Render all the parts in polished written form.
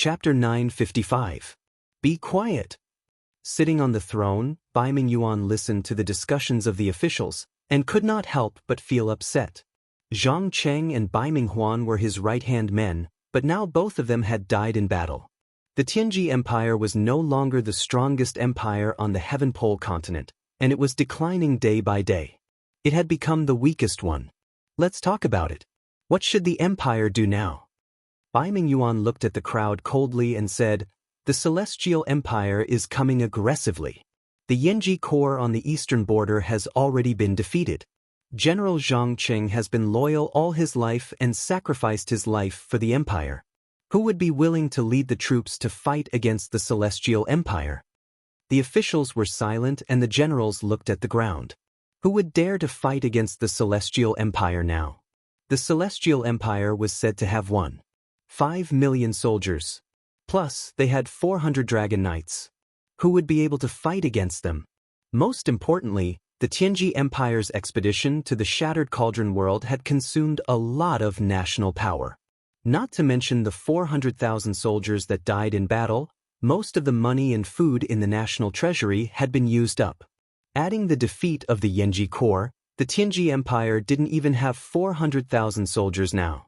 Chapter 955. Be quiet. Sitting on the throne, Bai Mingyuan listened to the discussions of the officials, and could not help but feel upset. Zhang Cheng and Bai Minghuan were his right-hand men, but now both of them had died in battle. The Tianji Empire was no longer the strongest empire on the Heaven Pole continent, and it was declining day by day. It had become the weakest one. Let's talk about it. What should the empire do now? Bai Mingyuan looked at the crowd coldly and said, "The Celestial Empire is coming aggressively. The Yanji Corps on the eastern border has already been defeated. General Zhang Cheng has been loyal all his life and sacrificed his life for the empire. Who would be willing to lead the troops to fight against the Celestial Empire?" The officials were silent and the generals looked at the ground. Who would dare to fight against the Celestial Empire now? The Celestial Empire was said to have 5 million soldiers. Plus, they had 400 dragon knights. Who would be able to fight against them? Most importantly, the Tianji Empire's expedition to the Shattered Cauldron world had consumed a lot of national power. Not to mention the 400,000 soldiers that died in battle, most of the money and food in the national treasury had been used up. Adding the defeat of the Yanji Corps, the Tianji Empire didn't even have 400,000 soldiers now.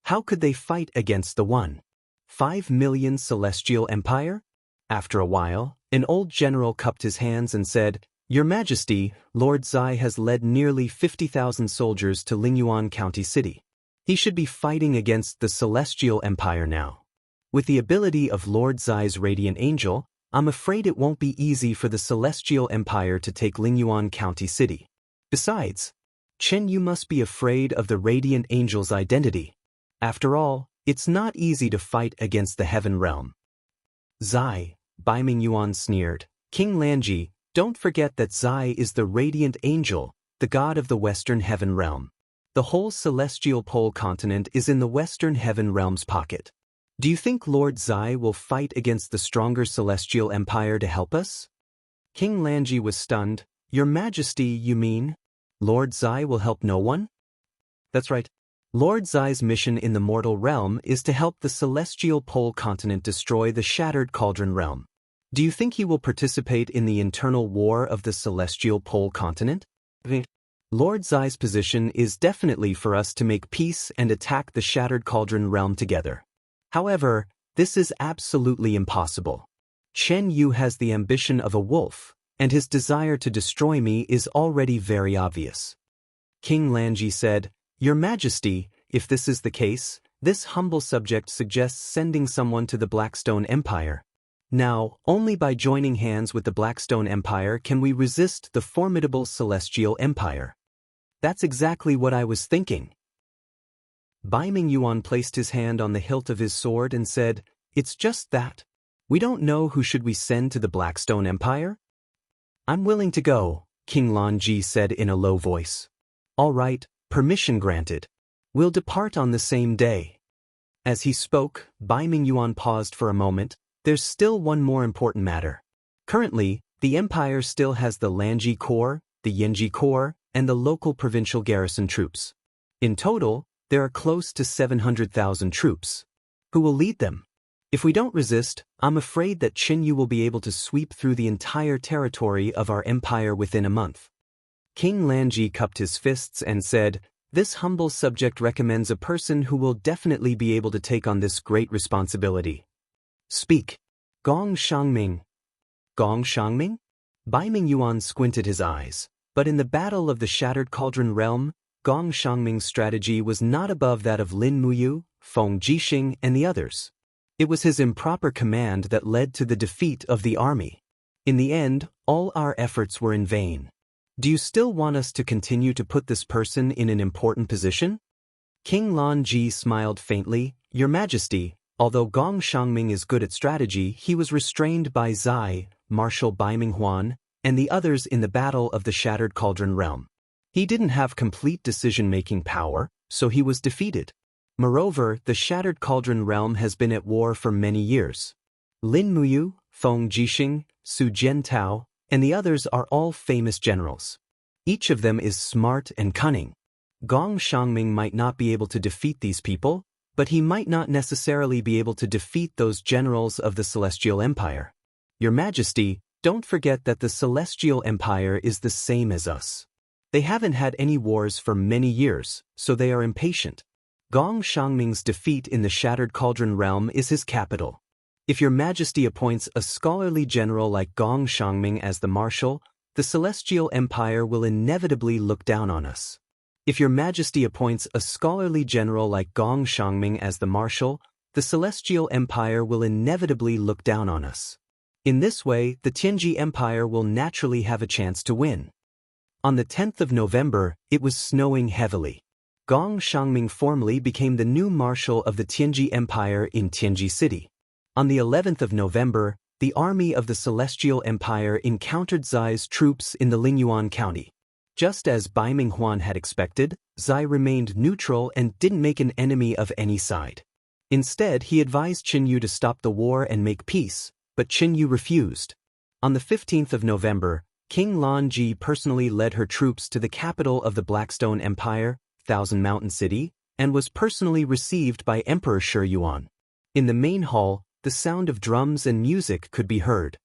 How could they fight against the 5 million Celestial Empire? After a while, an old general cupped his hands and said, "Your Majesty, Lord Zai has led nearly 50,000 soldiers to Lingyuan County City. He should be fighting against the Celestial Empire now. With the ability of Lord Zai's Radiant Angel, I'm afraid it won't be easy for the Celestial Empire to take Lingyuan County City. Besides, Chen Yu must be afraid of the Radiant Angel's identity. After all, it's not easy to fight against the Heaven Realm." "Zai," Bai Mingyuan sneered, "King Lanji, don't forget that Zai is the Radiant Angel, the god of the Western Heaven Realm. The whole Celestial Pole continent is in the Western Heaven Realm's pocket. Do you think Lord Zai will fight against the stronger Celestial Empire to help us?" King Lanji was stunned. "Your Majesty, you mean? Lord Zai will help no one?" "That's right. Lord Zai's mission in the mortal realm is to help the Celestial Pole continent destroy the Shattered Cauldron realm. Do you think he will participate in the internal war of the Celestial Pole continent?" "Lord Zai's position is definitely for us to make peace and attack the Shattered Cauldron realm together. However, this is absolutely impossible. Chen Yu has the ambition of a wolf, and his desire to destroy me is already very obvious." King Lanji said, "Your Majesty, if this is the case, this humble subject suggests sending someone to the Blackstone Empire. Now, only by joining hands with the Blackstone Empire can we resist the formidable Celestial Empire." "That's exactly what I was thinking." Bai Mingyuan placed his hand on the hilt of his sword and said, "It's just that. We don't know who should we send to the Blackstone Empire?" "I'm willing to go," King Lanji said in a low voice. "All right. Permission granted. We'll depart on the same day." As he spoke, Bai Mingyuan paused for a moment. "There's still one more important matter. Currently, the Empire still has the Lanji Corps, the Yanji Corps, and the local provincial garrison troops. In total, there are close to 700,000 troops. Who will lead them? If we don't resist, I'm afraid that Chen Yu will be able to sweep through the entire territory of our empire within a month." King Lanji cupped his fists and said, "This humble subject recommends a person who will definitely be able to take on this great responsibility. Speak." "Gong Shangming." "Gong Shangming?" Bai Mingyuan squinted his eyes. But in the battle of the Shattered Cauldron realm, Gong Shangming's strategy was not above that of Lin Muyu, Feng Jixing, and the others. It was his improper command that led to the defeat of the army. In the end, all our efforts were in vain. Do you still want us to continue to put this person in an important position?" King Lanji smiled faintly. "Your Majesty, although Gong Shangming is good at strategy, he was restrained by Zai, Marshal Bai Minghuan, and the others in the battle of the Shattered Cauldron realm. He didn't have complete decision-making power, so he was defeated. Moreover, the Shattered Cauldron realm has been at war for many years. Lin Muyu, Feng Jixing, Su Jiantao, and the others are all famous generals. Each of them is smart and cunning. Gong Shangming might not be able to defeat these people, but he might not necessarily be able to defeat those generals of the Celestial Empire. Your Majesty, don't forget that the Celestial Empire is the same as us. They haven't had any wars for many years, so they are impatient. Gong Xiangming's defeat in the Shattered Cauldron realm is his capital. If Your Majesty appoints a scholarly general like Gong Xiangming as the marshal, the Celestial Empire will inevitably look down on us. If Your Majesty appoints a scholarly general like Gong Xiangming as the marshal, the Celestial Empire will inevitably look down on us. In this way, the Tianji Empire will naturally have a chance to win. On the 10th of November, it was snowing heavily. Gong Xiangming formally became the new marshal of the Tianji Empire in Tianji City. On the 11th of November, the army of the Celestial Empire encountered Zai's troops in the Lingyuan County. Just as Bai Minghuan had expected, Zai remained neutral and didn't make an enemy of any side. Instead, he advised Qin Yu to stop the war and make peace, but Qin Yu refused. On the 15th of November, King Lan Ji personally led her troops to the capital of the Blackstone Empire, Thousand Mountain City, and was personally received by Emperor Shi Yuan. In the main hall, the sound of drums and music could be heard.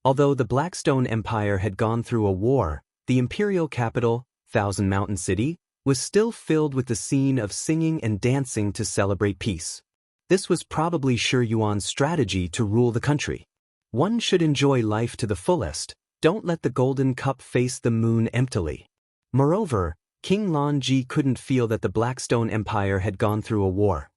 Although the Blackstone Empire had gone through a war, the imperial capital, Thousand Mountain City, was still filled with the scene of singing and dancing to celebrate peace. This was probably Shi Yuan's strategy to rule the country. One should enjoy life to the fullest, don't let the golden cup face the moon emptily. Moreover, King Lan Ji couldn't feel that the Blackstone Empire had gone through a war.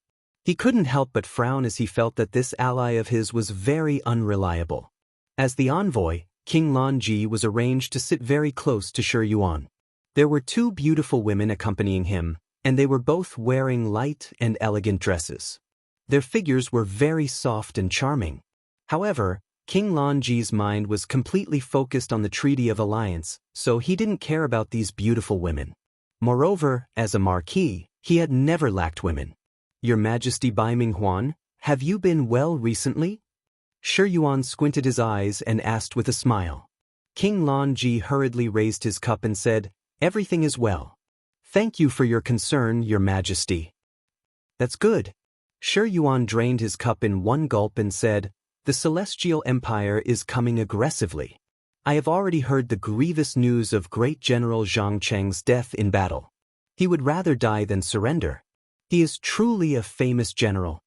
He couldn't help but frown as he felt that this ally of his was very unreliable. As the envoy, King Lan Ji was arranged to sit very close to Shi Yuan. There were two beautiful women accompanying him, and they were both wearing light and elegant dresses. Their figures were very soft and charming. However, King Lan Ji's mind was completely focused on the Treaty of Alliance, so he didn't care about these beautiful women. Moreover, as a marquis, he had never lacked women. Your Majesty Bai Minghuan, have you been well recently? Shi Yuan squinted his eyes and asked with a smile. King Lan Ji hurriedly raised his cup and said, "Everything is well. Thank you for your concern, Your Majesty." "That's good." Shi Yuan drained his cup in one gulp and said, "The Celestial Empire is coming aggressively. I have already heard the grievous news of great General Zhang Cheng's death in battle. He would rather die than surrender. He is truly a famous general."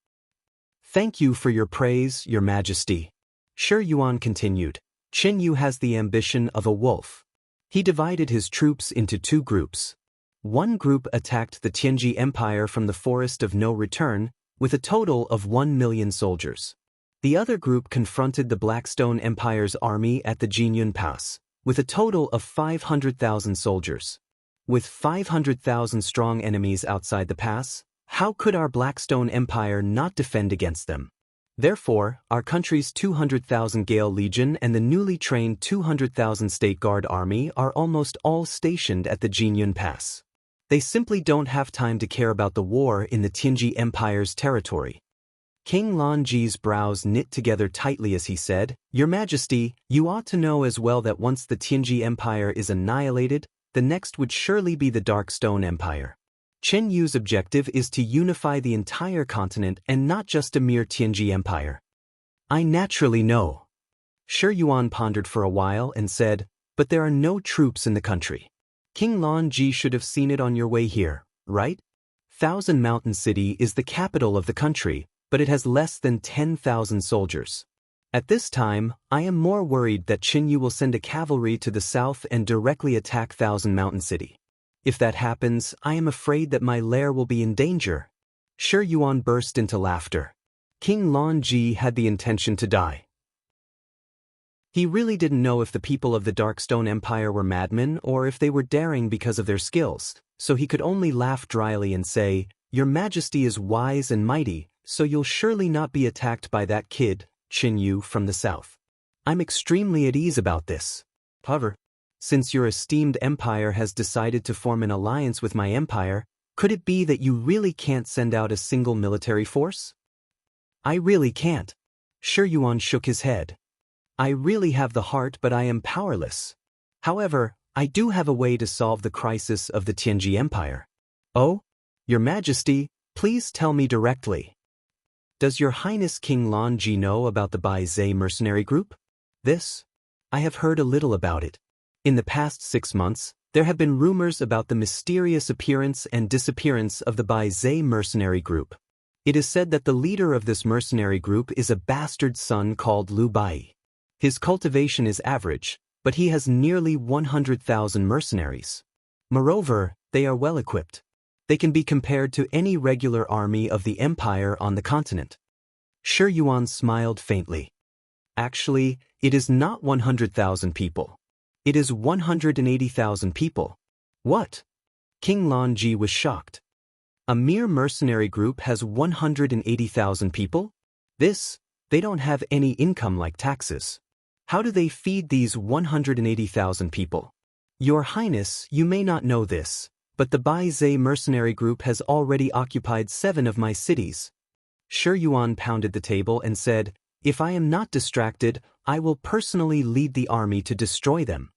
"Thank you for your praise, Your Majesty." Shi Yuan continued. "Qin Yu has the ambition of a wolf. He divided his troops into two groups. One group attacked the Tianji Empire from the Forest of No Return, with a total of 1 million soldiers. The other group confronted the Blackstone Empire's army at the Jinyun Pass, with a total of 500,000 soldiers. With 500,000 strong enemies outside the pass, how could our Blackstone Empire not defend against them? Therefore, our country's 200,000 Gale Legion and the newly trained 200,000 State Guard Army are almost all stationed at the Jinyun Pass. They simply don't have time to care about the war in the Tianji Empire's territory." King Lan Ji's brows knit together tightly as he said, "Your Majesty, you ought to know as well that once the Tianji Empire is annihilated, the next would surely be the Darkstone Empire. Qin Yu's objective is to unify the entire continent and not just a mere Tianji Empire." "I naturally know." Shi Yuan pondered for a while and said, "But there are no troops in the country. King Lan Ji should have seen it on your way here, right? Thousand Mountain City is the capital of the country, but it has less than 10,000 soldiers. At this time, I am more worried that Qin Yu will send a cavalry to the south and directly attack Thousand Mountain City. If that happens, I am afraid that my lair will be in danger." Shi Yuan burst into laughter. King Lan Ji had the intention to die. He really didn't know if the people of the Darkstone Empire were madmen or if they were daring because of their skills, so he could only laugh dryly and say, "Your Majesty is wise and mighty, so you'll surely not be attacked by that kid, Qin Yu, from the south. I'm extremely at ease about this. However, since your esteemed empire has decided to form an alliance with my empire, could it be that you really can't send out a single military force?" "I really can't." Shi Yuan shook his head. "I really have the heart, but I am powerless. However, I do have a way to solve the crisis of the Tianji Empire." "Oh? Your Majesty, Please tell me directly. Does Your Highness King Longji know about the Bai Zhe mercenary group? This? I have heard a little about it. In the past 6 months, there have been rumors about the mysterious appearance and disappearance of the Bai Zhe mercenary group. It is said that the leader of this mercenary group is a bastard son called Lu Bai. His cultivation is average, but he has nearly 100,000 mercenaries. Moreover, they are well equipped. They can be compared to any regular army of the empire on the continent. Shi Yuan smiled faintly. Actually, it is not 100,000 people. It is 180,000 people. What? King Longji was shocked. A mere mercenary group has 180,000 people? They don't have any income like taxes. How do they feed these 180,000 people? Your Highness, you may not know this, but the Bai Zhe mercenary group has already occupied 7 of my cities. Shi Yuan pounded the table and said, if I am not distracted, I will personally lead the army to destroy them.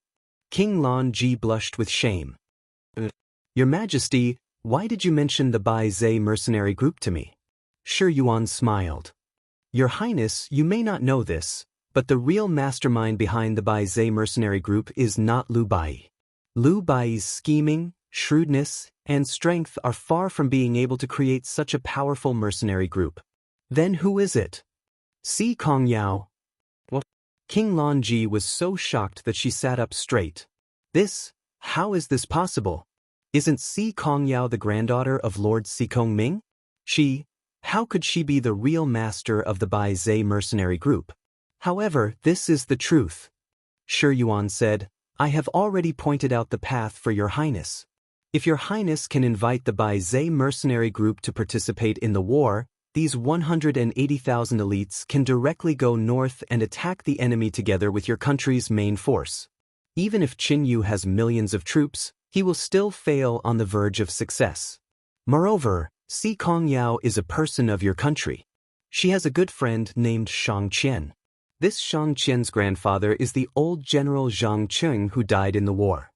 King Longji blushed with shame. Your Majesty, why did you mention the Bai Zhe mercenary group to me? Shi Yuan smiled. Your Highness, you may not know this, but the real mastermind behind the Bai Zhe mercenary group is not Lu Bai. Lu Bai's scheming, shrewdness, and strength are far from being able to create such a powerful mercenary group. Then who is it? Si Kongyao. What? King Longji was so shocked that she sat up straight. How is this possible? Isn't Si Kongyao the granddaughter of Lord Si Kongming? How could she be the real master of the Bai Zhe mercenary group? However, this is the truth. Shi Yuan said, I have already pointed out the path for Your Highness. If Your Highness can invite the Bai Zhe mercenary group to participate in the war, these 180,000 elites can directly go north and attack the enemy together with your country's main force. Even if Qin Yu has millions of troops, he will still fail on the verge of success. Moreover, Si Kongyao is a person of your country. She has a good friend named Shang Qian. This Shang Qian's grandfather is the old General Zhang Qing who died in the war.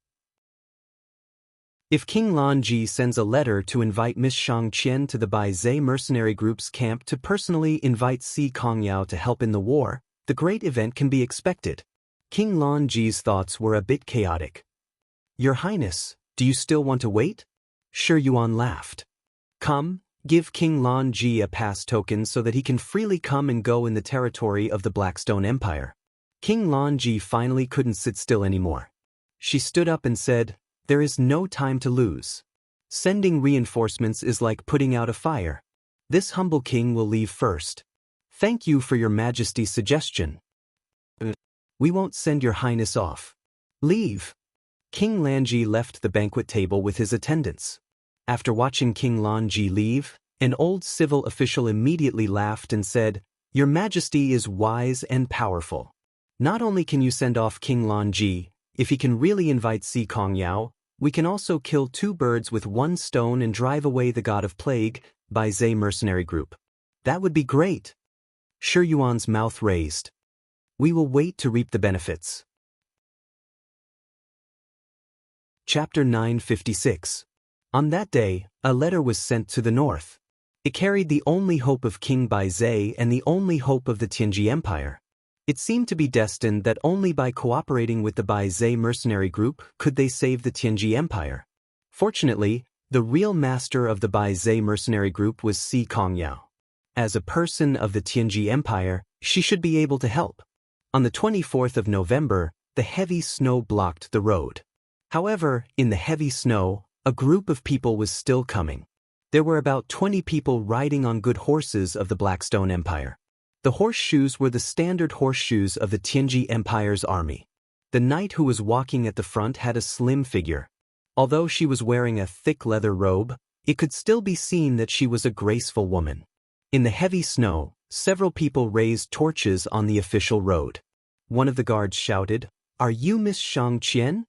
If King Longji sends a letter to invite Miss Shang Qian to the Bai Zhe mercenary group's camp to personally invite Si Kongyao to help in the war, the great event can be expected. King Longji's thoughts were a bit chaotic. Your Highness, do you still want to wait? Shi Yuan laughed. Come, give King Longji a pass token so that he can freely come and go in the territory of the Blackstone Empire. King Longji finally couldn't sit still anymore. She stood up and said, there is no time to lose. Sending reinforcements is like putting out a fire. This humble king will leave first. Thank you for Your Majesty's suggestion. We won't send Your Highness off. Leave. King Longji left the banquet table with his attendants. After watching King Longji leave, an old civil official immediately laughed and said, Your Majesty is wise and powerful. Not only can you send off King Longji, if he can really invite Si Kongyao, we can also kill 2 birds with 1 stone and drive away the god of plague, Bai Zhe mercenary group. That would be great. Shi Yuan's mouth raised. We will wait to reap the benefits. Chapter 956. On that day, a letter was sent to the north. It carried the only hope of King Bai Zhe and the only hope of the Tianji Empire. It seemed to be destined that only by cooperating with the Bai Zhe mercenary group could they save the Tianji Empire. Fortunately, the real master of the Bai Zhe mercenary group was Si Kongyao. As a person of the Tianji Empire, she should be able to help. On the 24th of November, the heavy snow blocked the road. However, in the heavy snow, a group of people was still coming. There were about 20 people riding on good horses of the Blackstone Empire. The horseshoes were the standard horseshoes of the Tianji Empire's army. The knight who was walking at the front had a slim figure. Although she was wearing a thick leather robe, it could still be seen that she was a graceful woman. In the heavy snow, several people raised torches on the official road. One of the guards shouted, Are you Miss Shang Qian?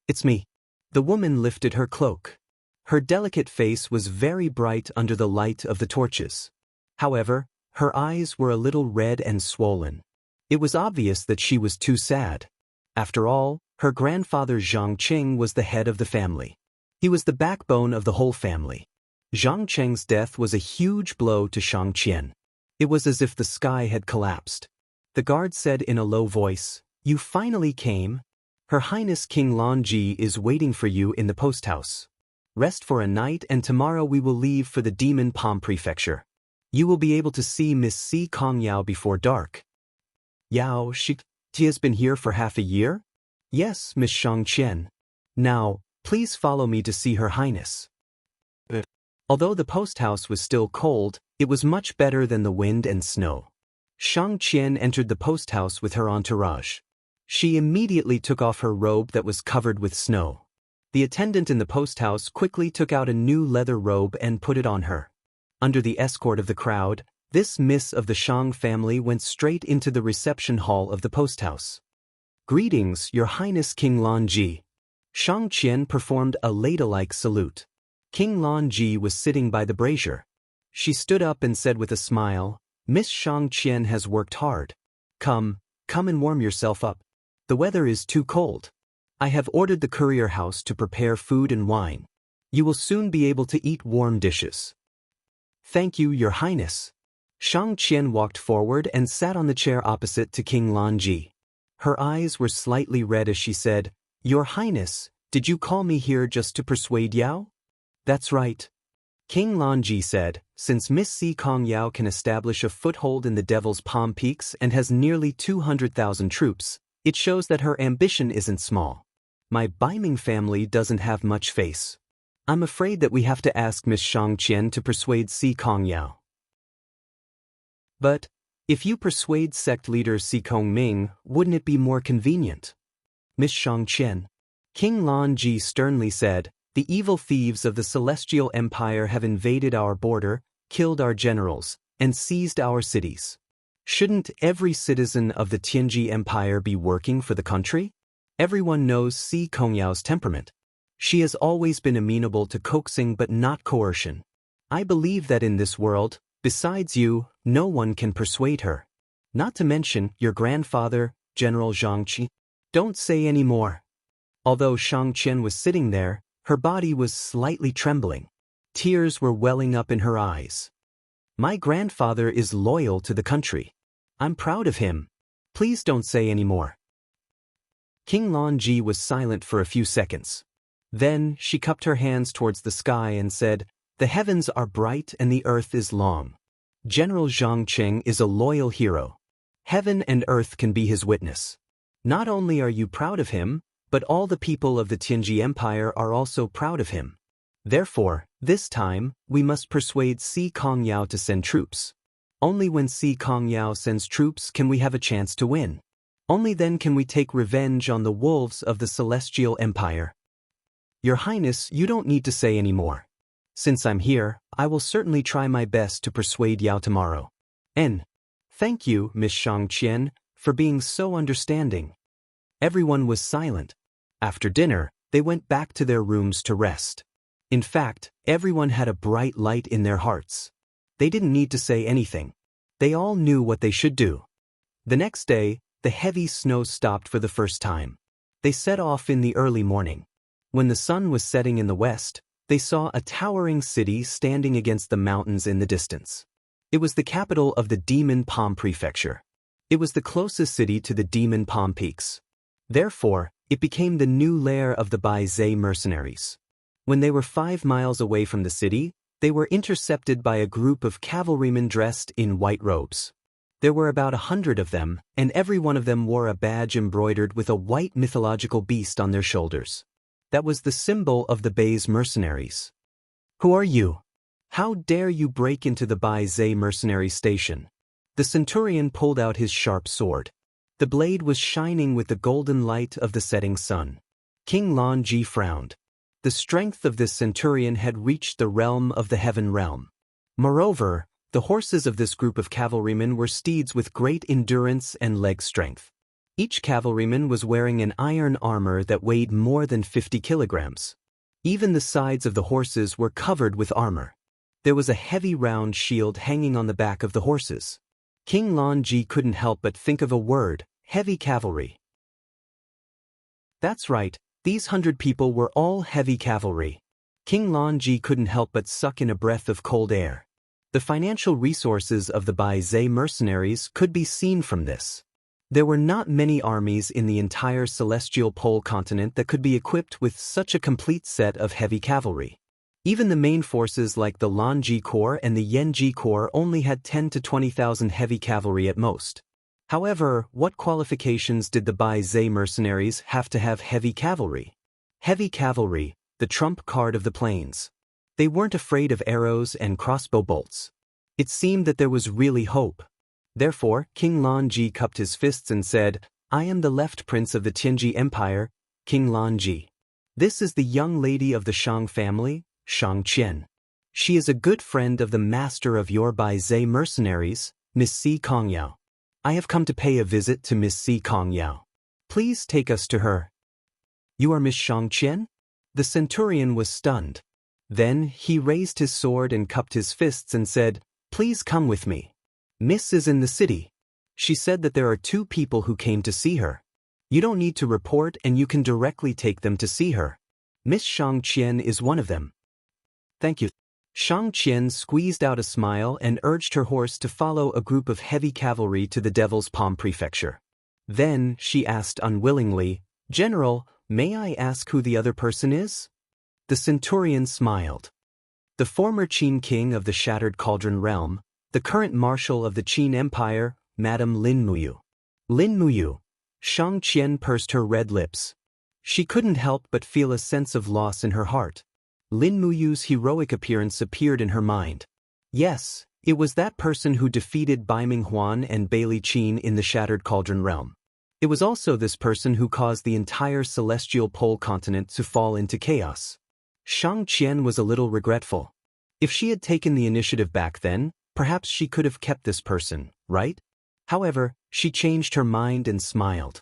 It's me. The woman lifted her cloak. Her delicate face was very bright under the light of the torches. However, her eyes were a little red and swollen. It was obvious that she was too sad. After all, her grandfather Zhang Qing was the head of the family. He was the backbone of the whole family. Zhang Cheng's death was a huge blow to Xianxia. It was as if the sky had collapsed. The guard said in a low voice, "You finally came. Her Highness King Longji is waiting for you in the post house. Rest for a night and tomorrow we will leave for the Demon Palm Prefecture. You will be able to see Miss Si Kongyao before dark." "Yao, she has been here for half a year?" "Yes, Miss Xianxia. Now, please follow me to see Her Highness." Although the post house was still cold, it was much better than the wind and snow. Xianxia entered the post house with her entourage. She immediately took off her robe that was covered with snow. The attendant in the post house quickly took out a new leather robe and put it on her. Under the escort of the crowd, this miss of the Shang family went straight into the reception hall of the post house. "Greetings, Your Highness King Longji." Xianxia performed a ladylike salute. King Longji was sitting by the brazier. She stood up and said with a smile, "Miss Xianxia has worked hard. Come and warm yourself up. The weather is too cold. I have ordered the courier house to prepare food and wine. You will soon be able to eat warm dishes." "Thank you, Your Highness." Xianxia walked forward and sat on the chair opposite to King Longji. Her eyes were slightly red as she said, "Your Highness, did you call me here just to persuade Yao?" "That's right." King Longji said, "Since Miss Si Kongyao can establish a foothold in the Devil's Palm Peaks and has nearly 200,000 troops, it shows that her ambition isn't small. My Baiming family doesn't have much face. I'm afraid that we have to ask Miss Xianxia to persuade Si Kongyao." "But if you persuade sect leader Si Kongming, wouldn't it be more convenient?" "Miss Xianxia," King Longji sternly said, "the evil thieves of the Celestial Empire have invaded our border, killed our generals, and seized our cities. Shouldn't every citizen of the Tianji Empire be working for the country? Everyone knows Si Kongyao's temperament. She has always been amenable to coaxing but not coercion. I believe that in this world, besides you, no one can persuade her. Not to mention your grandfather, General Zhangqi." "Don't say any more." Although Xianxia was sitting there, her body was slightly trembling. Tears were welling up in her eyes. "My grandfather is loyal to the country. I'm proud of him. Please don't say any more." King Longji was silent for a few seconds. Then she cupped her hands towards the sky and said, "The heavens are bright and the earth is long. General Zhangqing is a loyal hero. Heaven and earth can be his witness. Not only are you proud of him, but all the people of the Tianji Empire are also proud of him. Therefore, this time, we must persuade Si Kongyao to send troops. Only when Si Kongyao sends troops can we have a chance to win. Only then can we take revenge on the wolves of the Celestial Empire." "Your Highness, you don't need to say any more. Since I'm here, I will certainly try my best to persuade Yao tomorrow. And thank you, Miss Xianxia, for being so understanding." Everyone was silent. After dinner, they went back to their rooms to rest. In fact, everyone had a bright light in their hearts. They didn't need to say anything. They all knew what they should do. The next day, the heavy snow stopped for the first time. They set off in the early morning. When the sun was setting in the west, they saw a towering city standing against the mountains in the distance. It was the capital of the Demon Palm Prefecture. It was the closest city to the Demon Palm Peaks. Therefore, it became the new lair of the Bai Zhe mercenaries. When they were 5 miles away from the city, they were intercepted by a group of cavalrymen dressed in white robes. There were about 100 of them, and every one of them wore a badge embroidered with a white mythological beast on their shoulders. That was the symbol of the Bai's mercenaries. "Who are you? How dare you break into the Bai Zhe mercenary station?" The centurion pulled out his sharp sword. The blade was shining with the golden light of the setting sun. King Longji frowned. The strength of this centurion had reached the realm of the heaven realm. Moreover, the horses of this group of cavalrymen were steeds with great endurance and leg strength. Each cavalryman was wearing an iron armor that weighed more than 50 kilograms. Even the sides of the horses were covered with armor. There was a heavy round shield hanging on the back of the horses. King Longji couldn't help but think of a word: heavy cavalry. That's right, these 100 people were all heavy cavalry. King Longji couldn't help but suck in a breath of cold air. The financial resources of the Bai Zhe mercenaries could be seen from this. There were not many armies in the entire celestial pole continent that could be equipped with such a complete set of heavy cavalry. Even the main forces like the Lanji Corps and the Yanji Corps only had 10 to 20,000 heavy cavalry at most. However, what qualifications did the Bai Zhe mercenaries have to have heavy cavalry? Heavy cavalry, the trump card of the plains. They weren't afraid of arrows and crossbow bolts. It seemed that there was really hope. Therefore, King Longji cupped his fists and said, "I am the left prince of the Tianji Empire, King Longji. This is the young lady of the Shang family, Xianxia. She is a good friend of the master of your Bai Zhe mercenaries, Miss Si Kongyao. I have come to pay a visit to Miss Si Kongyao. Please take us to her." "You are Miss Xianxia?" The centurion was stunned. Then he raised his sword and cupped his fists and said, "Please come with me. Miss is in the city. She said that there are 2 people who came to see her. You don't need to report and you can directly take them to see her. Miss Xianxia is one of them." "Thank you." Xianxia squeezed out a smile and urged her horse to follow a group of heavy cavalry to the Devil's Palm Prefecture. Then she asked unwillingly, "General, may I ask who the other person is?" The centurion smiled. "The former Qin king of the Shattered Cauldron realm, the current marshal of the Qin Empire, Madame Lin Muyu." Lin Muyu. Xianxia pursed her red lips. She couldn't help but feel a sense of loss in her heart. Lin Muyu's heroic appearance appeared in her mind. Yes, it was that person who defeated Baiming Huan and Bailey Qin in the Shattered Cauldron realm. It was also this person who caused the entire celestial pole continent to fall into chaos. Xianxia was a little regretful. If she had taken the initiative back then, perhaps she could have kept this person, right? However, she changed her mind and smiled.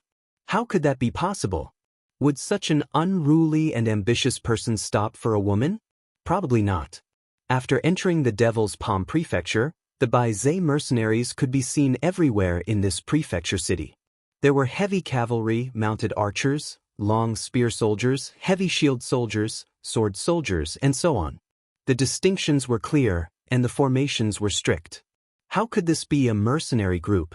How could that be possible? Would such an unruly and ambitious person stop for a woman? Probably not. After entering the Devil's Palm Prefecture, the Bai Zhe mercenaries could be seen everywhere in this prefecture city. There were heavy cavalry, mounted archers, long spear soldiers, heavy shield soldiers, sword soldiers, and so on. The distinctions were clear, and the formations were strict. How could this be a mercenary group?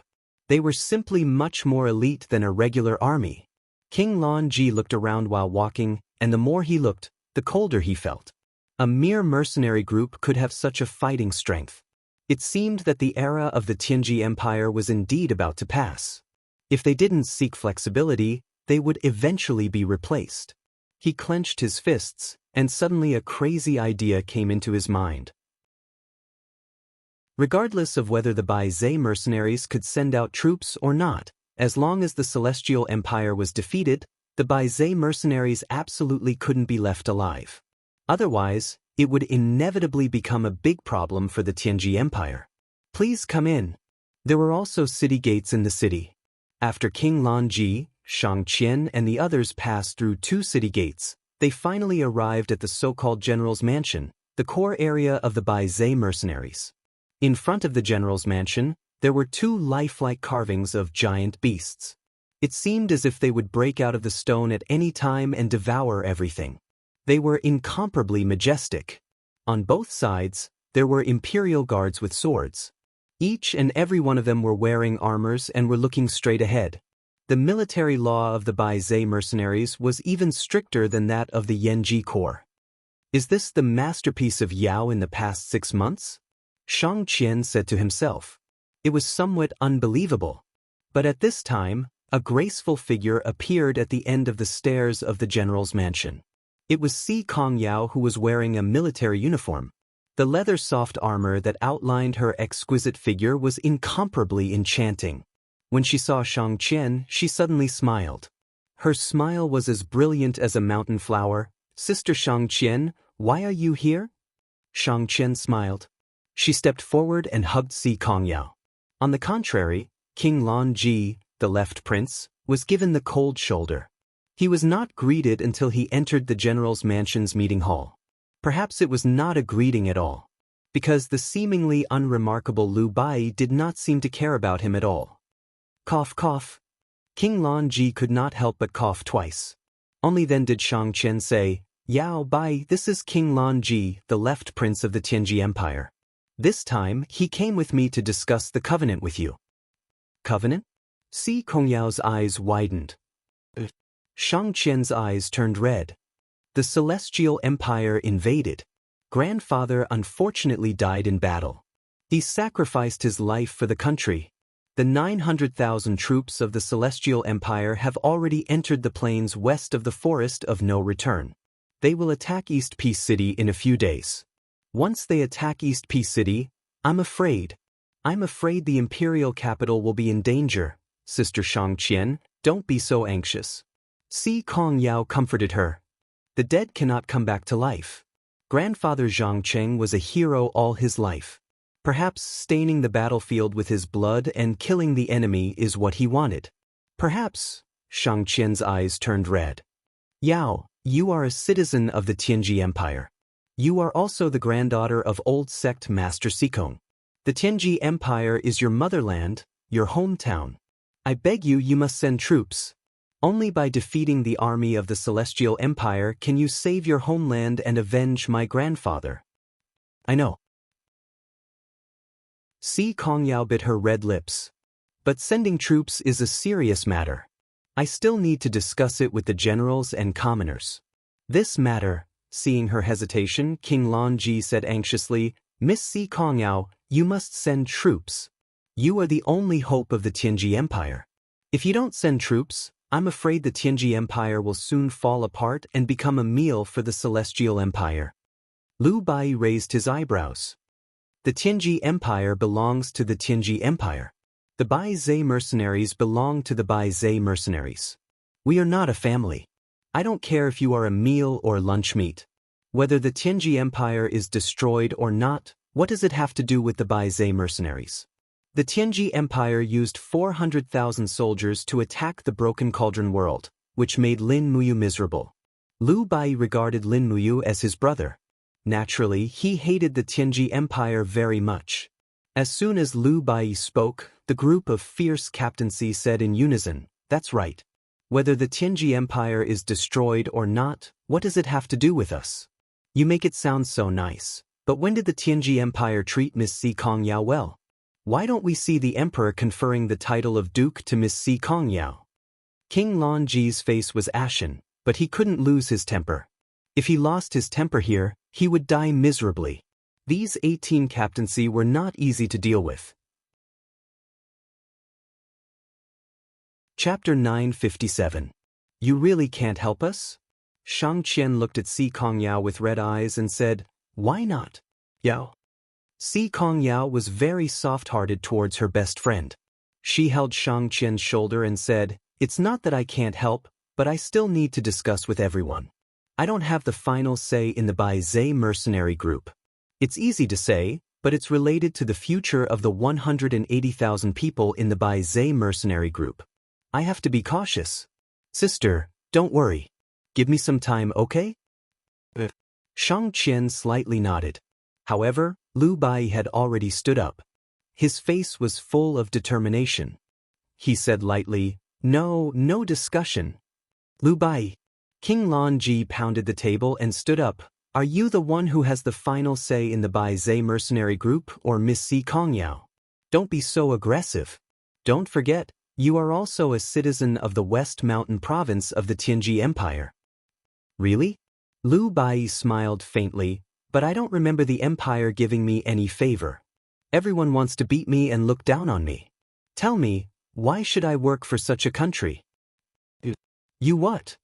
They were simply much more elite than a regular army. King Longji looked around while walking, and the more he looked, the colder he felt. A mere mercenary group could have such a fighting strength. It seemed that the era of the Tianji Empire was indeed about to pass. If they didn't seek flexibility, they would eventually be replaced. He clenched his fists, and suddenly a crazy idea came into his mind. Regardless of whether the Bai Zhe mercenaries could send out troops or not, as long as the Celestial Empire was defeated, the Bai Zhe mercenaries absolutely couldn't be left alive. Otherwise, it would inevitably become a big problem for the Tianji Empire. "Please come in." There were also city gates in the city. After King Longji, Xianxia, and the others passed through 2 city gates, they finally arrived at the so-called General's Mansion, the core area of the Bai Zhe mercenaries. In front of the General's Mansion, there were 2 lifelike carvings of giant beasts. It seemed as if they would break out of the stone at any time and devour everything. They were incomparably majestic. On both sides, there were imperial guards with swords. Each and every one of them were wearing armors and were looking straight ahead. The military law of the Bai Zhe mercenaries was even stricter than that of the Yanji Corps. Is this the masterpiece of Yao in the past 6 months? Xianxia said to himself. It was somewhat unbelievable. But at this time, a graceful figure appeared at the end of the stairs of the general's mansion. It was Si Kongyao, who was wearing a military uniform. The leather soft armor that outlined her exquisite figure was incomparably enchanting. When she saw Xianxia, she suddenly smiled. Her smile was as brilliant as a mountain flower. "Sister Xianxia, why are you here?" Xianxia smiled. She stepped forward and hugged Si Kongyao. On the contrary, King Longji, the left prince, was given the cold shoulder. He was not greeted until he entered the general's mansion's meeting hall. Perhaps it was not a greeting at all, because the seemingly unremarkable Liu Bai did not seem to care about him at all. Cough, cough. King Longji could not help but cough twice. Only then did Xianxia say, Yao Bai, this is King Lanji, the left prince of the Tianji Empire. This time, he came with me to discuss the covenant with you. Covenant? Si Kongyao's eyes widened. Xianxia's eyes turned red. The Celestial Empire invaded. Grandfather unfortunately died in battle. He sacrificed his life for the country. The 900,000 troops of the Celestial Empire have already entered the plains west of the Forest of No Return. They will attack East Peace City in a few days. Once they attack East Peace City, I'm afraid the imperial capital will be in danger. Sister Xianxian, don't be so anxious. Si Kongyao comforted her. The dead cannot come back to life. Grandfather Zhang Cheng was a hero all his life. Perhaps staining the battlefield with his blood and killing the enemy is what he wanted. Perhaps. Xianxian's eyes turned red. Yao, you are a citizen of the Tianji Empire. You are also the granddaughter of old sect Master Sikong. The Tianji Empire is your motherland, your hometown. I beg you must send troops. Only by defeating the army of the Celestial Empire can you save your homeland and avenge my grandfather. I know. Si Kongyao bit her red lips. But sending troops is a serious matter. I still need to discuss it with the generals and commoners. This matter, seeing her hesitation, King Lanji said anxiously, Miss Si Kongyao, you must send troops. You are the only hope of the Tianji Empire. If you don't send troops, I'm afraid the Tianji Empire will soon fall apart and become a meal for the Celestial Empire. Lu Bai raised his eyebrows. The Tianji Empire belongs to the Tianji Empire. The Bai Zhe mercenaries belong to the Bai Zhe mercenaries. We are not a family. I don't care if you are a meal or lunch meat. Whether the Tianji Empire is destroyed or not, what does it have to do with the Bai Zhe mercenaries? The Tianji Empire used 400,000 soldiers to attack the Broken Cauldron world, which made Lin Muyu miserable. Lu Bai regarded Lin Muyu as his brother. Naturally, he hated the Tianji Empire very much. As soon as Lu Bai spoke, the group of fierce captaincy said in unison, that's right. Whether the Tianji Empire is destroyed or not, what does it have to do with us? You make it sound so nice, but when did the Tianji Empire treat Miss Si Kongyao well? Why don't we see the emperor conferring the title of duke to Miss Si Kongyao? King Lanji's face was ashen, but he couldn't lose his temper. If he lost his temper here, he would die miserably. These 18 captaincy were not easy to deal with. Chapter 957. You really can't help us? Xianxian looked at Si Kongyao with red eyes and said, why not? Yao. Si Kongyao was very soft-hearted towards her best friend. She held Xianxian's shoulder and said, it's not that I can't help, but I still need to discuss with everyone. I don't have the final say in the Bai Zhe mercenary group. It's easy to say, but it's related to the future of the 180,000 people in the Bai Zhe mercenary group. I have to be cautious. Sister, don't worry. Give me some time, okay? Xianxian slightly nodded. However, Lu Bai had already stood up. His face was full of determination. He said lightly, no discussion. Lu Bai. King Lanji pounded the table and stood up. Are you the one who has the final say in the Bai Zhe mercenary group or Miss Si Kongyao? Don't be so aggressive. Don't forget, you are also a citizen of the West Mountain province of the Tianji Empire. Really? Lu Bai smiled faintly, but I don't remember the empire giving me any favor. Everyone wants to beat me and look down on me. Tell me, why should I work for such a country? You what?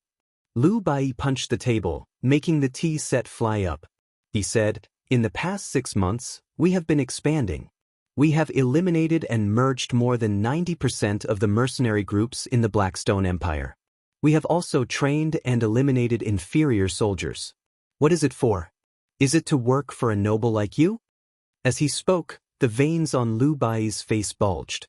Lu Bai punched the table, making the tea set fly up. He said, in the past 6 months, we have been expanding. We have eliminated and merged more than 90% of the mercenary groups in the Blackstone Empire. We have also trained and eliminated inferior soldiers. What is it for? Is it to work for a noble like you? As he spoke, the veins on Lu Bai's face bulged.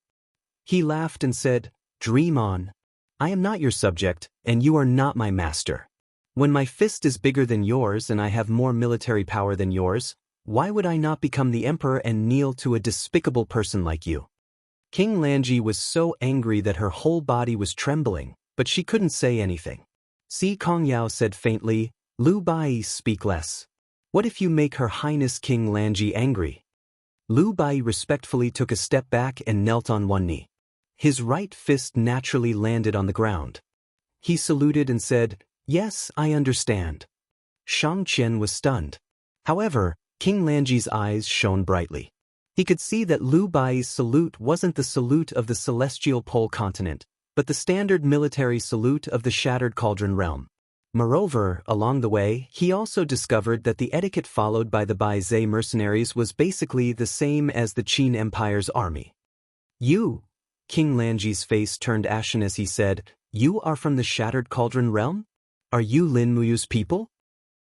He laughed and said, dream on. I am not your subject, and you are not my master. When my fist is bigger than yours and I have more military power than yours, why would I not become the emperor and kneel to a despicable person like you? King Lanji was so angry that her whole body was trembling, but she couldn't say anything. Si Kongyao said faintly, Lu Bai, speak less. What if you make Her Highness King Lanji angry? Lu Bai respectfully took a step back and knelt on one knee. His right fist naturally landed on the ground. He saluted and said, "Yes, I understand." Shang Qian was stunned. However, King Lanji's eyes shone brightly. He could see that Lu Bai's salute wasn't the salute of the celestial pole continent, but the standard military salute of the Shattered Cauldron realm. Moreover, along the way, he also discovered that the etiquette followed by the Bai Zhe mercenaries was basically the same as the Qin Empire's army. "You?" King Lanji's face turned ashen as he said, "You are from the Shattered Cauldron realm? Are you Lin Muyu's people?"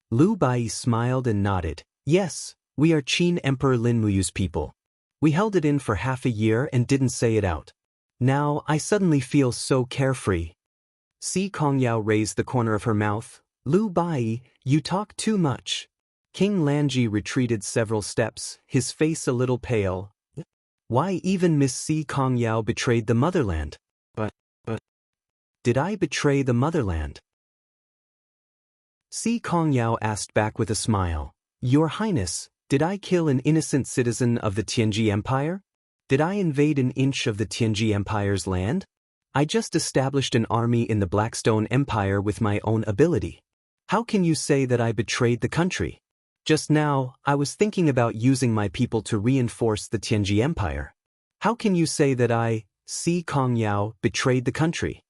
Lu Bai smiled and nodded. "Yes, we are Qin Emperor Lin Muyu's people. We held it in for half a year and didn't say it out. Now I suddenly feel so carefree." Si Kongyao raised the corner of her mouth. "Lu Bai, you talk too much." King Lanji retreated several steps, his face a little pale. "Why, even Miss Si Kongyao betrayed the motherland." But, did I betray the motherland?" Si Kongyao asked back with a smile. "Your Highness, did I kill an innocent citizen of the Tianji Empire? Did I invade an inch of the Tianji Empire's land? I just established an army in the Blackstone Empire with my own ability. How can you say that I betrayed the country? Just now, I was thinking about using my people to reinforce the Tianji Empire. How can you say that I, Si Kongyao, betrayed the country?"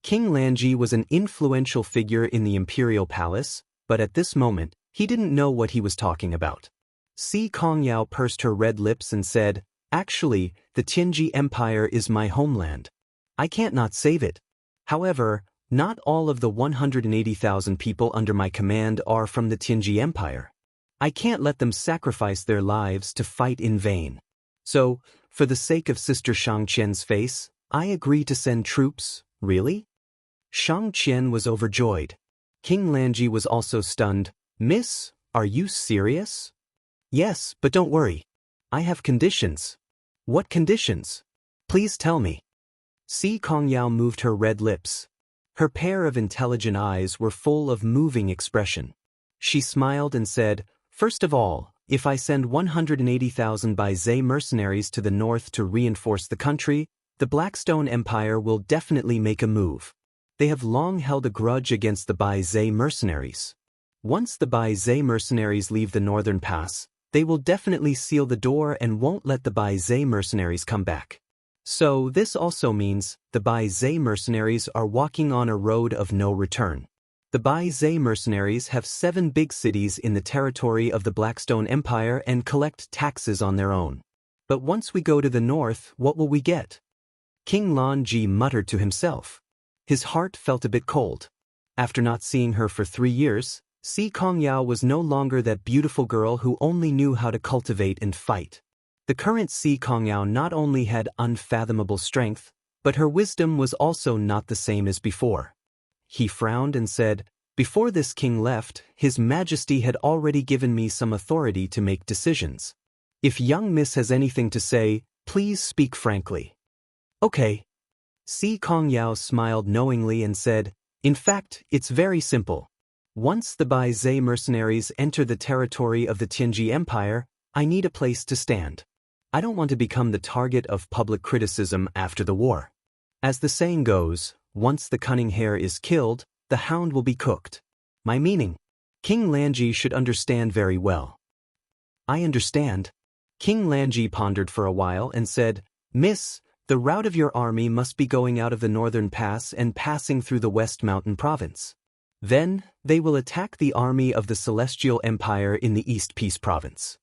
King Lanji was an influential figure in the imperial palace, but at this moment, he didn't know what he was talking about. Si Kongyao pursed her red lips and said, "Actually, the Tianji Empire is my homeland. I can't not save it. However, not all of the 180,000 people under my command are from the Tianji Empire. I can't let them sacrifice their lives to fight in vain. So, for the sake of Sister Shang Qian's face, I agree to send troops." "Really?" Shang Qian was overjoyed. King Lanji was also stunned. "Miss, are you serious?" "Yes, but don't worry. I have conditions." "What conditions? Please tell me." Si Kongyao moved her red lips. Her pair of intelligent eyes were full of moving expression. She smiled and said, "First of all, if I send 180,000 Bai Zhe mercenaries to the north to reinforce the country, the Blackstone Empire will definitely make a move. They have long held a grudge against the Bai Zhe mercenaries. Once the Bai Zhe mercenaries leave the northern pass, they will definitely seal the door and won't let the Bai Zhe mercenaries come back. So this also means the Bai Zhe mercenaries are walking on a road of no return. The Bai Zhe mercenaries have 7 big cities in the territory of the Blackstone Empire and collect taxes on their own. But once we go to the north, what will we get?" King Lanji muttered to himself. His heart felt a bit cold. After not seeing her for 3 years, Si Kongyao was no longer that beautiful girl who only knew how to cultivate and fight. The current Si Kongyao not only had unfathomable strength, but her wisdom was also not the same as before. He frowned and said, "Before this king left, His Majesty had already given me some authority to make decisions. If young miss has anything to say, please speak frankly." "Okay." Si Kongyao smiled knowingly and said, "In fact, it's very simple. Once the Bai Zhe mercenaries enter the territory of the Tianji Empire, I need a place to stand. I don't want to become the target of public criticism after the war. As the saying goes, once the cunning hare is killed, the hound will be cooked. My meaning. King Lanji should understand very well." "I understand." King Lanji pondered for a while and said, "Miss, the route of your army must be going out of the northern pass and passing through the West Mountain province. Then, they will attack the army of the Celestial Empire in the East Peace province.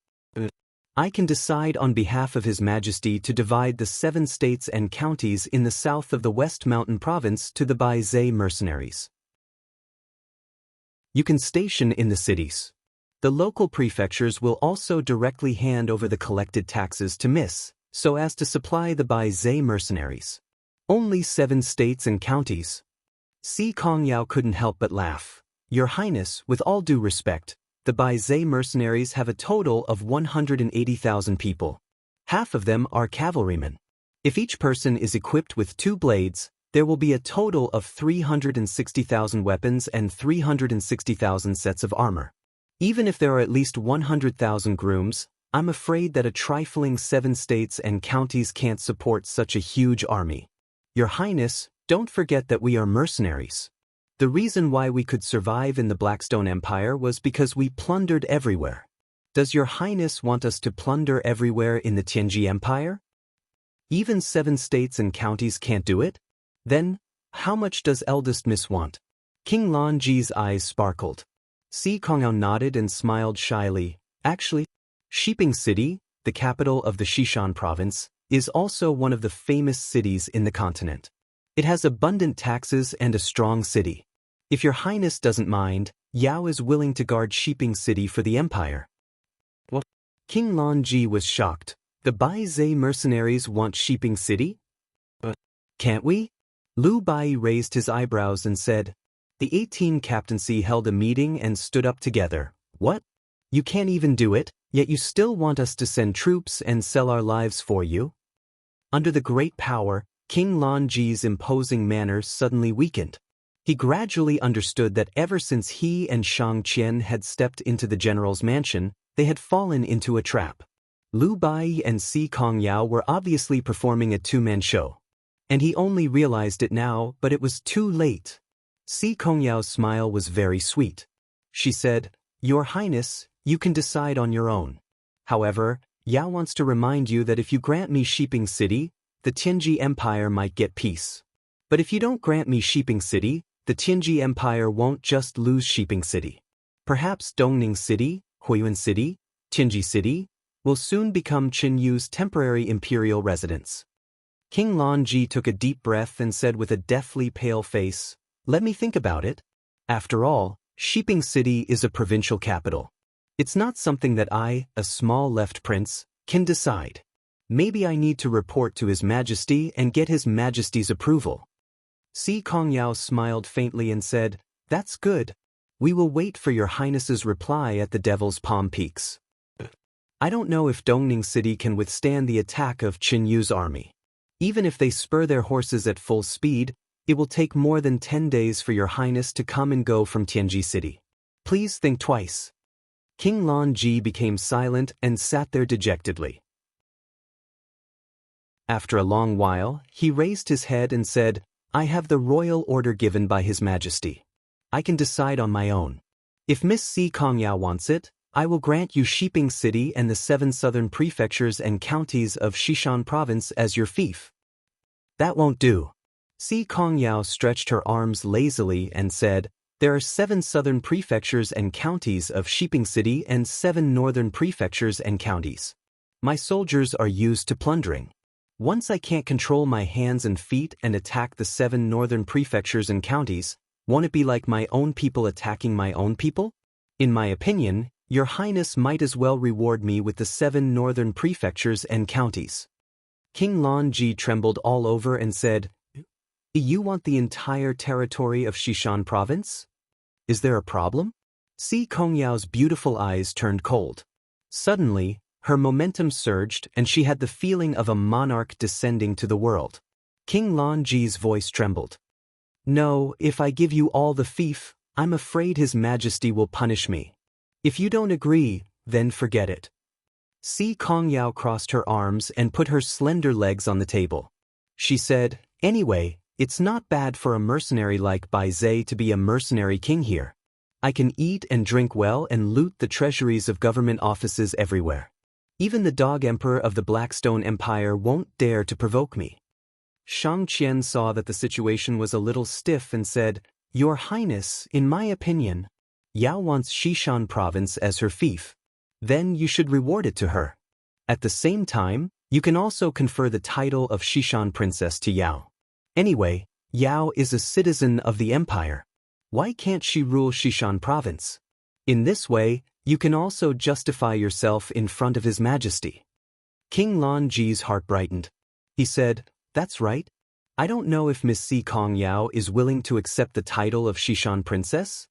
I can decide on behalf of His Majesty to divide the 7 states and counties in the south of the West Mountain province to the Bai Zhe mercenaries. You can station in the cities. The local prefectures will also directly hand over the collected taxes to Miss, so as to supply the Bai Zhe mercenaries. Only 7 states and counties." Si Kongyao couldn't help but laugh. "Your Highness, with all due respect, the Bai Zhe mercenaries have a total of 180,000 people. Half of them are cavalrymen. If each person is equipped with 2 blades, There will be a total of 360,000 weapons and 360,000 sets of armor. Even if there are at least 100,000 grooms, I'm afraid that a trifling 7 states and counties can't support such a huge army. Your Highness, don't forget that we are mercenaries. The reason why we could survive in the Blackstone Empire was because we plundered everywhere. Does Your Highness want us to plunder everywhere in the Tianji Empire? Even 7 states and counties can't do it? Then, how much does Eldest Miss want? King Lanji's eyes sparkled. Si Kongyao nodded and smiled shyly. Actually, Shiping City, the capital of the Xishan province, is also one of the famous cities in the continent. It has abundant taxes and a strong city. If Your Highness doesn't mind, Yao is willing to guard Shiping City for the Empire. What? King Lanji was shocked. The Bai Zhe mercenaries want Shiping City? But can't we? Lu Bai raised his eyebrows and said, the 18 captaincy held a meeting and stood up together. What? You can't even do it, yet you still want us to send troops and sell our lives for you? Under the great power, King Lanji's imposing manner suddenly weakened. He gradually understood that ever since he and Shang Qian had stepped into the general's mansion, they had fallen into a trap. Lu Bai and Si Kongyao were obviously performing a two-man show. And he only realized it now, but it was too late. Si Kongyao's smile was very sweet. She said, Your Highness, you can decide on your own. However, Yao wants to remind you that if you grant me Shiping City, the Tianji Empire might get peace. But if you don't grant me Shiping City, the Tianji Empire won't just lose Shiping City. Perhaps Dongning City, Huiyuan City, Tianji City, will soon become Qin Yu's temporary imperial residence. King Lanji took a deep breath and said with a deathly pale face, let me think about it. After all, Shiping City is a provincial capital. It's not something that I, a small left prince, can decide. Maybe I need to report to His Majesty and get His Majesty's approval. Si Kongyao smiled faintly and said, that's good. We will wait for Your Highness's reply at the Devil's Palm Peaks. I don't know if Dongning City can withstand the attack of Qin Yu's army. Even if they spur their horses at full speed, it will take more than 10 days for Your Highness to come and go from Tianji City. Please think twice. King Lanji became silent and sat there dejectedly. After a long while, he raised his head and said, I have the royal order given by His Majesty. I can decide on my own. If Miss Si Kongyao wants it, I will grant you Shiping City and the 7 southern prefectures and counties of Xishan province as your fief. That won't do. Si Kongyao stretched her arms lazily and said, there are 7 southern prefectures and counties of Shiping City and 7 northern prefectures and counties. My soldiers are used to plundering. Once I can't control my hands and feet and attack the 7 northern prefectures and counties, won't it be like my own people attacking my own people? In my opinion, Your Highness might as well reward me with the 7 northern prefectures and counties. King Lanji trembled all over and said, you want the entire territory of Xishan province? Is there a problem? Si Kongyao's beautiful eyes turned cold. Suddenly, her momentum surged and she had the feeling of a monarch descending to the world. King Lanji's voice trembled. No, if I give you all the fief, I'm afraid His Majesty will punish me. If you don't agree, then forget it. Si Kongyao crossed her arms and put her slender legs on the table. She said, anyway, it's not bad for a mercenary like Bai Zhe to be a mercenary king here. I can eat and drink well and loot the treasuries of government offices everywhere. Even the dog emperor of the Blackstone Empire won't dare to provoke me. Shang Qian saw that the situation was a little stiff and said, Your Highness, in my opinion, Yao wants Xishan province as her fief. Then you should reward it to her. At the same time, you can also confer the title of Xishan princess to Yao. Anyway, Yao is a citizen of the empire. Why can't she rule Xishan province? In this way, you can also justify yourself in front of His Majesty. King Lanji's heart brightened. He said, that's right. I don't know if Miss Si Kongyao is willing to accept the title of Xishan princess.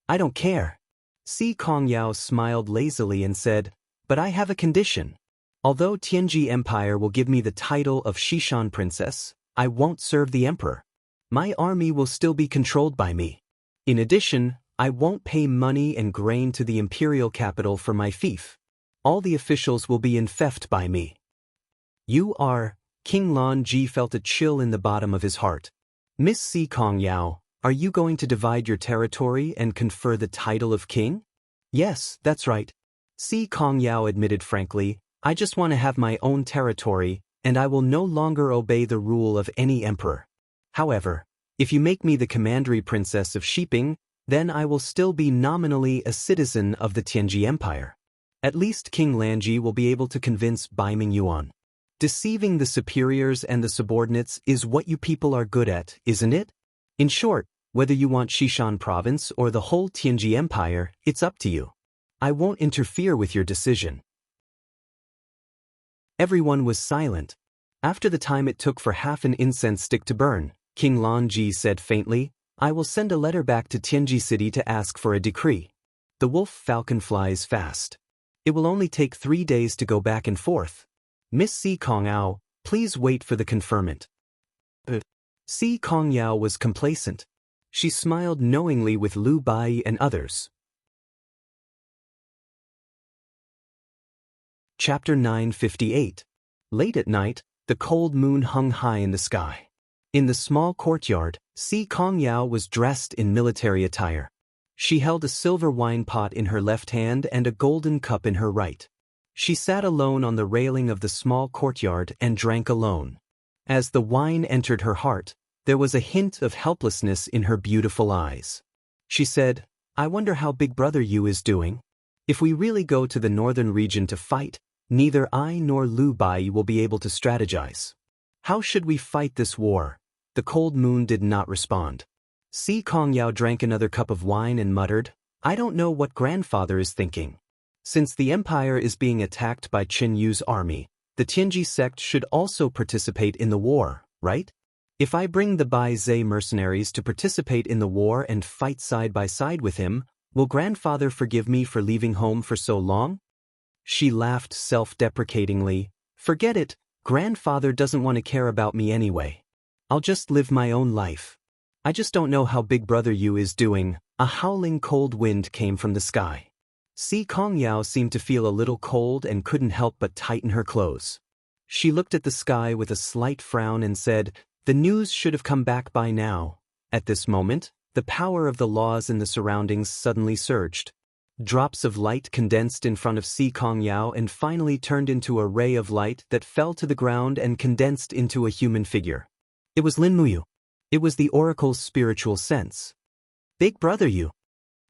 I don't care. Si Kongyao smiled lazily and said, but I have a condition. Although Tianji Empire will give me the title of Xishan princess, I won't serve the emperor. My army will still be controlled by me. In addition, I won't pay money and grain to the imperial capital for my fief. All the officials will be infeft by me. You are... King Lan Ji felt a chill in the bottom of his heart. Miss Si Kong Yao, are you going to divide your territory and confer the title of king? Yes, that's right. Si Kong Yao admitted frankly, I just want to have my own territory, and I will no longer obey the rule of any emperor. However, if you make me the commandery princess of Shiping, then I will still be nominally a citizen of the Tianji Empire. At least King Lanji will be able to convince Baiming Yuan. Deceiving the superiors and the subordinates is what you people are good at, isn't it? In short, whether you want Xishan province or the whole Tianji Empire, it's up to you. I won't interfere with your decision. Everyone was silent. After the time it took for half an incense stick to burn, King Lan Ji said faintly, I will send a letter back to Tianji City to ask for a decree. The wolf falcon flies fast. It will only take 3 days to go back and forth. Miss Si Kong Yao, please wait for the conferment. Si Kong Yao was complacent. She smiled knowingly with Lu Bai and others. Chapter 958. Late at night, the cold moon hung high in the sky. In the small courtyard, Si Kong Yao was dressed in military attire. She held a silver wine pot in her left hand and a golden cup in her right. She sat alone on the railing of the small courtyard and drank alone. As the wine entered her heart, there was a hint of helplessness in her beautiful eyes. She said, I wonder how Big Brother Yu is doing. If we really go to the northern region to fight, neither I nor Lu Bai will be able to strategize. How should we fight this war? The cold moon did not respond. Si Kong Yao drank another cup of wine and muttered, I don't know what grandfather is thinking. Since the empire is being attacked by Qin Yu's army, the Tianji sect should also participate in the war, right? If I bring the Bai Zhe mercenaries to participate in the war and fight side by side with him, will grandfather forgive me for leaving home for so long? She laughed self-deprecatingly. Forget it, grandfather doesn't want to care about me anyway. I'll just live my own life. I just don't know how Big Brother Yu is doing. A howling cold wind came from the sky. Si Kong Yao seemed to feel a little cold and couldn't help but tighten her clothes. She looked at the sky with a slight frown and said, the news should have come back by now. At this moment, the power of the laws in the surroundings suddenly surged. Drops of light condensed in front of Si Kong Yao and finally turned into a ray of light that fell to the ground and condensed into a human figure. It was Lin Muyu. It was the oracle's spiritual sense. Big Brother Yu.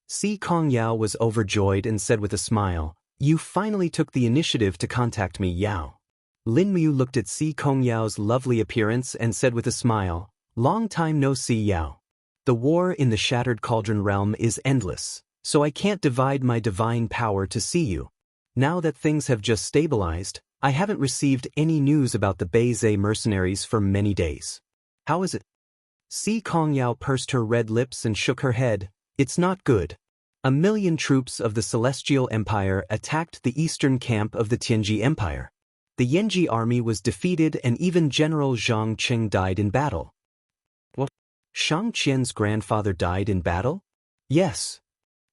Si Kong Yao was overjoyed and said with a smile, you finally took the initiative to contact me, Yao. Lin Muyu looked at Si Kong Yao's lovely appearance and said with a smile, long time no see, Yao. The war in the Shattered Cauldron realm is endless, so I can't divide my divine power to see you. Now that things have just stabilized, I haven't received any news about the Bai Zhe mercenaries for many days. How is it? Si Kong Yao pursed her red lips and shook her head. It's not good. 1 million troops of the Celestial Empire attacked the eastern camp of the Tianji Empire. The Yanji army was defeated and even General Zhang Qing died in battle. What? Shang Qian's grandfather died in battle? Yes.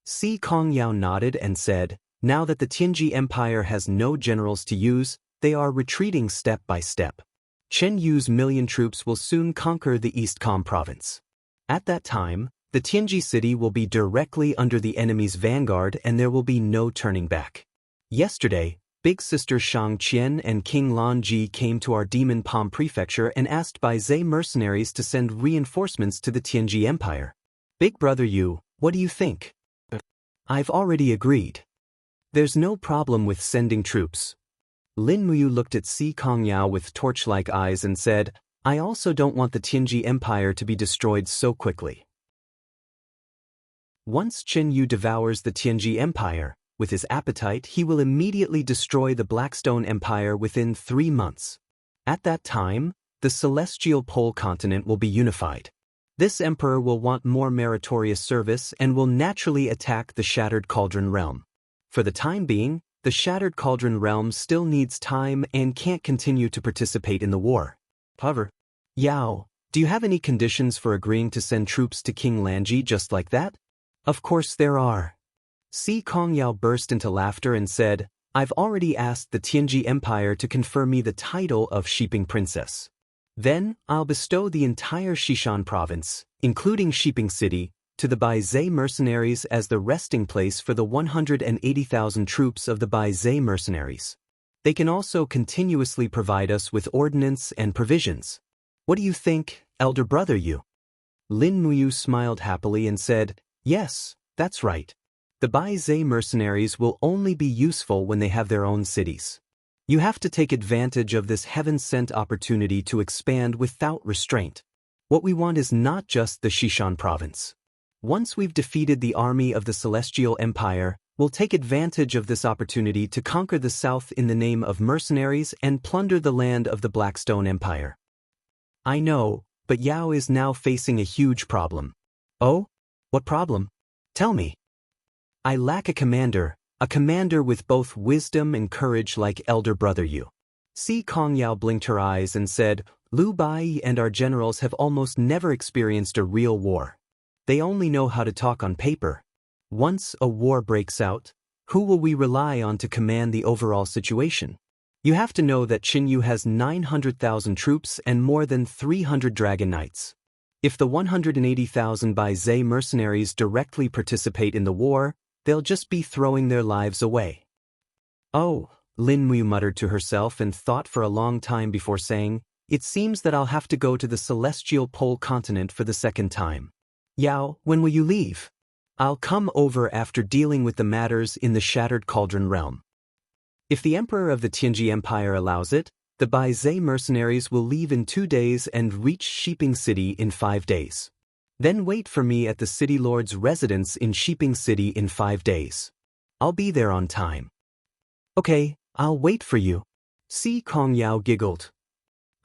Si Kong Yao nodded and said, now that the Tianji Empire has no generals to use, they are retreating step by step. Chen Yu's 1 million troops will soon conquer the East Com province. At that time, the Tianji city will be directly under the enemy's vanguard and there will be no turning back. Yesterday, Big Sister Shang Qian and King Lan Ji came to our Demon Palm Prefecture and asked Bai Zhe mercenaries to send reinforcements to the Tianji Empire. Big Brother Yu, what do you think? I've already agreed. There's no problem with sending troops. Lin Muyu looked at Si Kong Yao with torch-like eyes and said, I also don't want the Tianji Empire to be destroyed so quickly. Once Chen Yu devours the Tianji Empire, with his appetite he will immediately destroy the Blackstone Empire within 3 months. At that time, the celestial pole continent will be unified. This emperor will want more meritorious service and will naturally attack the Shattered Cauldron realm. For the time being, the Shattered Cauldron realm still needs time and can't continue to participate in the war. However, Yao, do you have any conditions for agreeing to send troops to King Lanji just like that? Of course there are. Si Kongyao burst into laughter and said, I've already asked the Tianji Empire to confer me the title of Sheeping Princess. Then, I'll bestow the entire Xishan province, including Sheeping City, to the Baizhe mercenaries as the resting place for the 180,000 troops of the Baizhe mercenaries. They can also continuously provide us with ordnance and provisions. What do you think, elder brother Yu? Lin Muyu smiled happily and said, Yes, that's right. The Baizhe mercenaries will only be useful when they have their own cities. You have to take advantage of this heaven-sent opportunity to expand without restraint. What we want is not just the Xishan province. Once we've defeated the army of the Celestial Empire, we'll take advantage of this opportunity to conquer the south in the name of mercenaries and plunder the land of the Blackstone Empire. I know, but Yao is now facing a huge problem. Oh? What problem? Tell me. I lack a commander with both wisdom and courage like elder brother Yu. Si Kongyao blinked her eyes and said, Lu Bai and our generals have almost never experienced a real war. They only know how to talk on paper. Once a war breaks out, who will we rely on to command the overall situation? You have to know that Qinyu has 900,000 troops and more than 300 dragon knights. If the 180,000 Baizhe mercenaries directly participate in the war, they'll just be throwing their lives away. Oh, Lin Mu muttered to herself and thought for a long time before saying, It seems that I'll have to go to the celestial pole continent for the second time. Yao, when will you leave? I'll come over after dealing with the matters in the Shattered Cauldron realm. If the Emperor of the Tianji Empire allows it, the Baizhe mercenaries will leave in 2 days and reach Sheeping City in 5 days. Then wait for me at the City Lord's residence in Sheeping City in 5 days. I'll be there on time. Okay, I'll wait for you. Si Kongyao giggled.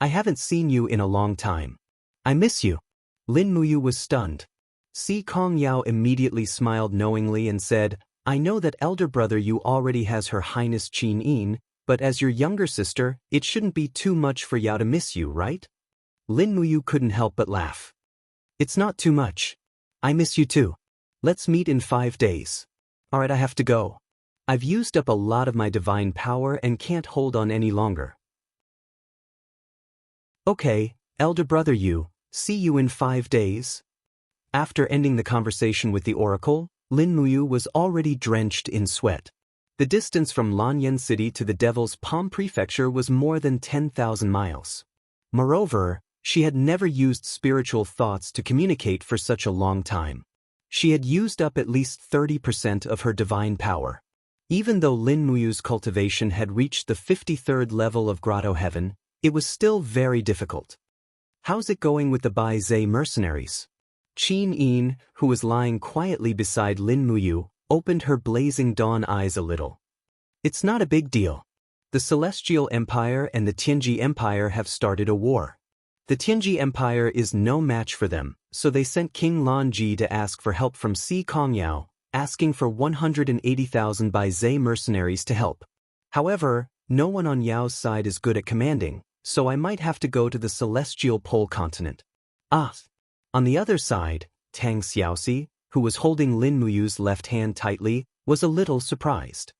I haven't seen you in a long time. I miss you. Lin Muyu was stunned. Si Kongyao immediately smiled knowingly and said, I know that elder brother Yu already has Her Highness Qin Yin, but as your younger sister, it shouldn't be too much for Yao to miss you, right? Lin Muyu couldn't help but laugh. It's not too much. I miss you too. Let's meet in 5 days. Alright, I have to go. I've used up a lot of my divine power and can't hold on any longer. Okay, elder brother Yu, see you in 5 days. After ending the conversation with the oracle, Lin Muyu was already drenched in sweat. The distance from Lanyan City to the Devil's Palm Prefecture was more than 10,000 miles. Moreover, she had never used spiritual thoughts to communicate for such a long time. She had used up at least 30% of her divine power. Even though Lin Muyu's cultivation had reached the 53rd level of Grotto Heaven, it was still very difficult. How's it going with the Baizhe mercenaries? Qin Yin, who was lying quietly beside Lin Muyu, opened her blazing dawn eyes a little. It's not a big deal. The Celestial Empire and the Tianji Empire have started a war. The Tianji Empire is no match for them, so they sent King Lanji to ask for help from Si Kongyao, asking for 180,000 Baizhe mercenaries to help. However, no one on Yao's side is good at commanding, so I might have to go to the Celestial Pole continent. On the other side, Tang Xiaoxi, who was holding Lin Muyu's left hand tightly, was a little surprised.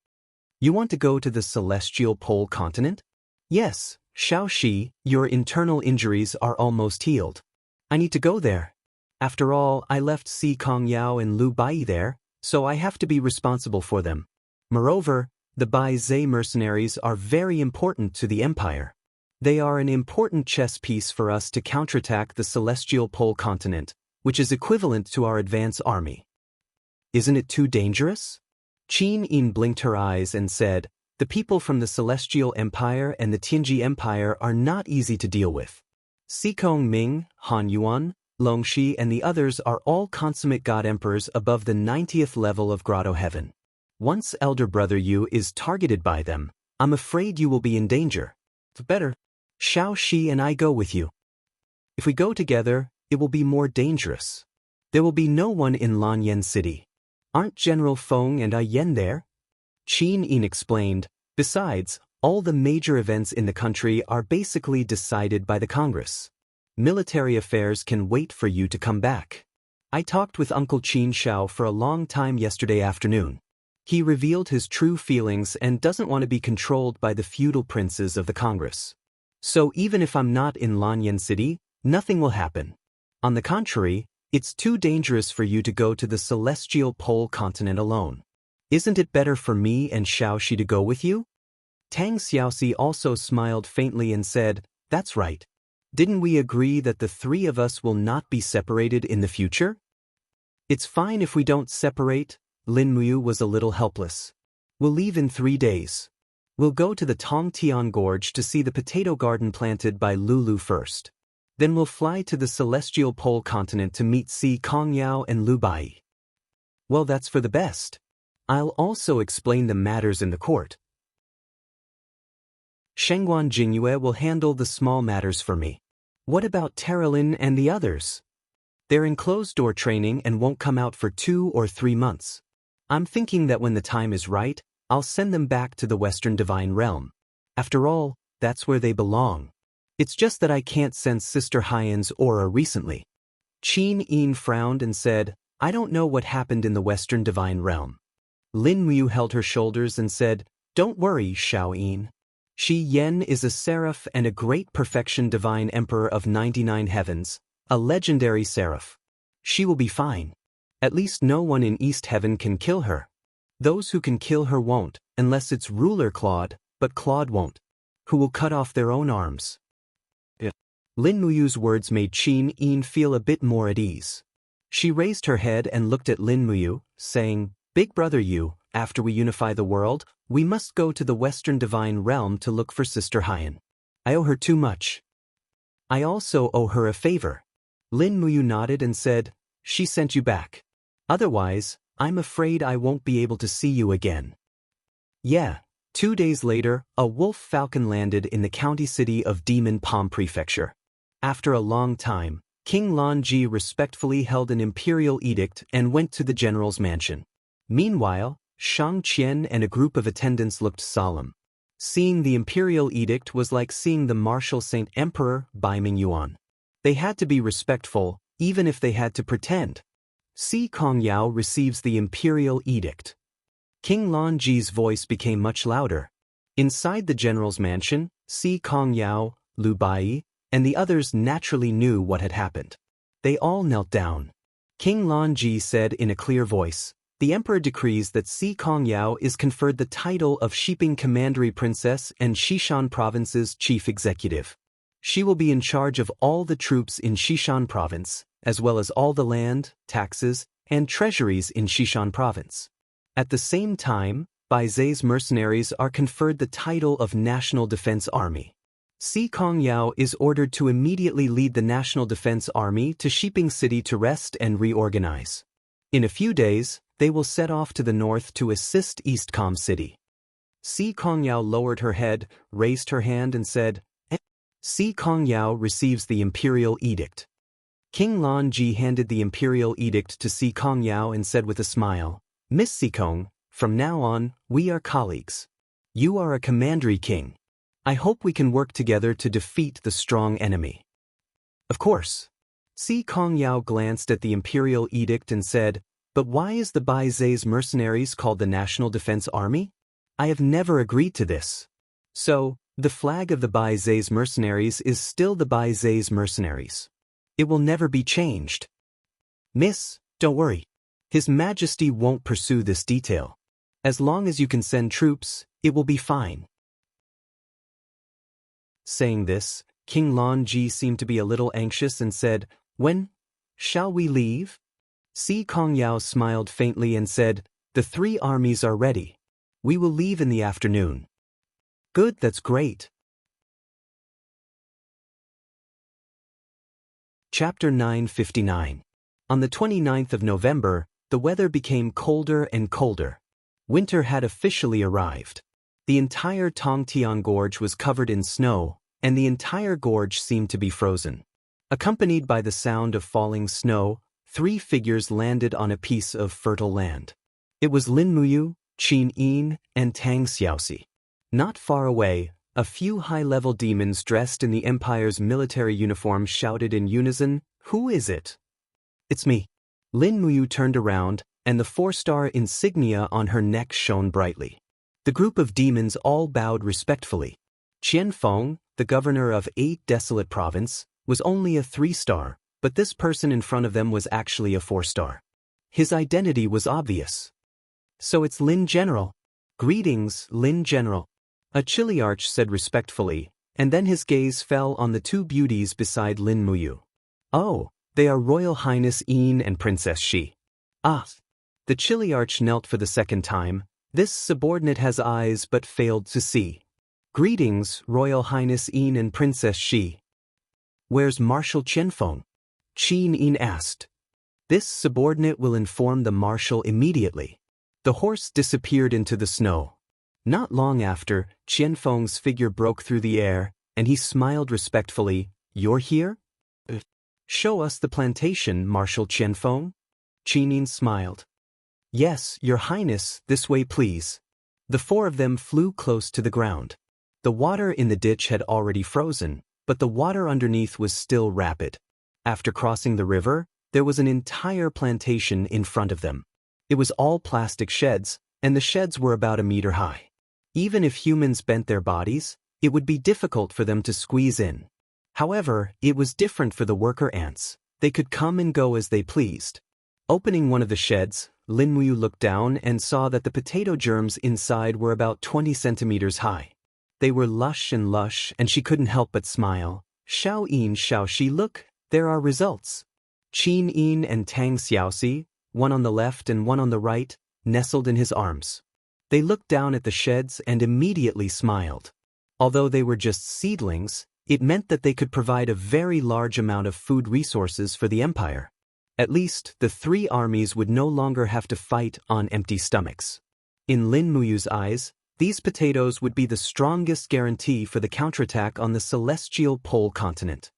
You want to go to the Celestial Pole continent? Yes, Xiaoxi, your internal injuries are almost healed. I need to go there. After all, I left Si Kongyao and Lu Bai there, so I have to be responsible for them. Moreover, the Baizhe mercenaries are very important to the Empire. They are an important chess piece for us to counterattack the Celestial Pole continent, which is equivalent to our advance army. Isn't it too dangerous? Qin Yin blinked her eyes and said, The people from the Celestial Empire and the Tianji Empire are not easy to deal with. Xikong Ming, Han Yuan, Longxi and the others are all consummate god emperors above the 90th level of Grotto Heaven. Once elder brother Yu is targeted by them, I'm afraid you will be in danger. Better, Xiaoxi and I go with you. If we go together, it will be more dangerous. There will be no one in Lanyan City. Aren't General Feng and Yen there? Qin Yin explained, besides, all the major events in the country are basically decided by the Congress. Military affairs can wait for you to come back. I talked with Uncle Qin Xiao for a long time yesterday afternoon. He revealed his true feelings and doesn't want to be controlled by the feudal princes of the Congress. So even if I'm not in Lanyan City, nothing will happen. On the contrary, it's too dangerous for you to go to the celestial pole continent alone. Isn't it better for me and Xiaoxi to go with you? Tang Xiaoxi also smiled faintly and said, "That's right. Didn't we agree that the three of us will not be separated in the future?" "It's fine if we don't separate." Lin Muyu was a little helpless. "We'll leave in 3 days. We'll go to the Tongtian Gorge to see the potato garden planted by Lulu first. Then we'll fly to the celestial pole continent to meet Si Kongyao and Lu Bai." "Well, that's for the best. I'll also explain the matters in the court. Shengguan Jingyue will handle the small matters for me. What about Terralin and the others? They're in closed-door training and won't come out for 2 or 3 months. I'm thinking that when the time is right, I'll send them back to the Western Divine Realm. After all, that's where they belong. It's just that I can't sense Sister Haiyan's aura recently." Qin Yin frowned and said, "I don't know what happened in the Western Divine Realm." Lin Muyu held her shoulders and said, "Don't worry, Xiao Yin. Shi Yen is a seraph and a great perfection divine emperor of 99 heavens, a legendary seraph. She will be fine. At least no one in East Heaven can kill her. Those who can kill her won't, unless it's ruler Claude, but Claude won't, who will cut off their own arms." Lin Muyu's words made Qin Yin feel a bit more at ease. She raised her head and looked at Lin Muyu, saying, "Big brother Yu, after we unify the world, we must go to the Western Divine Realm to look for Sister Haiyan. I owe her too much. I also owe her a favor." Lin Muyu nodded and said, "She sent you back. Otherwise, I'm afraid I won't be able to see you again." Yeah. 2 days later, a wolf falcon landed in the county city of Demon Palm Prefecture. After a long time, King Lan Ji respectfully held an imperial edict and went to the general's mansion. Meanwhile, Shang Qian and a group of attendants looked solemn. Seeing the imperial edict was like seeing the martial Saint Emperor Bai Mingyuan. They had to be respectful, even if they had to pretend. Si Kongyao receives the imperial edict. King Lan Ji's voice became much louder. Inside the general's mansion, Si Kongyao, Lu Bai, and the others naturally knew what had happened. They all knelt down. King Lan Ji said in a clear voice, "The emperor decrees that Si Kongyao is conferred the title of Shiping Commandery Princess and Xishan Province's chief executive. She will be in charge of all the troops in Xishan Province, as well as all the land, taxes, and treasuries in Xishan Province. At the same time, Bai Zai's mercenaries are conferred the title of National Defense Army. Si Kongyao is ordered to immediately lead the National Defense Army to Shiping City to rest and reorganize. In a few days, they will set off to the north to assist Eastcom City." Si Kongyao lowered her head, raised her hand and said, Si Kongyao receives the imperial edict. King Lan Ji handed the imperial edict to Si Kongyao and said with a smile, "Miss Si Kong, from now on, we are colleagues. You are a commandery king. I hope we can work together to defeat the strong enemy." "Of course." Si Kongyao glanced at the imperial edict and said, "But why is the Bai Zai's mercenaries called the National Defense Army? I have never agreed to this." "So, the flag of the Bai Zai's mercenaries is still the Bai Zai's mercenaries. It will never be changed." "Miss, don't worry. His Majesty won't pursue this detail. As long as you can send troops, it will be fine." Saying this, King Lan Ji seemed to be a little anxious and said, "When shall we leave?" Si Kongyao smiled faintly and said, "The 3 armies are ready. We will leave in the afternoon." "Good, that's great." Chapter 959. On the 29th of November, the weather became colder and colder. Winter had officially arrived. The entire Tongtian Gorge was covered in snow, and the entire gorge seemed to be frozen. Accompanied by the sound of falling snow, 3 figures landed on a piece of fertile land. It was Lin Muyu, Qin Yin, and Tang Xiaoxi. Not far away, A few high-level demons dressed in the Empire's military uniform shouted in unison, "Who is it?" "It's me." Lin Muyu turned around, and the 4-star insignia on her neck shone brightly. The group of demons all bowed respectfully. Qianfeng, the governor of 8 desolate province, was only a 3-star, but this person in front of them was actually a 4-star. His identity was obvious. "So it's Lin General." "Greetings, Lin General," a Chiliarch said respectfully, and then his gaze fell on the 2 beauties beside Lin Muyu. "Oh, they are Royal Highness Yin and Princess Shi." "Ah." The Chiliarch knelt for the 2nd time. This subordinate has eyes but failed to see. "Greetings, Royal Highness Yin and Princess Shi." "Where's Marshal Qianfeng?" Qin Yin asked. "This subordinate will inform the marshal immediately." The horse disappeared into the snow. Not long after, Qianfeng's figure broke through the air, and he smiled respectfully. "You're here?" "Show us the plantation, Marshal Qianfeng." Qin Yin smiled. "Yes, Your Highness, this way please." The 4 of them flew close to the ground. The water in the ditch had already frozen, but the water underneath was still rapid. After crossing the river, there was an entire plantation in front of them. It was all plastic sheds, and the sheds were about 1 meter high. Even if humans bent their bodies, it would be difficult for them to squeeze in. However, it was different for the worker ants. They could come and go as they pleased. Opening one of the sheds, Lin Muyu looked down and saw that the potato germs inside were about 20 centimeters high. They were lush, and she couldn't help but smile. "Xiao Yin, Xiao Shi, look, there are results." Qin Yin and Tang Xiaoxi, one on the left and one on the right, nestled in his arms. They looked down at the sheds and immediately smiled. Although they were just seedlings, it meant that they could provide a very large amount of food resources for the empire. At least, the 3 armies would no longer have to fight on empty stomachs. In Lin Muyu's eyes, these potatoes would be the strongest guarantee for the counterattack on the celestial pole continent.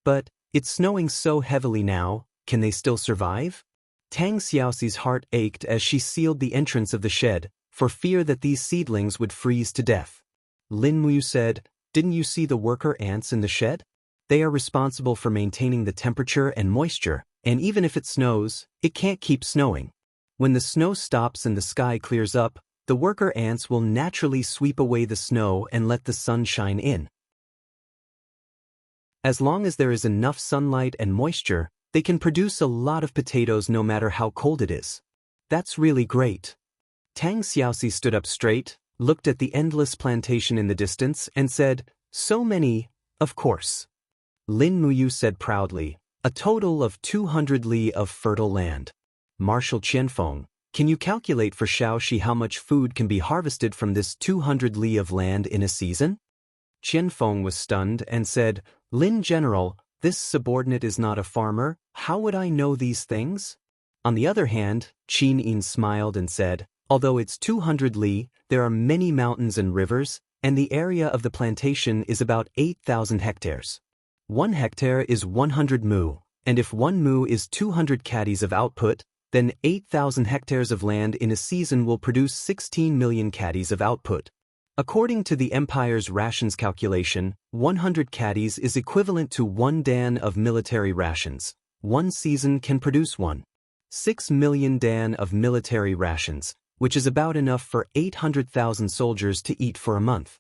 But it's snowing so heavily now, can they still survive? Tang Xiaoxi's heart ached as she sealed the entrance of the shed, for fear that these seedlings would freeze to death. Lin Muyu said, "Didn't you see the worker ants in the shed? They are responsible for maintaining the temperature and moisture, and even if it snows, it can't keep snowing. When the snow stops and the sky clears up, the worker ants will naturally sweep away the snow and let the sun shine in. As long as there is enough sunlight and moisture, they can produce a lot of potatoes no matter how cold it is. That's really great." Tang Xiaoxi stood up straight, looked at the endless plantation in the distance, and said, "So many, of course." Lin Muyu said proudly, "A total of 200 li of fertile land." "Marshal Qianfeng, can you calculate for Xiao Shi how much food can be harvested from this 200 li of land in a season?" Qianfeng was stunned and said, "Lin General, this subordinate is not a farmer. How would I know these things?" On the other hand, Qin Yin smiled and said, "Although it's 200 li, there are many mountains and rivers, and the area of the plantation is about 8,000 hectares. 1 hectare is 100 mu, and if 1 mu is 200 caddies of output, then 8,000 hectares of land in a season will produce 16 million caddies of output. According to the Empire's rations calculation, 100 caddies is equivalent to 1 dan of military rations. 1 season can produce 1.6 million dan of military rations, which is about enough for 800,000 soldiers to eat for a month."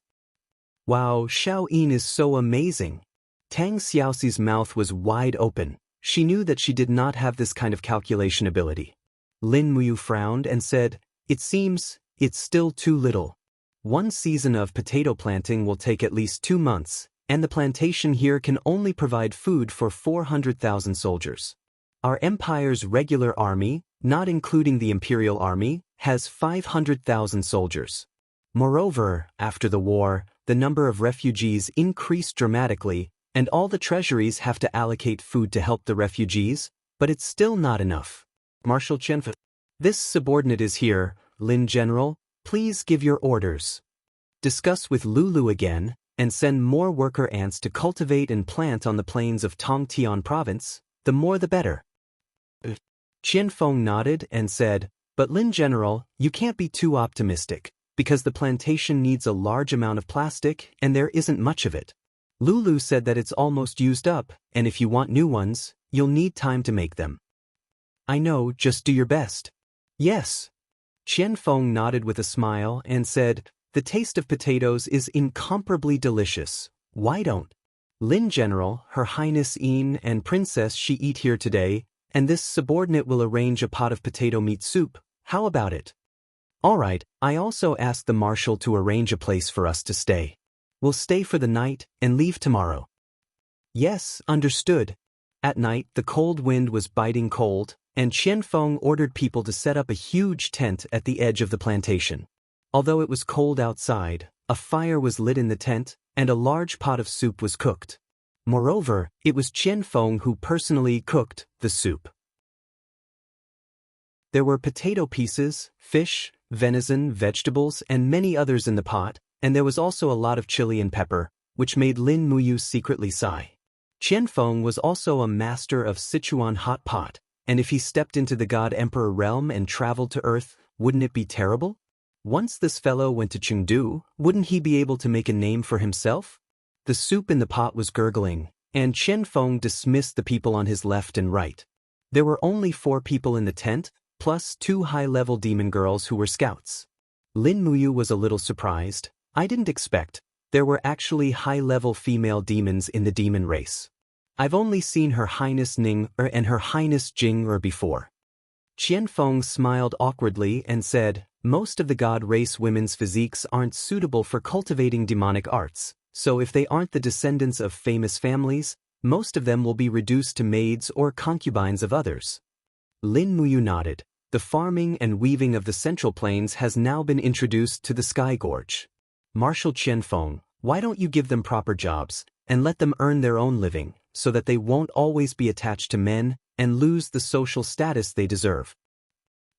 "Wow, Xiao Yin is so amazing." Tang Xiaoxi's mouth was wide open. She knew that she did not have this kind of calculation ability. Lin Muyu frowned and said, "It seems it's still too little. 1 season of potato planting will take at least 2 months, and the plantation here can only provide food for 400,000 soldiers. Our empire's regular army, not including the imperial army, has 500,000 soldiers. Moreover, after the war, the number of refugees increased dramatically, and all the treasuries have to allocate food to help the refugees, but it's still not enough. Marshal Qianfeng, this subordinate is here. Lin General, please give your orders. Discuss with Lulu again, and send more worker ants to cultivate and plant on the plains of Tongtian province, the more the better." Qianfeng nodded and said, "But Lin General, you can't be too optimistic, because the plantation needs a large amount of plastic and there isn't much of it. Lulu said that it's almost used up, and if you want new ones, you'll need time to make them. I know, just do your best. Yes. Qianfeng nodded with a smile and said, the taste of potatoes is incomparably delicious. Why don't Lin General, Her Highness Yin and Princess She eat here today, and this subordinate will arrange a pot of potato meat soup. How about it? All right, I also asked the marshal to arrange a place for us to stay. We'll stay for the night and leave tomorrow. Yes, understood. At night, the cold wind was biting cold, and Qianfeng ordered people to set up a huge tent at the edge of the plantation. Although it was cold outside, a fire was lit in the tent, and a large pot of soup was cooked. Moreover, it was Qianfeng who personally cooked the soup. There were potato pieces, fish, venison, vegetables, and many others in the pot, and there was also a lot of chili and pepper, which made Lin Muyu secretly sigh. Qianfeng was also a master of Sichuan hot pot, and if he stepped into the God Emperor realm and traveled to Earth, wouldn't it be terrible? Once this fellow went to Chengdu, wouldn't he be able to make a name for himself? The soup in the pot was gurgling, and Qianfeng dismissed the people on his left and right. There were only 4 people in the tent, plus 2 high-level demon girls who were scouts. Lin Muyu was a little surprised. I didn't expect there were actually high-level female demons in the demon race. I've only seen Her Highness Ning and Her Highness Jing before. Qianfeng smiled awkwardly and said, most of the god race women's physiques aren't suitable for cultivating demonic arts, so if they aren't the descendants of famous families, most of them will be reduced to maids or concubines of others. Lin Muyu nodded. The farming and weaving of the Central Plains has now been introduced to the Sky Gorge. Marshal Qianfeng, why don't you give them proper jobs, and let them earn their own living, so that they won't always be attached to men and lose the social status they deserve?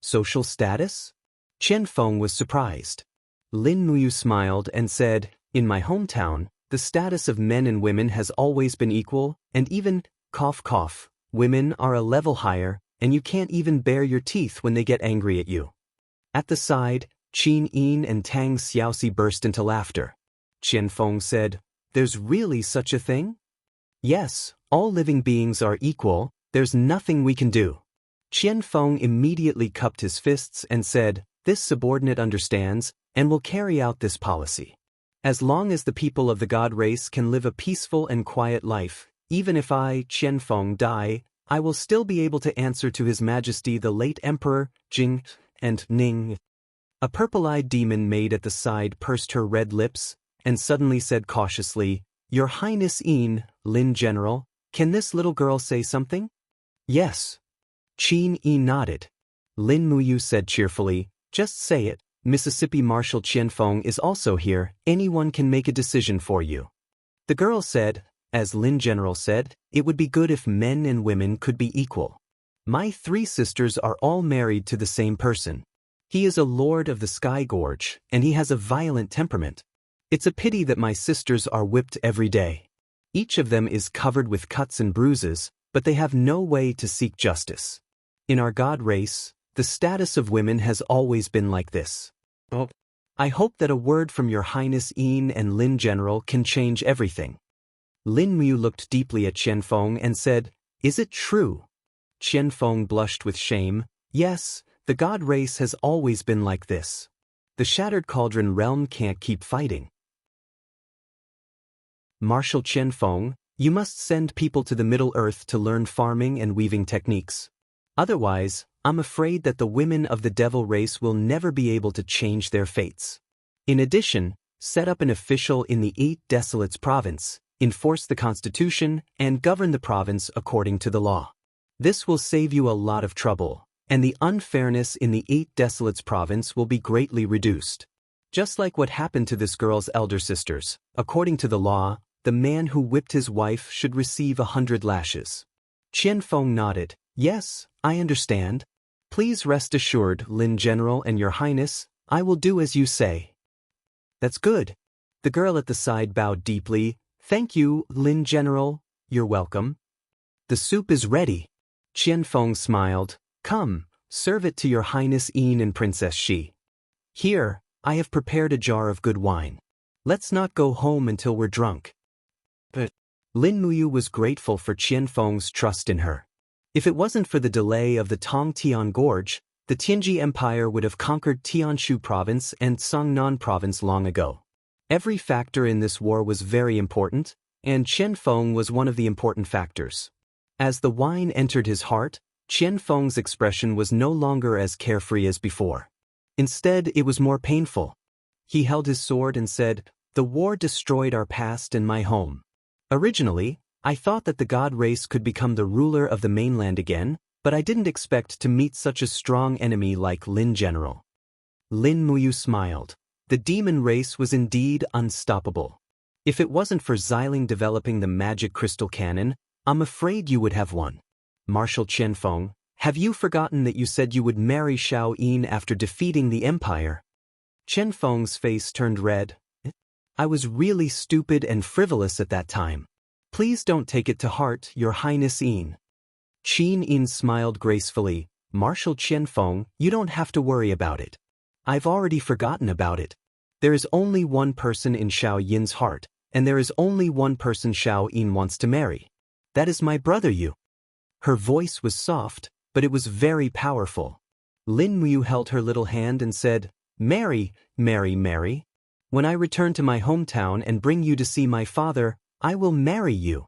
Social status? Qianfeng was surprised. Lin Muyu smiled and said, in my hometown, the status of men and women has always been equal, and even, cough cough, women are a level higher, and you can't even bare your teeth when they get angry at you. At the side, Qin Yin and Tang Xiaoxi burst into laughter. Qianfeng said, there's really such a thing? Yes, all living beings are equal, there's nothing we can do. Qianfeng immediately cupped his fists and said, this subordinate understands, and will carry out this policy. As long as the people of the god race can live a peaceful and quiet life, even if I, Qianfeng, die, I will still be able to answer to His Majesty the late Emperor, Jing, and Ning. A purple-eyed demon maid at the side pursed her red lips, and suddenly said cautiously, Your Highness Yin, Lin General, can this little girl say something? Yes. Qin Yin nodded. Lin Muyu said cheerfully, just say it, Mississippi Marshal Qianfeng is also here, anyone can make a decision for you. The girl said, as Lin General said, it would be good if men and women could be equal. My 3 sisters are all married to the same person. He is a lord of the Sky Gorge, and he has a violent temperament. It's a pity that my sisters are whipped every day. Each of them is covered with cuts and bruises, but they have no way to seek justice. In our god race, the status of women has always been like this. Oh. I hope that a word from Your Highness Yin and Lin General can change everything. Lin Muyu looked deeply at Qianfeng and said, Is it true? Qianfeng blushed with shame. Yes, the god race has always been like this. The Shattered Cauldron realm can't keep fighting. Marshal Qianfeng, you must send people to the Middle Earth to learn farming and weaving techniques. Otherwise, I'm afraid that the women of the devil race will never be able to change their fates. In addition, set up an official in the 8 Desolates province, enforce the constitution, and govern the province according to the law. This will save you a lot of trouble, and the unfairness in the 8 Desolates province will be greatly reduced. Just like what happened to this girl's elder sisters, according to the law, the man who whipped his wife should receive 100 lashes. Qianfeng nodded. Yes, I understand. Please rest assured, Lin General and Your Highness, I will do as you say. That's good. The girl at the side bowed deeply. Thank you, Lin General. You're welcome. The soup is ready. Qianfeng smiled. Come, serve it to Your Highness Yin and Princess Xi. Here, I have prepared a jar of good wine. Let's not go home until we're drunk. But Lin Muyu was grateful for Qianfeng's trust in her. If it wasn't for the delay of the Tongtian Gorge, the Tianji Empire would have conquered Tianshu Province and Songnan Province long ago. Every factor in this war was very important, and Qianfeng was one of the important factors. As the wine entered his heart, Qianfeng's expression was no longer as carefree as before. Instead, it was more painful. He held his sword and said, "The war destroyed our past and my home. Originally, I thought that the god race could become the ruler of the mainland again, but I didn't expect to meet such a strong enemy like Lin General." Lin Muyu smiled. The demon race was indeed unstoppable. If it wasn't for Xiling developing the magic crystal cannon, I'm afraid you would have won. Marshal Qianfeng, have you forgotten that you said you would marry Xiao Yin after defeating the empire? Qianfeng's face turned red. I was really stupid and frivolous at that time. Please don't take it to heart, Your Highness Yin. Qin Yin smiled gracefully. Marshal Qianfeng, you don't have to worry about it. I've already forgotten about it. There is only one person in Xiao Yin's heart, and there is only one person Xiao Yin wants to marry. That is my brother Yu. Her voice was soft, but it was very powerful. Lin Muyu held her little hand and said, "Marry, marry, marry. When I return to my hometown and bring you to see my father, I will marry you."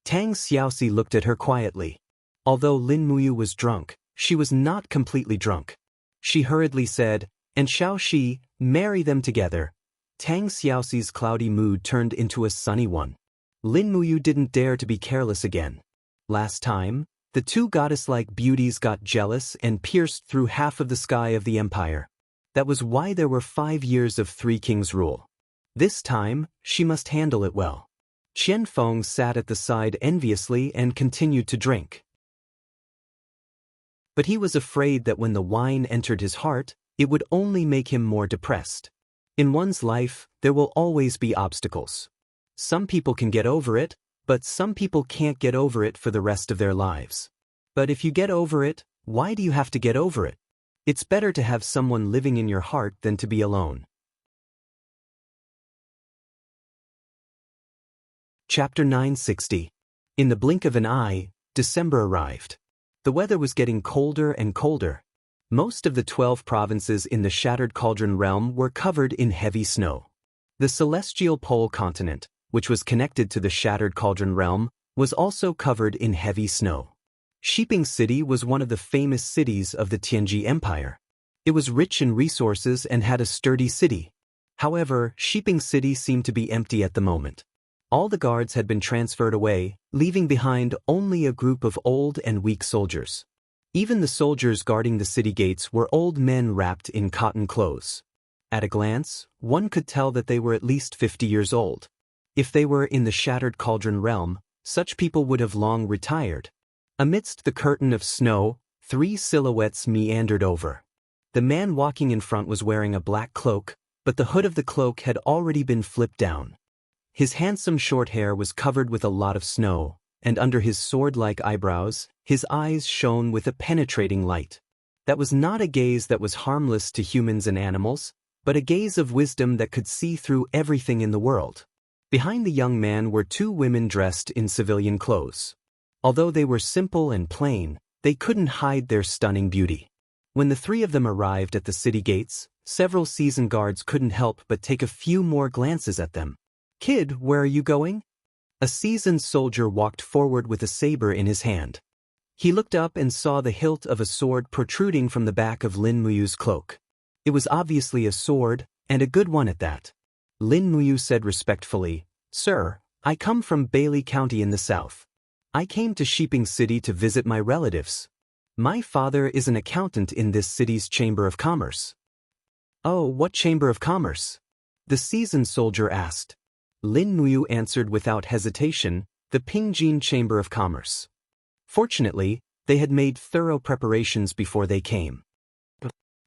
Tang Xiaoxi looked at her quietly. Although Lin Muyu was drunk, she was not completely drunk. She hurriedly said, "And Xiao Shi, marry them together." Tang Xiaoxi's cloudy mood turned into a sunny one. Lin Muyu didn't dare to be careless again. Last time, the two goddess-like beauties got jealous and pierced through half of the sky of the empire. That was why there were 5 years of Three Kings rule. This time, she must handle it well. Qianfeng sat at the side enviously and continued to drink. But he was afraid that when the wine entered his heart, it would only make him more depressed. In one's life, there will always be obstacles. Some people can get over it, but some people can't get over it for the rest of their lives. But if you get over it, why do you have to get over it? It's better to have someone living in your heart than to be alone. Chapter 960. In the blink of an eye, December arrived. The weather was getting colder and colder. Most of the 12 provinces in the Shattered Cauldron realm were covered in heavy snow. The Celestial Pole continent, which was connected to the Shattered Cauldron realm, was also covered in heavy snow. Shiping City was one of the famous cities of the Tianji Empire. It was rich in resources and had a sturdy city. However, Shiping City seemed to be empty at the moment. All the guards had been transferred away, leaving behind only a group of old and weak soldiers. Even the soldiers guarding the city gates were old men wrapped in cotton clothes. At a glance, one could tell that they were at least 50 years old. If they were in the Shattered Cauldron realm, such people would have long retired. Amidst the curtain of snow, 3 silhouettes meandered over. The man walking in front was wearing a black cloak, but the hood of the cloak had already been flipped down. His handsome short hair was covered with a lot of snow, and under his sword-like eyebrows, his eyes shone with a penetrating light. That was not a gaze that was harmless to humans and animals, but a gaze of wisdom that could see through everything in the world. Behind the young man were 2 women dressed in civilian clothes. Although they were simple and plain, they couldn't hide their stunning beauty. When the 3 of them arrived at the city gates, several seasoned guards couldn't help but take a few more glances at them. "Kid, where are you going?" A seasoned soldier walked forward with a saber in his hand. He looked up and saw the hilt of a sword protruding from the back of Lin Muyu's cloak. It was obviously a sword, and a good one at that. Lin Muyu said respectfully, "Sir, I come from Bailey County in the south. I came to Shiping City to visit my relatives. My father is an accountant in this city's Chamber of Commerce." "Oh, what Chamber of Commerce?" the seasoned soldier asked. Lin Muyu answered without hesitation, "The Pingjin Chamber of Commerce." Fortunately, they had made thorough preparations before they came.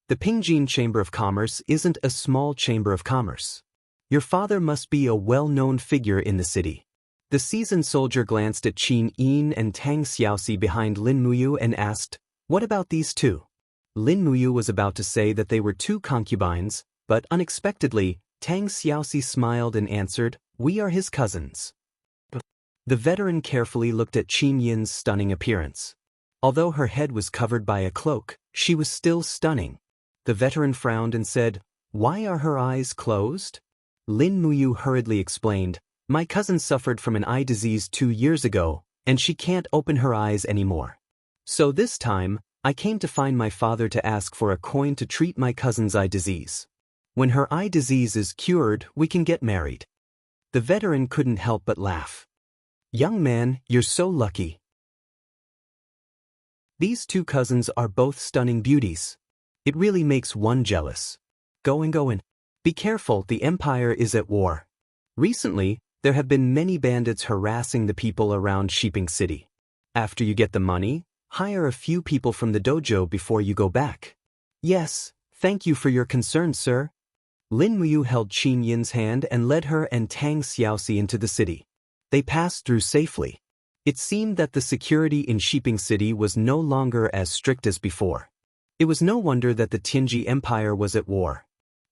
The Pingjin Chamber of Commerce isn't a small chamber of commerce. Your father must be a well-known figure in the city. The seasoned soldier glanced at Qin Yin and Tang Xiaoxi behind Lin Muyu and asked, "What about these 2?" Lin Muyu was about to say that they were 2 concubines, But unexpectedly, Tang Xiaoxi smiled and answered, "We are his cousins." The veteran carefully looked at Qin Yin's stunning appearance. Although her head was covered by a cloak, she was still stunning. The veteran frowned and said, "Why are her eyes closed?" Lin Muyu hurriedly explained, "My cousin suffered from an eye disease 2 years ago, and she can't open her eyes anymore. So this time, I came to find my father to ask for a coin to treat my cousin's eye disease. When her eye disease is cured, we can get married." The veteran couldn't help but laugh. "Young man, you're so lucky. These 2 cousins are both stunning beauties. It really makes one jealous. Go in. Be careful, the empire is at war. Recently, there have been many bandits harassing the people around Shiping City. After you get the money, hire a few people from the dojo before you go back." "Yes, thank you for your concern, sir." Lin Muyu held Qin Yin's hand and led her and Tang Xiaoxi into the city. They passed through safely. It seemed that the security in Shiping City was no longer as strict as before. It was no wonder that the Tianji Empire was at war.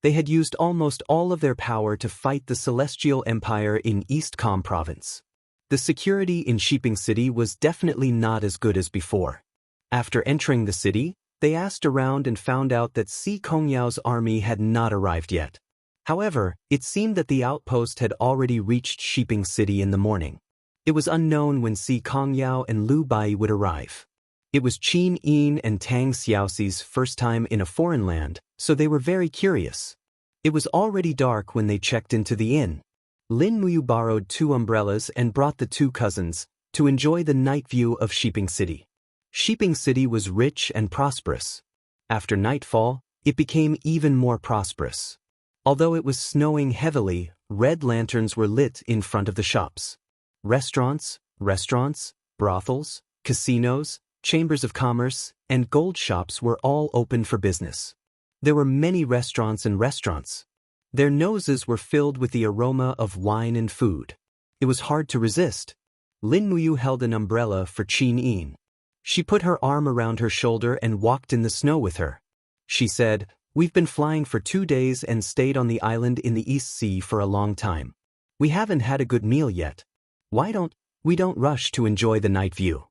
They had used almost all of their power to fight the Celestial Empire in East Com province. The security in Shiping City was definitely not as good as before. After entering the city, they asked around and found out that Si Kongyao's army had not arrived yet. However, it seemed that the outpost had already reached Shiping City in the morning. It was unknown when Si Kongyao and Lu Bai would arrive. It was Qin Yin and Tang Xiaoxi's first time in a foreign land, so they were very curious. It was already dark when they checked into the inn. Lin Muyu borrowed 2 umbrellas and brought the 2 cousins to enjoy the night view of Shiping City. Shiping City was rich and prosperous. After nightfall, it became even more prosperous. Although it was snowing heavily, red lanterns were lit in front of the shops. Restaurants, brothels, casinos, chambers of commerce, and gold shops were all open for business. There were many restaurants. Their noses were filled with the aroma of wine and food. It was hard to resist. Lin Muyu held an umbrella for Qin Yin. She put her arm around her shoulder and walked in the snow with her. She said, "We've been flying for 2 days and stayed on the island in the East Sea for a long time. We haven't had a good meal yet. Why don't we rush to enjoy the night view?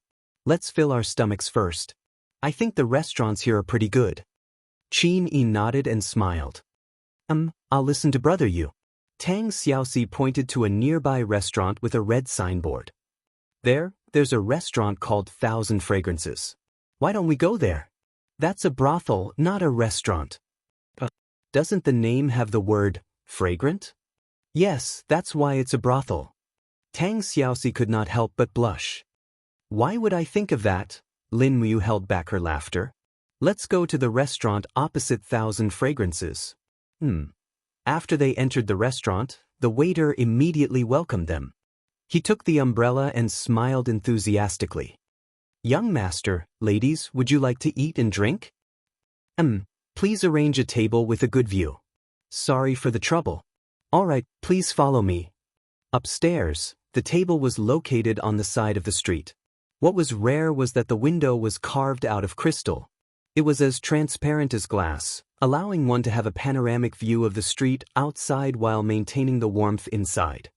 Let's fill our stomachs first. I think the restaurants here are pretty good." Qin Yin nodded and smiled. I'll listen to brother you." Tang Xiaoxi pointed to a nearby restaurant with a red signboard. There's a restaurant called 1,000 Fragrances. Why don't we go there? That's a brothel, not a restaurant. Doesn't the name have the word fragrant? Yes, that's why it's a brothel. Tang Xiaoxi could not help but blush. Why would I think of that? Lin Muyu held back her laughter. Let's go to the restaurant opposite 1,000 Fragrances. After they entered the restaurant, the waiter immediately welcomed them. He took the umbrella and smiled enthusiastically. "Young master, ladies, would you like to eat and drink? Please arrange a table with a good view. Sorry for the trouble. All right, please follow me." Upstairs, the table was located on the side of the street. What was rare was that the window was carved out of crystal. It was as transparent as glass, allowing one to have a panoramic view of the street outside while maintaining the warmth inside.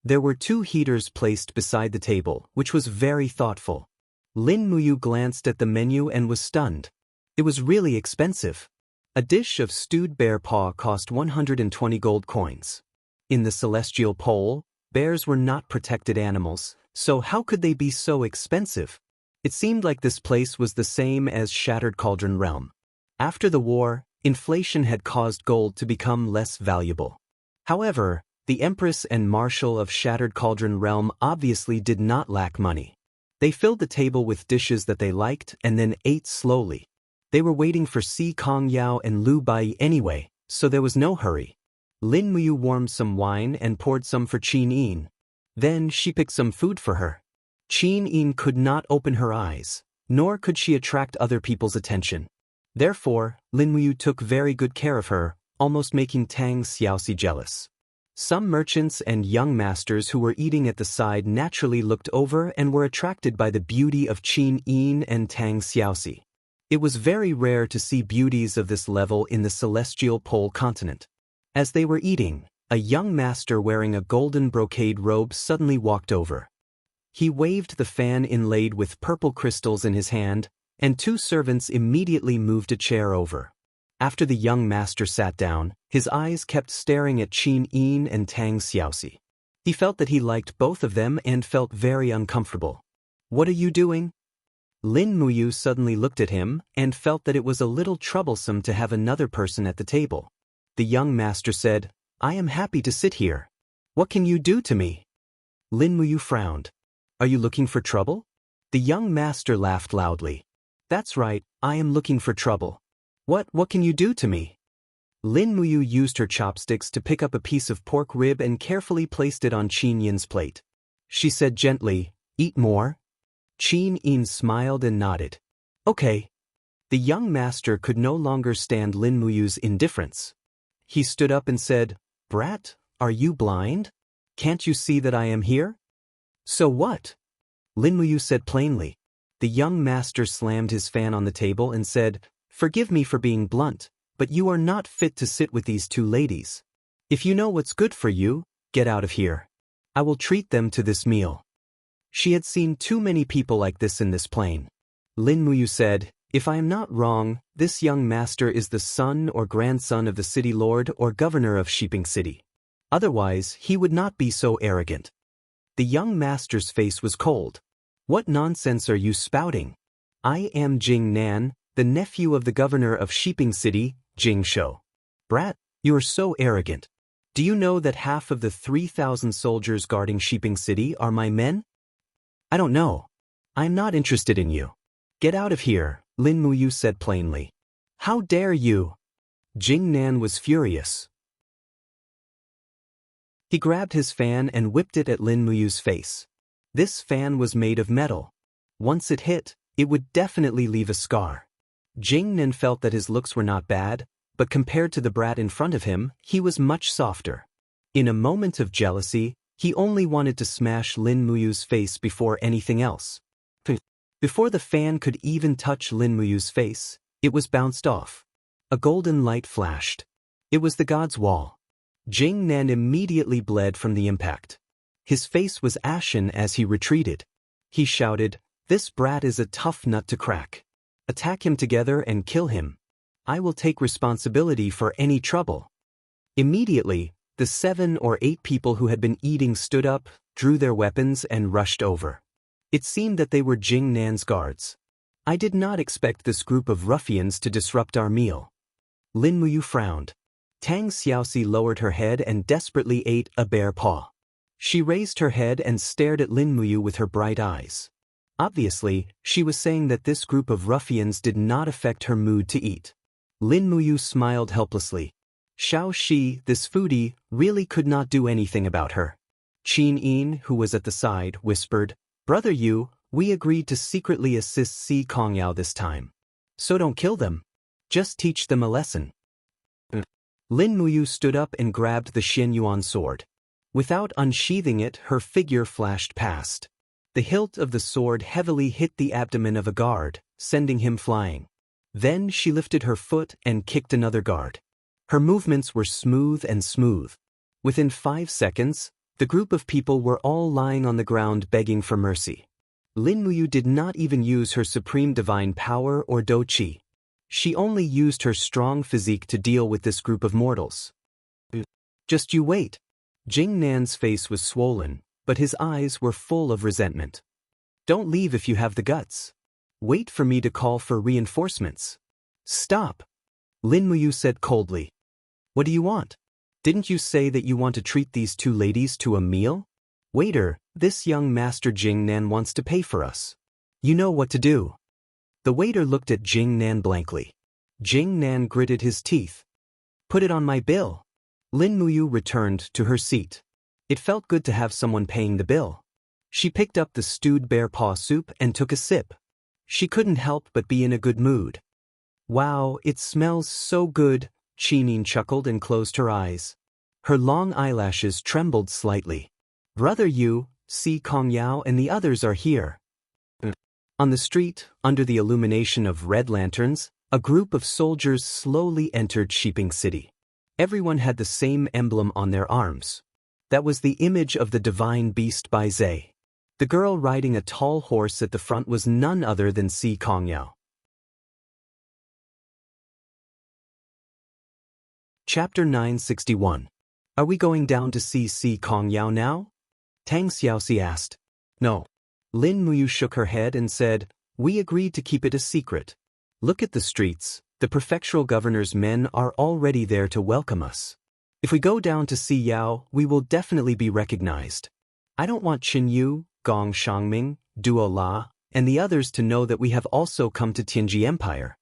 There were 2 heaters placed beside the table, which was very thoughtful. Lin Muyu glanced at the menu and was stunned. It was really expensive. A dish of stewed bear paw cost 120 gold coins. In the celestial pole, bears were not protected animals, so how could they be so expensive? It seemed like this place was the same as Shattered Cauldron Realm. After the war, inflation had caused gold to become less valuable. However, the Empress and Marshal of Shattered Cauldron Realm obviously did not lack money. They filled the table with dishes that they liked and then ate slowly. They were waiting for Si Kongyao and Lu Bai anyway, so there was no hurry. Lin Muyu warmed some wine and poured some for Qin Yin. Then she picked some food for her. Qin Yin could not open her eyes, nor could she attract other people's attention. Therefore, Lin Muyu took very good care of her, almost making Tang Xiaoxi jealous. Some merchants and young masters who were eating at the side naturally looked over and were attracted by the beauty of Qin Yin and Tang Xiaoxi. It was very rare to see beauties of this level in the celestial pole continent. As they were eating, a young master wearing a golden brocade robe suddenly walked over. He waved the fan inlaid with purple crystals in his hand, and two servants immediately moved a chair over. After the young master sat down, his eyes kept staring at Qin Yin and Tang Xiaoxi. He felt that he liked both of them and felt very uncomfortable. "What are you doing?" Lin Muyu suddenly looked at him and felt that it was a little troublesome to have another person at the table. The young master said, "I am happy to sit here. What can you do to me?" Lin Muyu frowned. "Are you looking for trouble?" The young master laughed loudly. "That's right, I am looking for trouble. What can you do to me?" Lin Muyu used her chopsticks to pick up a piece of pork rib and carefully placed it on Qin Yin's plate. She said gently, "Eat more?" Qin Yin smiled and nodded. "Okay." The young master could no longer stand Lin Muyu's indifference. He stood up and said, "Brat, are you blind? Can't you see that I am here?" "So what?" Lin Muyu said plainly. The young master slammed his fan on the table and said, "Forgive me for being blunt, but you are not fit to sit with these two ladies. If you know what's good for you, get out of here. I will treat them to this meal." She had seen too many people like this in this plane. Lin Muyu said, "If I am not wrong, this young master is the son or grandson of the city lord or governor of Shiping City. Otherwise, he would not be so arrogant." The young master's face was cold. "What nonsense are you spouting? I am Jing Nan, the nephew of the governor of Shiping City, Jing Shou. Brat, you are so arrogant. Do you know that half of the 3,000 soldiers guarding Shiping City are my men?" "I don't know. I am not interested in you. Get out of here," Lin Muyu said plainly. "How dare you?" Jing Nan was furious. He grabbed his fan and whipped it at Lin Muyu's face. This fan was made of metal. Once it hit, it would definitely leave a scar. Jing Nan felt that his looks were not bad, but compared to the brat in front of him, he was much softer. In a moment of jealousy, he only wanted to smash Lin Muyu's face before anything else. Before the fan could even touch Lin Muyu's face, it was bounced off. A golden light flashed. It was the god's wall. Jing Nan immediately bled from the impact. His face was ashen as he retreated. He shouted, "This brat is a tough nut to crack. Attack him together and kill him. I will take responsibility for any trouble." Immediately, the 7 or 8 people who had been eating stood up, drew their weapons and rushed over. It seemed that they were Jing Nan's guards. "I did not expect this group of ruffians to disrupt our meal." Lin Muyu frowned. Tang Xiaoxi lowered her head and desperately ate a bare paw. She raised her head and stared at Lin Muyu with her bright eyes. Obviously, she was saying that this group of ruffians did not affect her mood to eat. Lin Muyu smiled helplessly. Xiao Shi, this foodie, really could not do anything about her. Qin Yin, who was at the side, whispered, "Brother Yu, we agreed to secretly assist Si Kongyao this time. So don't kill them. Just teach them a lesson." Lin Muyu stood up and grabbed the Xianyuan sword. Without unsheathing it, her figure flashed past. The hilt of the sword heavily hit the abdomen of a guard, sending him flying. Then she lifted her foot and kicked another guard. Her movements were smooth and smooth. Within 5 seconds, the group of people were all lying on the ground begging for mercy. Lin Muyu did not even use her supreme divine power or Do Qi. She only used her strong physique to deal with this group of mortals. "Just you wait." Jing Nan's face was swollen, but his eyes were full of resentment. "Don't leave if you have the guts. Wait for me to call for reinforcements." "Stop," Lin Muyu said coldly. "What do you want? Didn't you say that you want to treat these two ladies to a meal? Waiter, this young master Jing Nan wants to pay for us. You know what to do." The waiter looked at Jing Nan blankly. Jing Nan gritted his teeth. "Put it on my bill." Lin Muyu returned to her seat. It felt good to have someone paying the bill. She picked up the stewed bear paw soup and took a sip. She couldn't help but be in a good mood. "Wow, it smells so good," Qinin chuckled and closed her eyes. Her long eyelashes trembled slightly. "Brother Yu, Si Kongyao and the others are here." On the street, under the illumination of red lanterns, a group of soldiers slowly entered Shiping City. Everyone had the same emblem on their arms. That was the image of the divine beast Bai Zhe. The girl riding a tall horse at the front was none other than Si Kongyao. Chapter 961. Are we going down to see Si Kongyao now? Tang Xiaoxi asked. No. Lin Muyu shook her head and said, we agreed to keep it a secret. Look at the streets, the prefectural governor's men are already there to welcome us. If we go down to see Yao, we will definitely be recognized. I don't want Qin Yu, Gong Shangming, Duo La, and the others to know that we have also come to Tianji Empire.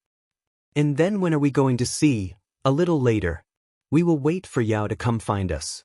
And then when are we going to see? A little later. We will wait for Yao to come find us.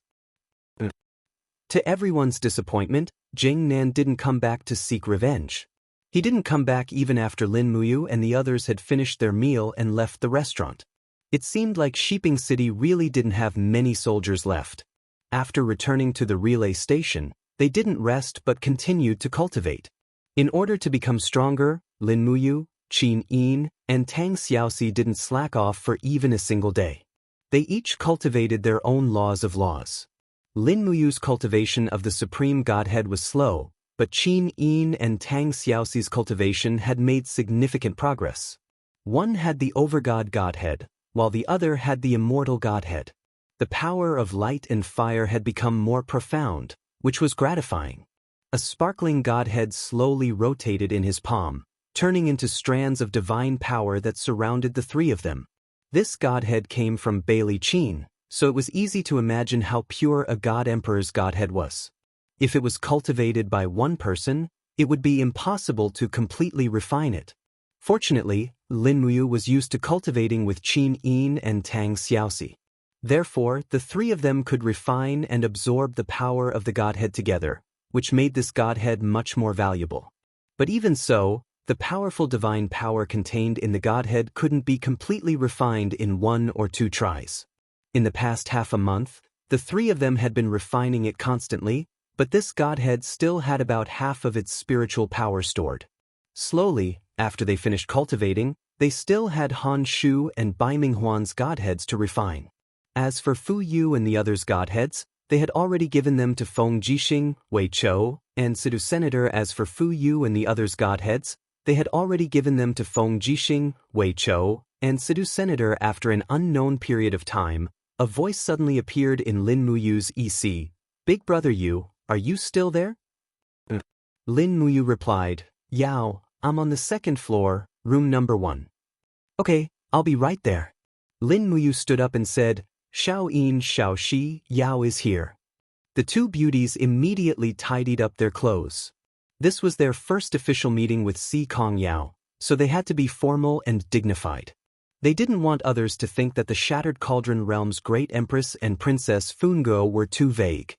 To everyone's disappointment, Jing Nan didn't come back to seek revenge. He didn't come back even after Lin Muyu and the others had finished their meal and left the restaurant. It seemed like Shiping City really didn't have many soldiers left. After returning to the relay station, they didn't rest but continued to cultivate. In order to become stronger, Lin Muyu, Qin Yin, and Tang Xiaoxi didn't slack off for even a single day. They each cultivated their own laws of laws. Lin Muyu's cultivation of the Supreme Godhead was slow, but Qin Yin and Tang Xiaoxi's cultivation had made significant progress. One had the Overgod Godhead, while the other had the Immortal Godhead. The power of light and fire had become more profound, which was gratifying. A sparkling Godhead slowly rotated in his palm, turning into strands of divine power that surrounded the three of them. This Godhead came from Bailey Qin, so it was easy to imagine how pure a God Emperor's Godhead was. If it was cultivated by one person, it would be impossible to completely refine it. Fortunately, Lin Muyu was used to cultivating with Qin Yin and Tang Xiaoxi. Therefore, the three of them could refine and absorb the power of the Godhead together, which made this Godhead much more valuable. But even so, the powerful divine power contained in the Godhead couldn't be completely refined in 1 or 2 tries. In the past half a month, the three of them had been refining it constantly, but this Godhead still had about half of its spiritual power stored. Slowly, after they finished cultivating, they still had Han Shu and Bai Minghuan's Godheads to refine. As for Fu Yu and the others' Godheads, they had already given them to Feng Jixing, Wei Chou, and Sidu Senator. As for Fu Yu and the others' Godheads, they had already given them to Feng Jixing, Wei Chou, and Sidu Senator. After an unknown period of time, a voice suddenly appeared in Lin Muyu's EC. Big brother Yu, are you still there? Lin Muyu replied, Yao, I'm on the 2nd floor, room number 1. Okay, I'll be right there. Lin Muyu stood up and said, Xiao Yin, Xiao Shi, Yao is here. The two beauties immediately tidied up their clothes. This was their first official meeting with Si Kongyao, so they had to be formal and dignified. They didn't want others to think that the Shattered Cauldron Realm's Great Empress and Princess Fungo were too vague.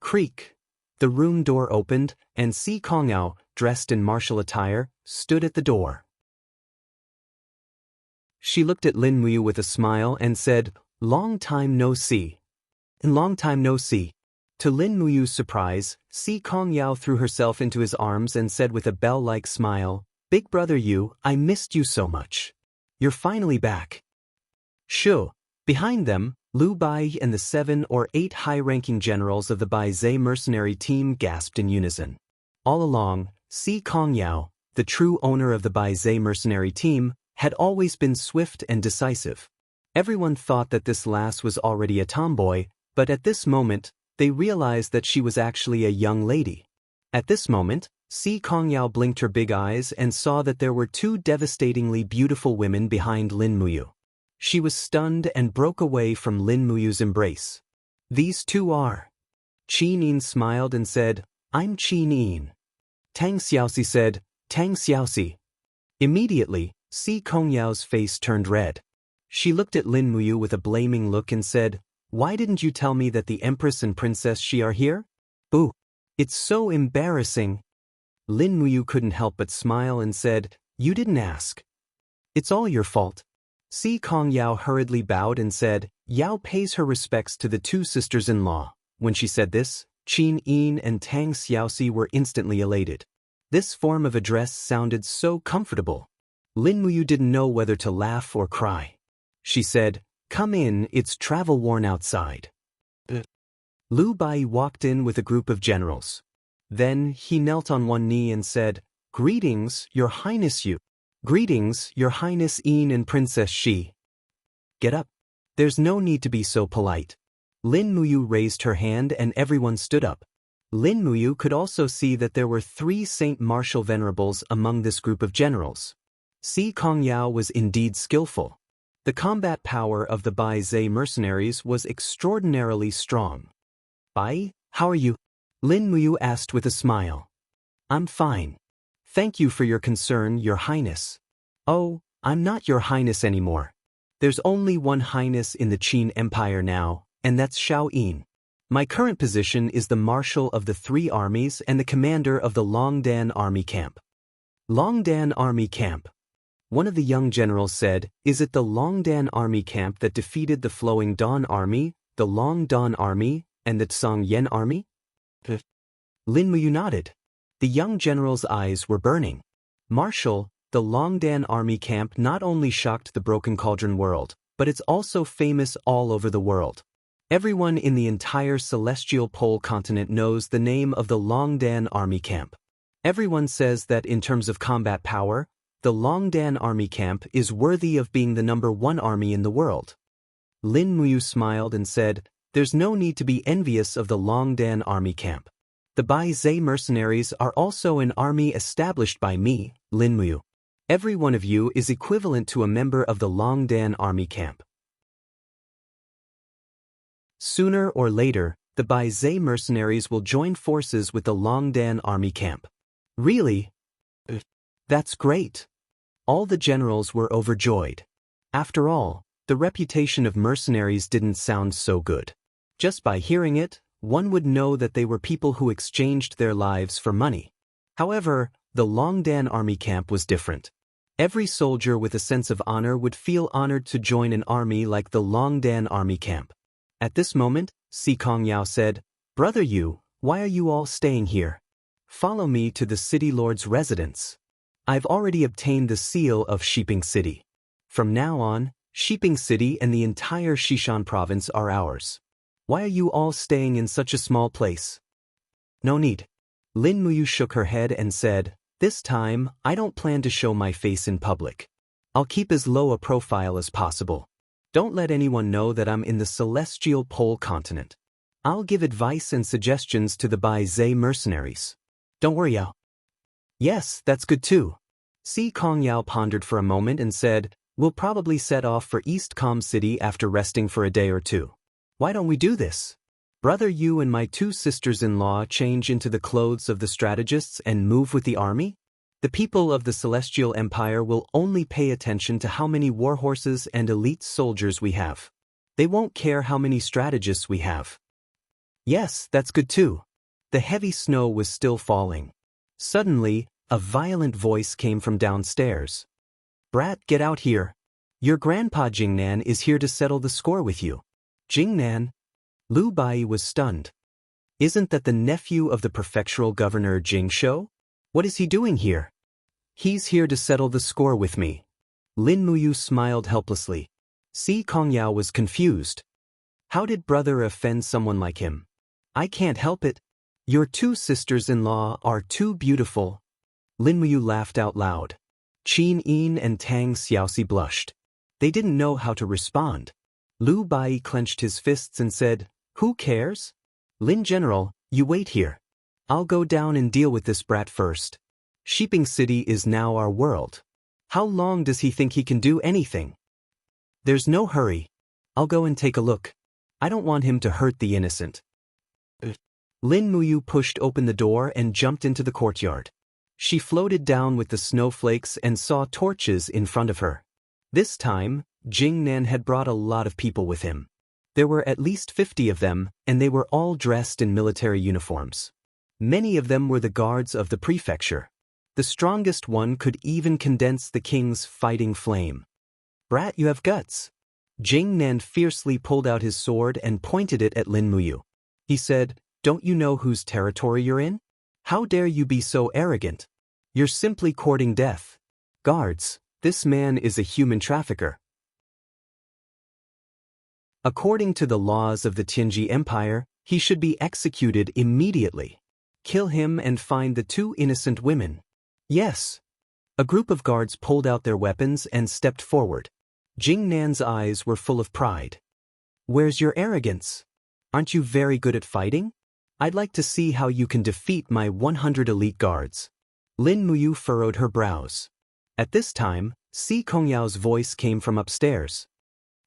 Creak. The room door opened, and Si Kongyao, dressed in martial attire, stood at the door. She looked at Lin Muyu with a smile and said, Long time no see. And long time no see. To Lin Muyu's surprise, Si Kongyao threw herself into his arms and said with a bell-like smile, Big brother Yu, I missed you so much. You're finally back. Shu. Behind them, Lu Bai and the 7 or 8 high-ranking generals of the Bai Zhe mercenary team gasped in unison. All along, Si Kongyao, the true owner of the Bai Zhe mercenary team, had always been swift and decisive. Everyone thought that this lass was already a tomboy, but at this moment, they realized that she was actually a young lady. At this moment, Si Kongyao blinked her big eyes and saw that there were 2 devastatingly beautiful women behind Lin Muyu. She was stunned and broke away from Lin Muyu's embrace. These 2 are. Qin Yin smiled and said, I'm Qin Yin. Tang Xiaoxi said, Tang Xiaoxi. Immediately, Si Kongyao's face turned red. She looked at Lin Muyu with a blaming look and said, Why didn't you tell me that the Empress and Princess Xi are here? Boo! It's so embarrassing. Lin Muyu couldn't help but smile and said, You didn't ask. It's all your fault. Si Kongyao hurriedly bowed and said, Yao pays her respects to the 2 sisters-in-law. When she said this, Qin Yin and Tang Xiaoxi were instantly elated. This form of address sounded so comfortable. Lin Muyu didn't know whether to laugh or cry. She said, "Come in, it's travel-worn outside." Lu Bai walked in with a group of generals. Then he knelt on one knee and said, "Greetings, Your Highness Yu. Greetings, Your Highness Yin and Princess Shi." "Get up. There's no need to be so polite." Lin Muyu raised her hand and everyone stood up. Lin Muyu could also see that there were 3 Saint Martial venerables among this group of generals. Si Kongyao was indeed skillful. The combat power of the Bai Zhe mercenaries was extraordinarily strong. "Bai, how are you?" Lin Muyu asked with a smile. "I'm fine. Thank you for your concern, Your Highness." "Oh, I'm not Your Highness anymore. There's only one Highness in the Qin Empire now, and that's Xiao Yin. My current position is the Marshal of the 3 armies and the commander of the Longdan Army Camp." Longdan Army Camp. One of the young generals said, "Is it the Longdan Army Camp that defeated the Flowing Dawn Army, the Long Dawn Army, and the Tsang Yen Army?" Lin Muyu nodded. The young general's eyes were burning. "Marshal, the Longdan Army Camp not only shocked the Broken Cauldron world, but it's also famous all over the world. Everyone in the entire celestial pole continent knows the name of the Longdan Army Camp. Everyone says that in terms of combat power, the Longdan Army Camp is worthy of being the #1 army in the world." Lin Muyu smiled and said, "There's no need to be envious of the Longdan Army Camp. The Bai Zhe mercenaries are also an army established by me, Lin Muyu. Every one of you is equivalent to a member of the Longdan Army Camp." Sooner or later, the Bai Zhe mercenaries will join forces with the Longdan Army Camp. "Really? That's great." All the generals were overjoyed. After all, the reputation of mercenaries didn't sound so good. Just by hearing it, one would know that they were people who exchanged their lives for money. However, the Longdan Army Camp was different. Every soldier with a sense of honor would feel honored to join an army like the Longdan Army Camp. At this moment, Si Kongyao said, "Brother Yu, why are you all staying here? Follow me to the city lord's residence. I've already obtained the seal of Shiping City. From now on, Shiping City and the entire Xishan province are ours. Why are you all staying in such a small place?" "No need." Lin Muyu shook her head and said, "This time, I don't plan to show my face in public. I'll keep as low a profile as possible. Don't let anyone know that I'm in the celestial pole continent. I'll give advice and suggestions to the Bai Zhe mercenaries. Don't worry, Yao." "Yes, that's good too." Si Kongyao pondered for a moment and said, "We'll probably set off for East Com City after resting for a day or 2. Why don't we do this? Brother Yu and my 2 sisters-in-law change into the clothes of the strategists and move with the army? The people of the Celestial Empire will only pay attention to how many warhorses and elite soldiers we have. They won't care how many strategists we have." "Yes, that's good too." The heavy snow was still falling. Suddenly, a violent voice came from downstairs. "Brat, get out here. Your grandpa Jingnan is here to settle the score with you." "Jingnan?" Lu Bai was stunned. "Isn't that the nephew of the prefectural governor Jingshou? What is he doing here?" "He's here to settle the score with me." Lin Muyu smiled helplessly. Si Kongyao was confused. How did brother offend someone like him? "I can't help it. Your 2 sisters-in-law are too beautiful." Lin Muyu laughed out loud. Qin Yin and Tang Xiaoxi blushed. They didn't know how to respond. Lu Bai clenched his fists and said, "Who cares? Lin General, you wait here. I'll go down and deal with this brat first. Shiping City is now our world. How long does he think he can do anything? There's no hurry. I'll go and take a look. I don't want him to hurt the innocent." Lin Muyu pushed open the door and jumped into the courtyard. She floated down with the snowflakes and saw torches in front of her. This time, Jingnan had brought a lot of people with him. There were at least 50 of them, and they were all dressed in military uniforms. Many of them were the guards of the prefecture. The strongest one could even condense the king's fighting flame. "Brat, you have guts." Jingnan fiercely pulled out his sword and pointed it at Lin Muyu. He said, "Don't you know whose territory you're in? How dare you be so arrogant? You're simply courting death. Guards, this man is a human trafficker. According to the laws of the Tianji Empire, he should be executed immediately. Kill him and find the two innocent women. Yes. A group of guards pulled out their weapons and stepped forward. Jing Nan's eyes were full of pride. Where's your arrogance? Aren't you very good at fighting? I'd like to see how you can defeat my 100 elite guards. Lin Muyu furrowed her brows. At this time, Si Kongyao's voice came from upstairs.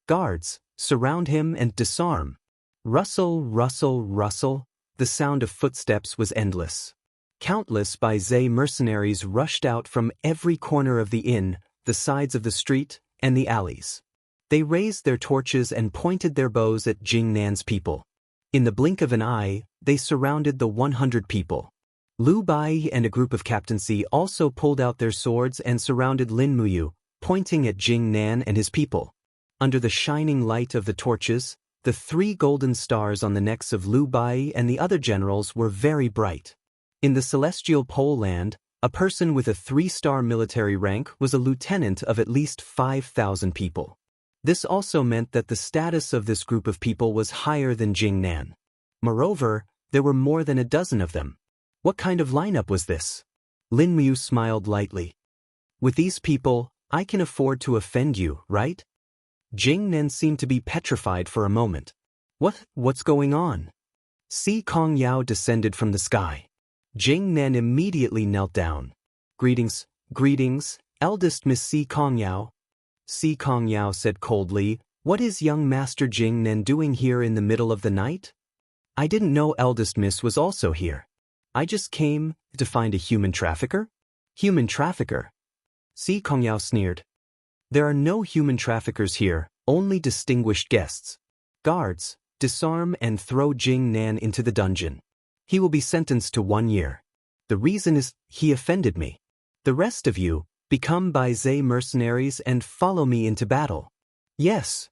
Guards, surround him and disarm. Rustle, rustle, rustle. The sound of footsteps was endless. Countless Baizhe mercenaries rushed out from every corner of the inn, the sides of the street, and the alleys. They raised their torches and pointed their bows at Jing Nan's people. In the blink of an eye, they surrounded the 100 people. Lu Bai and a group of captaincy also pulled out their swords and surrounded Lin Muyu, pointing at Jing Nan and his people. Under the shining light of the torches, the 3 golden stars on the necks of Lu Bai and the other generals were very bright. In the celestial pole land, a person with a 3-star military rank was a lieutenant of at least 5,000 people. This also meant that the status of this group of people was higher than Jing Nan. Moreover, there were more than a dozen of them. What kind of lineup was this? Lin Muyu smiled lightly. With these people, I can afford to offend you, right? Jing Nan seemed to be petrified for a moment. What's going on? Si Kongyao descended from the sky. Jing Nan immediately knelt down. Greetings, eldest Miss Si Kongyao. Si Kongyao said coldly, what is young Master Jing Nan doing here in the middle of the night? I didn't know eldest Miss was also here. I just came to find a human trafficker? Human trafficker? Si Kongyao sneered. There are no human traffickers here, only distinguished guests. Guards, disarm and throw Jing Nan into the dungeon. He will be sentenced to 1 year. The reason is, he offended me. The rest of you, become Baizhe mercenaries and follow me into battle. Yes.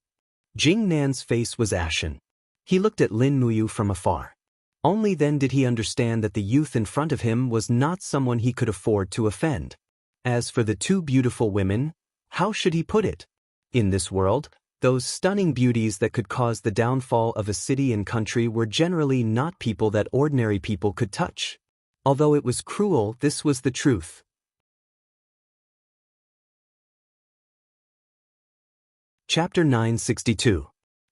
Jing Nan's face was ashen. He looked at Lin Muyu from afar. Only then did he understand that the youth in front of him was not someone he could afford to offend. As for the 2 beautiful women, how should he put it? In this world, those stunning beauties that could cause the downfall of a city and country were generally not people that ordinary people could touch. Although it was cruel, this was the truth. Chapter 962.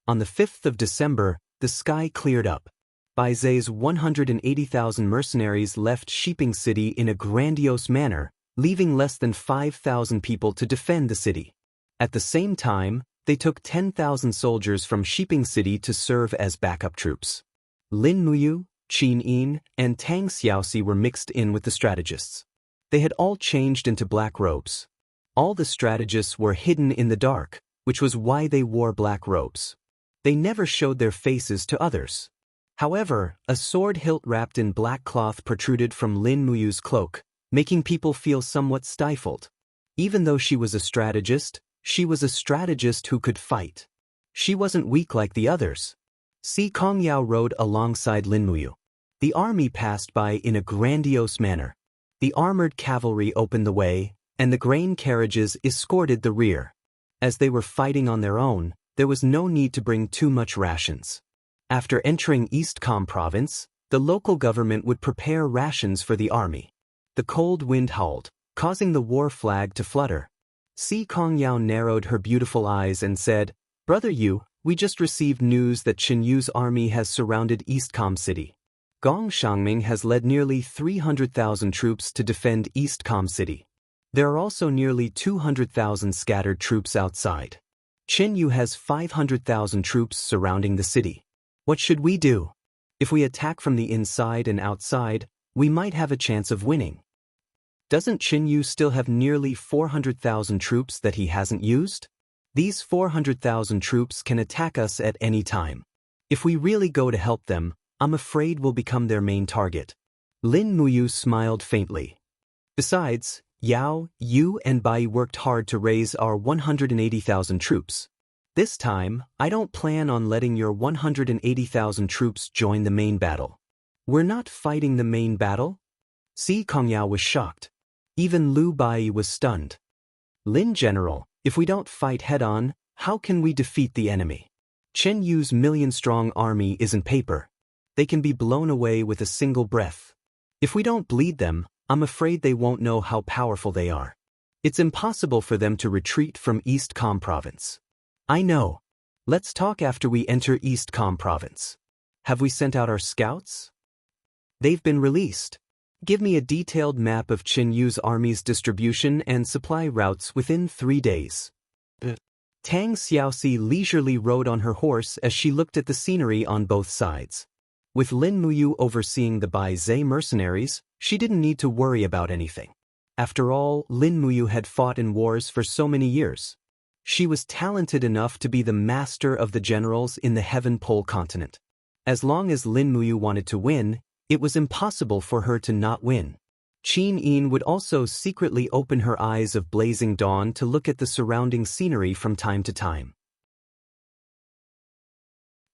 On the 5th of December, the sky cleared up. Baizhe's 180,000 mercenaries left Shiping City in a grandiose manner, leaving less than 5,000 people to defend the city. At the same time, they took 10,000 soldiers from Shiping City to serve as backup troops. Lin Muyu, Qin Yin, and Tang Xiaoxi were mixed in with the strategists. They had all changed into black robes. All the strategists were hidden in the dark, which was why they wore black robes. They never showed their faces to others. However, a sword hilt wrapped in black cloth protruded from Lin Muyu's cloak, making people feel somewhat stifled. Even though she was a strategist who could fight. She wasn't weak like the others. Si Kongyao rode alongside Lin Muyu. The army passed by in a grandiose manner. The armored cavalry opened the way, and the grain carriages escorted the rear. As they were fighting on their own, there was no need to bring too much rations. After entering Eastcom province, the local government would prepare rations for the army. The cold wind howled, causing the war flag to flutter. Si Kongyao narrowed her beautiful eyes and said, Brother Yu, we just received news that Qin Yu's army has surrounded Eastcom City. Gong Shangming has led nearly 300,000 troops to defend Eastcom City. There are also nearly 200,000 scattered troops outside. Qin Yu has 500,000 troops surrounding the city. What should we do? If we attack from the inside and outside, we might have a chance of winning. Doesn't Qin Yu still have nearly 400,000 troops that he hasn't used? These 400,000 troops can attack us at any time. If we really go to help them, I'm afraid we'll become their main target. Lin Muyu smiled faintly. Besides, Yao, Yu and Bai worked hard to raise our 180,000 troops. This time, I don't plan on letting your 180,000 troops join the main battle. We're not fighting the main battle? Si Kongyao was shocked. Even Lu Bai was stunned. Lin General, if we don't fight head-on, how can we defeat the enemy? Chen Yu's million-strong army isn't paper. They can be blown away with a single breath. If we don't bleed them, I'm afraid they won't know how powerful they are. It's impossible for them to retreat from East Com Province. I know. Let's talk after we enter East Com Province. Have we sent out our scouts? They've been released. Give me a detailed map of Chen Yu's army's distribution and supply routes within 3 days. Tang Xiaoxi leisurely rode on her horse as she looked at the scenery on both sides. With Lin Muyu overseeing the Bai Zhe mercenaries, she didn't need to worry about anything. After all, Lin Muyu had fought in wars for so many years. She was talented enough to be the master of the generals in the Heaven Pole continent. As long as Lin Muyu wanted to win, it was impossible for her to not win. Qin Yin would also secretly open her eyes of blazing dawn to look at the surrounding scenery from time to time.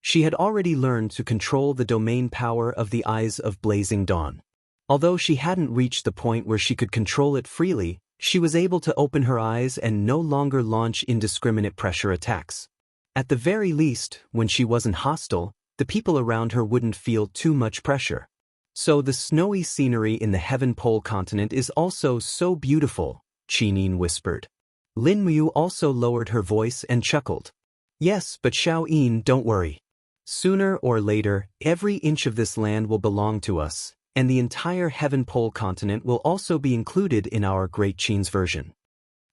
She had already learned to control the domain power of the eyes of blazing dawn. Although she hadn't reached the point where she could control it freely, she was able to open her eyes and no longer launch indiscriminate pressure attacks. At the very least, when she wasn't hostile, the people around her wouldn't feel too much pressure. So the snowy scenery in the Heaven Pole continent is also so beautiful, Qinin whispered. Lin Muyu also lowered her voice and chuckled. Yes, but Xiao Yin, don't worry. Sooner or later, every inch of this land will belong to us, and the entire Heaven Pole continent will also be included in our Great Qin's version.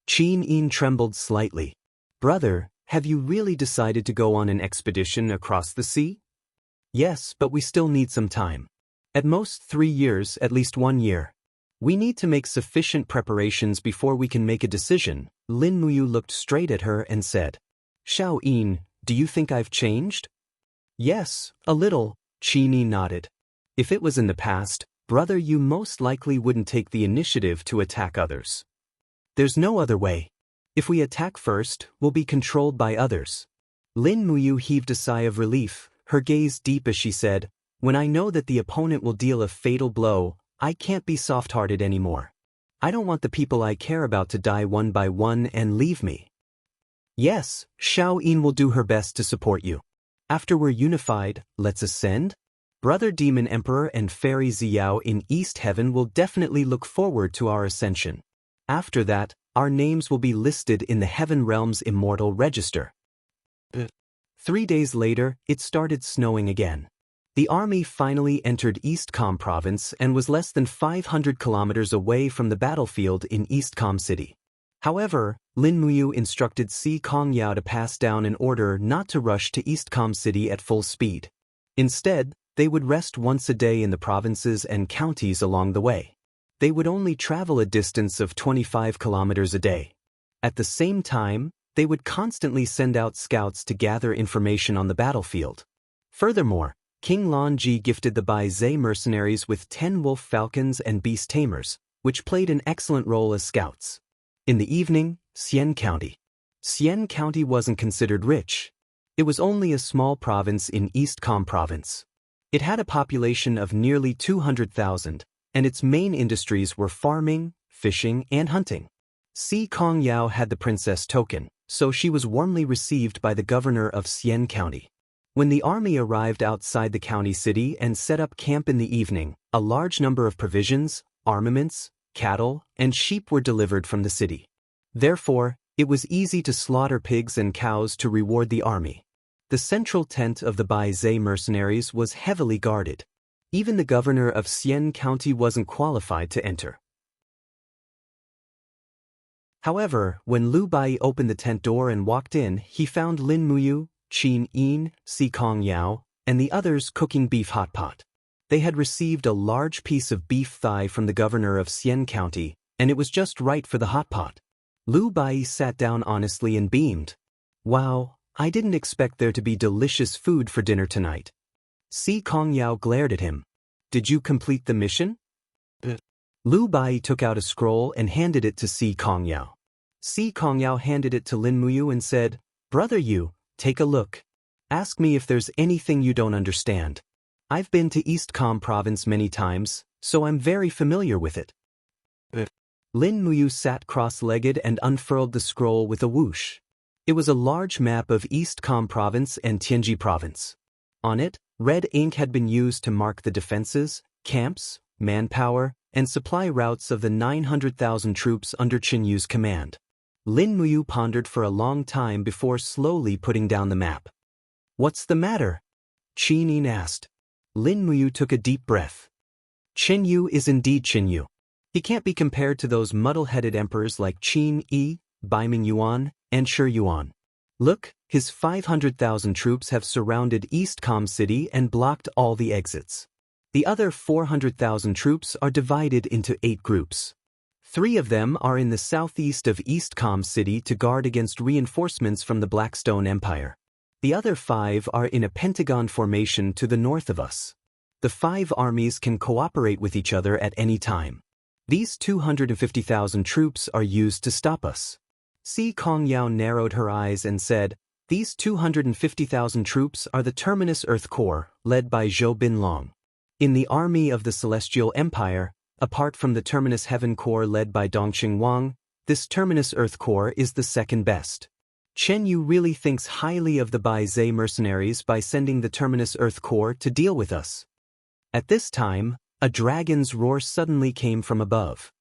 Qin Yin trembled slightly. Brother, have you really decided to go on an expedition across the sea? Yes, but we still need some time. At most 3 years, at least 1 year. We need to make sufficient preparations before we can make a decision. Lin Muyu looked straight at her and said, Xiao Yin, do you think I've changed? Yes, a little, Qin Yin nodded. If it was in the past, brother, you most likely wouldn't take the initiative to attack others. There's no other way. If we attack first, we'll be controlled by others. Lin Muyu heaved a sigh of relief, her gaze deep as she said, when I know that the opponent will deal a fatal blow, I can't be soft-hearted anymore. I don't want the people I care about to die one by one and leave me. Yes, Xiao Yin will do her best to support you. After we're unified, let's ascend? Brother Demon Emperor and Fairy Ziyao in East Heaven will definitely look forward to our ascension. After that, our names will be listed in the Heaven Realm's Immortal register. 3 days later, it started snowing again. The army finally entered East Com Province and was less than 500 kilometers away from the battlefield in East Com City. However, Lin Muyu instructed Si Kongyao to pass down an order not to rush to East Com City at full speed. Instead, they would rest once a day in the provinces and counties along the way. They would only travel a distance of 25 kilometers a day. At the same time, they would constantly send out scouts to gather information on the battlefield. Furthermore, King Lonji gifted the Bai Zhe mercenaries with 10 wolf falcons and beast tamers, which played an excellent role as scouts. In the evening, Xian County. Xian County wasn't considered rich. It was only a small province in East Com Province. It had a population of nearly 200,000, and its main industries were farming, fishing, and hunting. Si Kongyao had the princess token, so she was warmly received by the governor of Xian County. When the army arrived outside the county city and set up camp in the evening, a large number of provisions, armaments, cattle, and sheep were delivered from the city. Therefore, it was easy to slaughter pigs and cows to reward the army. The central tent of the Bai Zhe mercenaries was heavily guarded. Even the governor of Xian County wasn't qualified to enter. However, when Lu Bai opened the tent door and walked in, he found Lin Muyu, Qin Yin, Si Kongyao, and the others cooking beef hot pot. They had received a large piece of beef thigh from the governor of Xian County, and it was just right for the hot pot. Lu Bai sat down honestly and beamed. Wow, I didn't expect there to be delicious food for dinner tonight. Si Kongyao glared at him. Did you complete the mission? Lu Bai took out a scroll and handed it to Si Kongyao. Si Kongyao handed it to Lin Muyu and said, Brother Yu, take a look. Ask me if there's anything you don't understand. I've been to East Com Province many times, so I'm very familiar with it. Lin Muyu sat cross-legged and unfurled the scroll with a whoosh. It was a large map of East Com Province and Tianji Province. On it, red ink had been used to mark the defenses, camps, manpower, and supply routes of the 900,000 troops under Qin Yu's command. Lin Muyu pondered for a long time before slowly putting down the map. "What's the matter?" Qin Yin asked. Lin Muyu took a deep breath. Qin Yu is indeed Qin Yu. He can't be compared to those muddle-headed emperors like Qin Yi, Baiming Yuan, and Shi Yuan. Look, his 500,000 troops have surrounded East Com City and blocked all the exits. The other 400,000 troops are divided into 8 groups. 3 of them are in the southeast of East Com City to guard against reinforcements from the Blackstone Empire. The other 5 are in a pentagon formation to the north of us. The 5 armies can cooperate with each other at any time. These 250,000 troops are used to stop us. Si Kongyao narrowed her eyes and said, "These 250,000 troops are the Terminus Earth Corps, led by Zhou Binlong. In the army of the Celestial Empire, apart from the Terminus Heaven Corps led by Dongqing Wang, this Terminus Earth Corps is the second best. Chen Yu really thinks highly of the Bai Zhe mercenaries by sending the Terminus Earth Corps to deal with us." At this time, a dragon's roar suddenly came from above.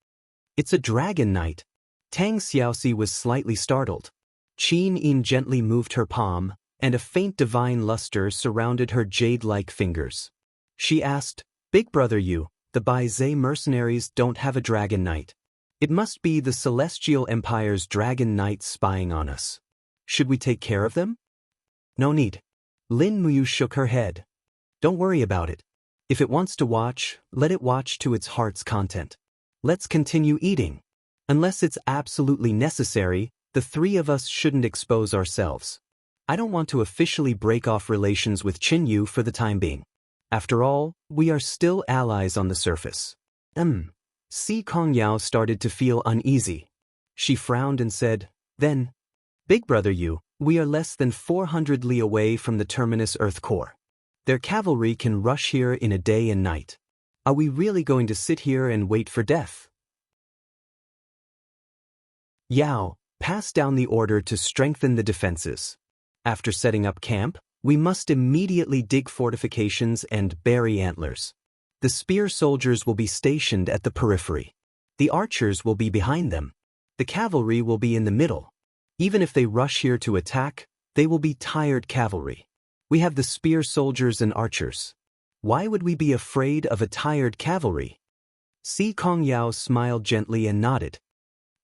"It's a dragon knight." Tang Xiaoxi was slightly startled. Qin Yin gently moved her palm, and a faint divine luster surrounded her jade-like fingers. She asked, "Big brother Yu, the Bai Zhe mercenaries don't have a dragon knight. It must be the Celestial Empire's dragon knights spying on us. Should we take care of them?" "No need." Lin Muyu shook her head. "Don't worry about it. If it wants to watch, let it watch to its heart's content. Let's continue eating. Unless it's absolutely necessary, the 3 of us shouldn't expose ourselves. I don't want to officially break off relations with Qin Yu for the time being. After all, we are still allies on the surface." Si Kongyao started to feel uneasy. She frowned and said, "Then, Big brother Yu, we are less than 400 li away from the Terminus Earth Corps. Their cavalry can rush here in a day and night. Are we really going to sit here and wait for death?" Yao, pass down the order to strengthen the defenses. After setting up camp, we must immediately dig fortifications and bury antlers. The spear soldiers will be stationed at the periphery. The archers will be behind them. The cavalry will be in the middle. Even if they rush here to attack, they will be tired cavalry. We have the spear soldiers and archers. Why would we be afraid of a tired cavalry? Si Kongyao smiled gently and nodded.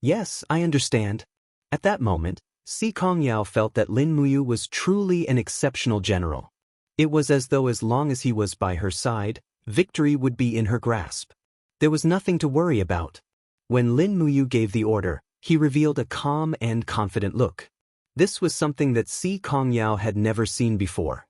"Yes, I understand." At that moment, Si Kongyao felt that Lin Muyu was truly an exceptional general. It was as though as long as he was by her side, victory would be in her grasp. There was nothing to worry about. When Lin Muyu gave the order, he revealed a calm and confident look. This was something that Si Kongyao had never seen before.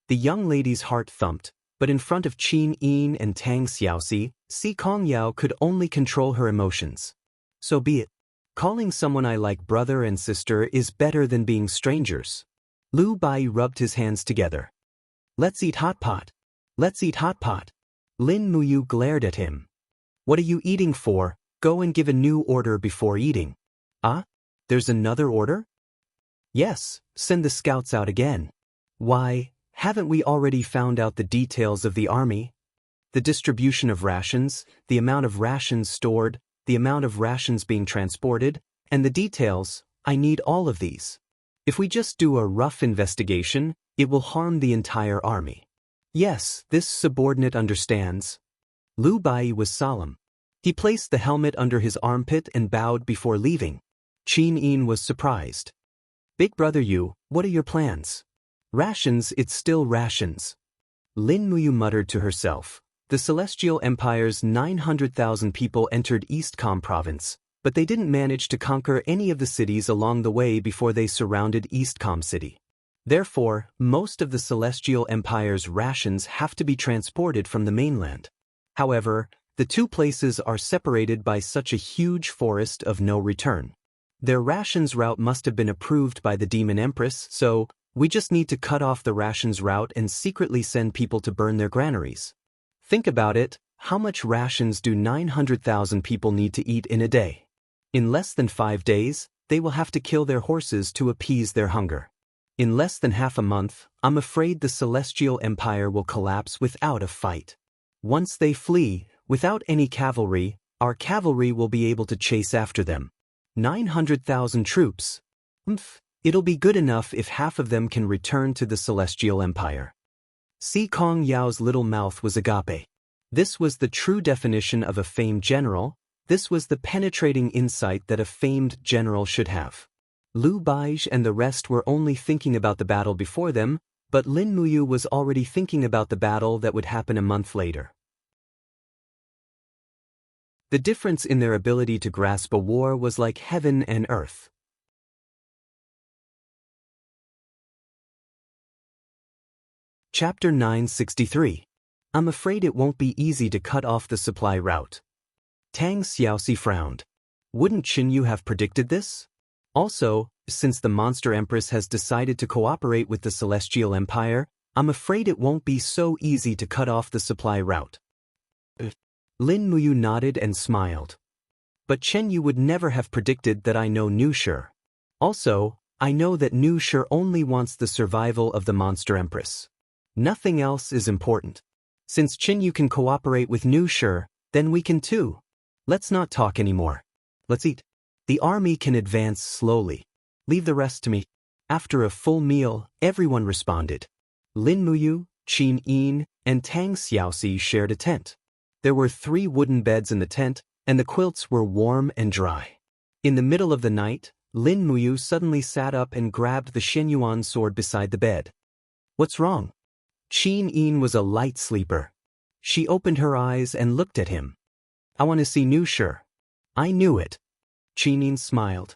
The young lady's heart thumped, but in front of Qin Yin and Tang Xiaoxi, Si Kongyao could only control her emotions. So be it. Calling someone I like brother and sister is better than being strangers. Lu Bai rubbed his hands together. "Let's eat hot pot. Let's eat hot pot." Lin Muyu glared at him. "What are you eating for? Go and give a new order before eating." "Ah? There's another order?" "Yes, send the scouts out again." "Why, haven't we already found out the details of the army? The distribution of rations, the amount of rations stored, the amount of rations being transported, and the details. I need all of these. If we just do a rough investigation, it will harm the entire army." "Yes, this subordinate understands." Lu Bai was solemn. He placed the helmet under his armpit and bowed before leaving. Qin Yin was surprised. "Big brother Yu, what are your plans?" "Rations, it's still rations." Lin Muyu muttered to herself. The Celestial Empire's 900,000 people entered East Com Province, but they didn't manage to conquer any of the cities along the way before they surrounded East Com City. Therefore, most of the Celestial Empire's rations have to be transported from the mainland. However, the 2 places are separated by such a huge forest of no return. Their rations route must have been approved by the Demon Empress, so we just need to cut off the rations route and secretly send people to burn their granaries. Think about it, how much rations do 900,000 people need to eat in a day? In less than 5 days, they will have to kill their horses to appease their hunger. In less than half a month, I'm afraid the Celestial Empire will collapse without a fight. Once they flee, without any cavalry, our cavalry will be able to chase after them. 900,000 troops. It'll be good enough if half of them can return to the Celestial Empire. Si Kong Yao's little mouth was agape. This was the true definition of a famed general. This was the penetrating insight that a famed general should have. Lu Baizhi and the rest were only thinking about the battle before them, but Lin Muyu was already thinking about the battle that would happen a month later. The difference in their ability to grasp a war was like heaven and earth. Chapter 963. I'm afraid it won't be easy to cut off the supply route. Tang Xiaoxi frowned. Wouldn't Qinyu have predicted this? Also, since the Monster Empress has decided to cooperate with the Celestial Empire, I'm afraid it won't be so easy to cut off the supply route. Lin Muyu nodded and smiled. But Qinyu would never have predicted that I know Nushi. Also, I know that Nushi only wants the survival of the Monster Empress. Nothing else is important. Since Qinyu can cooperate with Nushi, then we can too. Let's not talk anymore. Let's eat. The army can advance slowly. Leave the rest to me. After a full meal, everyone responded. Lin Muyu, Qin Yin, and Tang Xiaoxi shared a tent. There were 3 wooden beds in the tent, and the quilts were warm and dry. In the middle of the night, Lin Muyu suddenly sat up and grabbed the Shenyuan sword beside the bed. What's wrong? Qin Yin was a light sleeper. She opened her eyes and looked at him. I want to see Nushi. I knew it. Qin Yin smiled.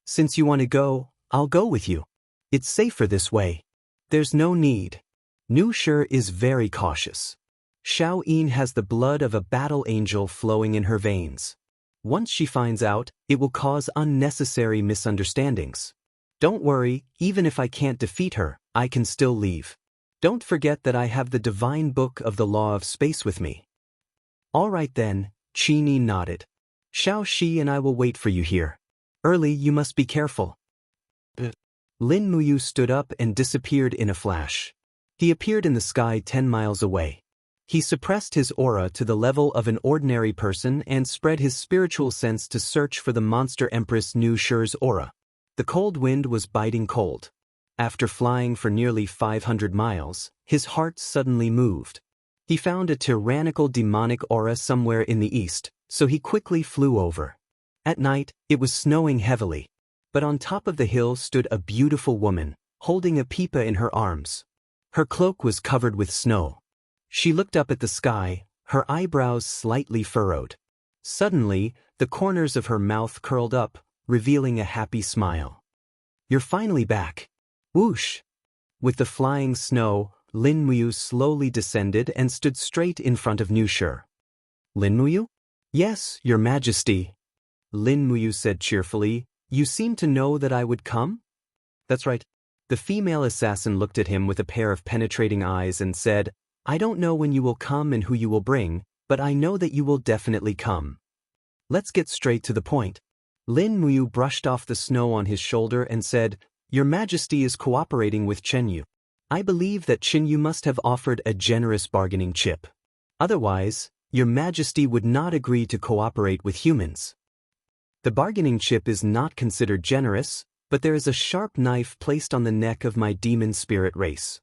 Since you want to go, I'll go with you. It's safer this way. There's no need. Nushi is very cautious. Xiao Yin has the blood of a battle angel flowing in her veins. Once she finds out, it will cause unnecessary misunderstandings. Don't worry, even if I can't defeat her, I can still leave. Don't forget that I have the divine book of the law of space with me. All right then, Qin Yin nodded. Xiao Shi and I will wait for you here. Early, you must be careful. Lin Muyu stood up and disappeared in a flash. He appeared in the sky 10 miles away. He suppressed his aura to the level of an ordinary person and spread his spiritual sense to search for the Monster Empress Nushi's aura. The cold wind was biting cold. After flying for nearly 500 miles, his heart suddenly moved. He found a tyrannical demonic aura somewhere in the east, so he quickly flew over. At night, it was snowing heavily. But on top of the hill stood a beautiful woman, holding a pipa in her arms. Her cloak was covered with snow. She looked up at the sky, her eyebrows slightly furrowed. Suddenly, the corners of her mouth curled up, revealing a happy smile. You're finally back. Whoosh! With the flying snow, Lin Muyu slowly descended and stood straight in front of Nushi. Lin Muyu? Yes, Your Majesty. Lin Muyu said cheerfully, You seem to know that I would come? That's right. The female assassin looked at him with a pair of penetrating eyes and said, I don't know when you will come and who you will bring, but I know that you will definitely come. Let's get straight to the point. Lin Muyu brushed off the snow on his shoulder and said, Your Majesty is cooperating with Qinyu. I believe that Qinyu must have offered a generous bargaining chip. Otherwise, Your Majesty would not agree to cooperate with humans. The bargaining chip is not considered generous, but there is a sharp knife placed on the neck of my demon spirit race.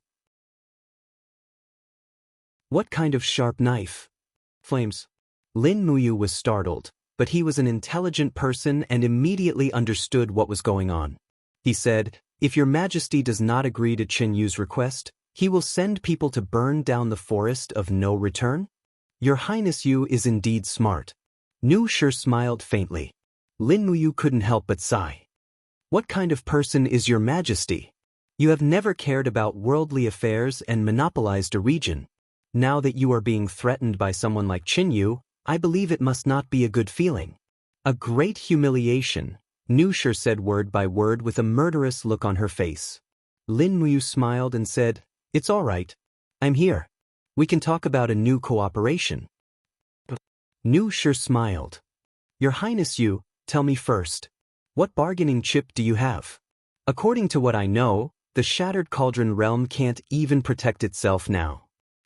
What kind of sharp knife? Flames. Lin Muyu was startled, but he was an intelligent person and immediately understood what was going on. He said, If Your Majesty does not agree to Qinyu's request, he will send people to burn down the forest of no return? Your Highness Yu is indeed smart. Nushi smiled faintly. Lin Muyu couldn't help but sigh. What kind of person is Your Majesty? You have never cared about worldly affairs and monopolized a region. Now that you are being threatened by someone like Qinyu, I believe it must not be a good feeling. A great humiliation, Nushi said word by word with a murderous look on her face. Lin Muyu smiled and said, It's all right. I'm here. We can talk about a new cooperation. Nushi smiled. Your Highness Yu, tell me first. What bargaining chip do you have? According to what I know, the Shattered Cauldron realm can't even protect itself now.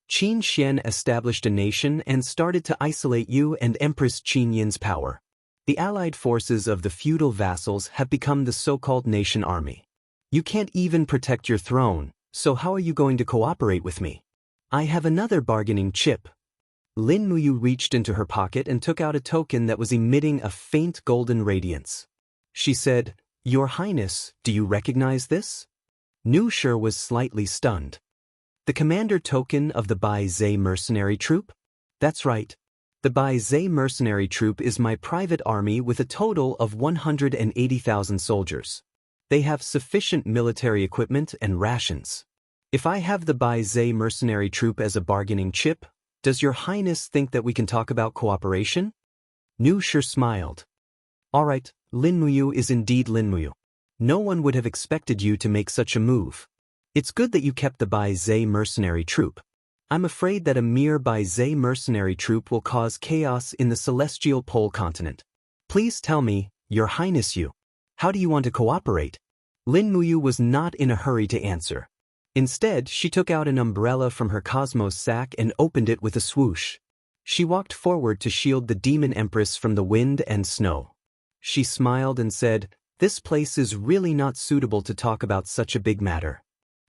Qin Xian established a nation and started to isolate you and Empress Qin Yin's power. The allied forces of the feudal vassals have become the so-called nation army. You can't even protect your throne, so how are you going to cooperate with me? I have another bargaining chip. Lin Muyu reached into her pocket and took out a token that was emitting a faint golden radiance. She said, "Your Highness, do you recognize this?" Nu Shi was slightly stunned. The commander token of the Bai Zhe mercenary troop? That's right. The Bai Zhe mercenary troop is my private army with a total of 180,000 soldiers. They have sufficient military equipment and rations. If I have the Bai Zhe mercenary troop as a bargaining chip, does your Highness think that we can talk about cooperation? Nu Shi smiled. All right, Lin Muyu is indeed Lin Muyu. No one would have expected you to make such a move. It's good that you kept the Bai Zhe mercenary troop. I'm afraid that a mere Bai Zhe mercenary troop will cause chaos in the celestial pole continent. Please tell me, Your Highness how do you want to cooperate? Lin Muyu was not in a hurry to answer. Instead, she took out an umbrella from her cosmos sack and opened it with a swoosh. She walked forward to shield the demon empress from the wind and snow. She smiled and said, "This place is really not suitable to talk about such a big matter."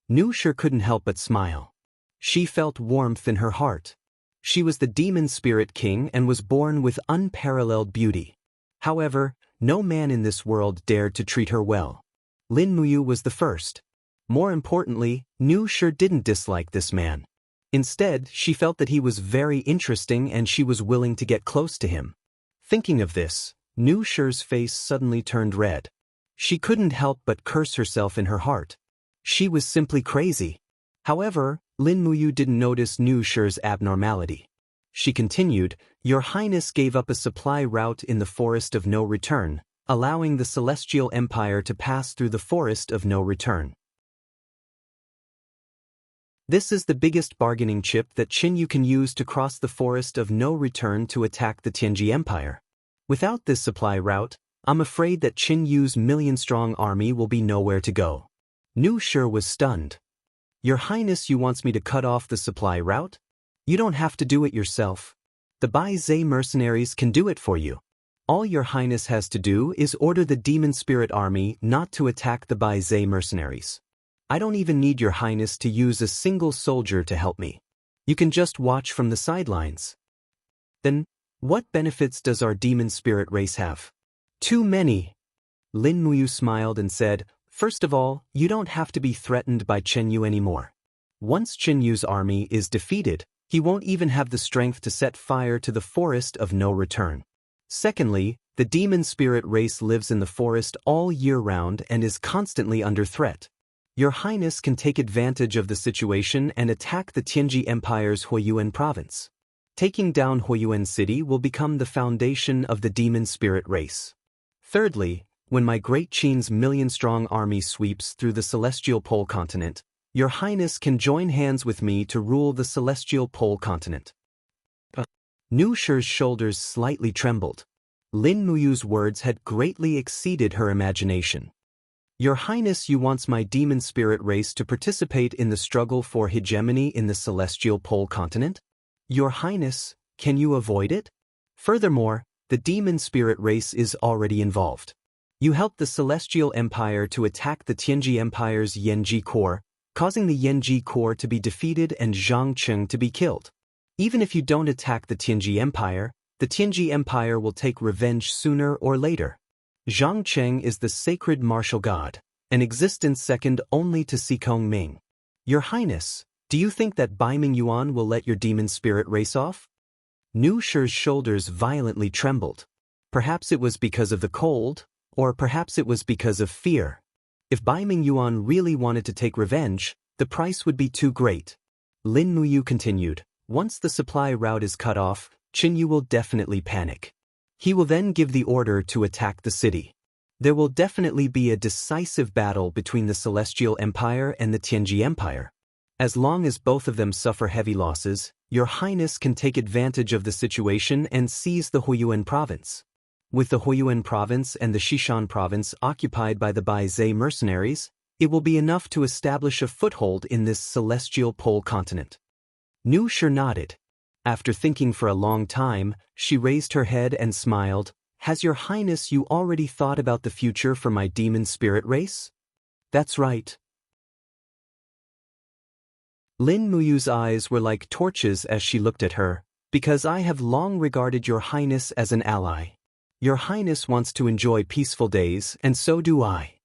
Nu Shi couldn't help but smile. She felt warmth in her heart. She was the demon spirit king and was born with unparalleled beauty. However, no man in this world dared to treat her well. Lin Muyu was the first. More importantly, Nu Shi didn't dislike this man. Instead, she felt that he was very interesting and she was willing to get close to him. Thinking of this, Nu Shi's face suddenly turned red. She couldn't help but curse herself in her heart. She was simply crazy. However, Lin Muyu didn't notice Nu Shi's abnormality. She continued, "Your Highness gave up a supply route in the Forest of No Return, allowing the Celestial Empire to pass through the Forest of No Return. This is the biggest bargaining chip that Qin can use to cross the Forest of No Return to attack the Tianji Empire. Without this supply route, I'm afraid that Qin Yu's million-strong army will be nowhere to go." Nu Shi was stunned. "Your Highness wants me to cut off the supply route? You don't have to do it yourself. The Bai Zhe mercenaries can do it for you. All your Highness has to do is order the demon spirit army not to attack the Bai Zhe mercenaries. I don't even need your Highness to use a single soldier to help me. You can just watch from the sidelines." "Then, what benefits does our demon spirit race have?" "Too many." Lin Muyu smiled and said, "First of all, you don't have to be threatened by Chen Yu anymore. Once Chen Yu's army is defeated, he won't even have the strength to set fire to the Forest of No Return. Secondly, the demon spirit race lives in the forest all year round and is constantly under threat. Your Highness can take advantage of the situation and attack the Tianji Empire's Huiyuan province. Taking down Huiyuan City will become the foundation of the demon spirit race. Thirdly, when my great Qin's million-strong army sweeps through the celestial pole continent, your Highness can join hands with me to rule the celestial pole continent." Nu Shi's shoulders slightly trembled. Lin Muyu's words had greatly exceeded her imagination. "Your Highness wants my demon spirit race to participate in the struggle for hegemony in the celestial pole continent? Your Highness, can you avoid it? Furthermore, the demon spirit race is already involved. You helped the Celestial Empire to attack the Tianji Empire's Yanji Corps, causing the Yanji Corps to be defeated and Zhang Cheng to be killed. Even if you don't attack the Tianji Empire, the Tianji Empire will take revenge sooner or later. Zhang Cheng is the sacred martial god, an existence second only to Sikong Ming. Your Highness, do you think that Bai Ming Yuan will let your demon spirit race off?" Nu Shi's shoulders violently trembled. Perhaps it was because of the cold, or perhaps it was because of fear. If Bai Ming Yuan really wanted to take revenge, the price would be too great. Lin Muyu continued, "Once the supply route is cut off, Qin Yu will definitely panic. He will then give the order to attack the city. There will definitely be a decisive battle between the Celestial Empire and the Tianji Empire. As long as both of them suffer heavy losses, your Highness can take advantage of the situation and seize the Huiyuan province. With the Huiyuan province and the Xishan province occupied by the Bai Zhe mercenaries, it will be enough to establish a foothold in this celestial pole continent. Nu Shi nodded. After thinking for a long time, she raised her head and smiled. Has your highness you already thought about the future for my demon spirit race? That's right. Lin Muyu's eyes were like torches as she looked at her, because I have long regarded your highness as an ally. Your highness wants to enjoy peaceful days, and so do I.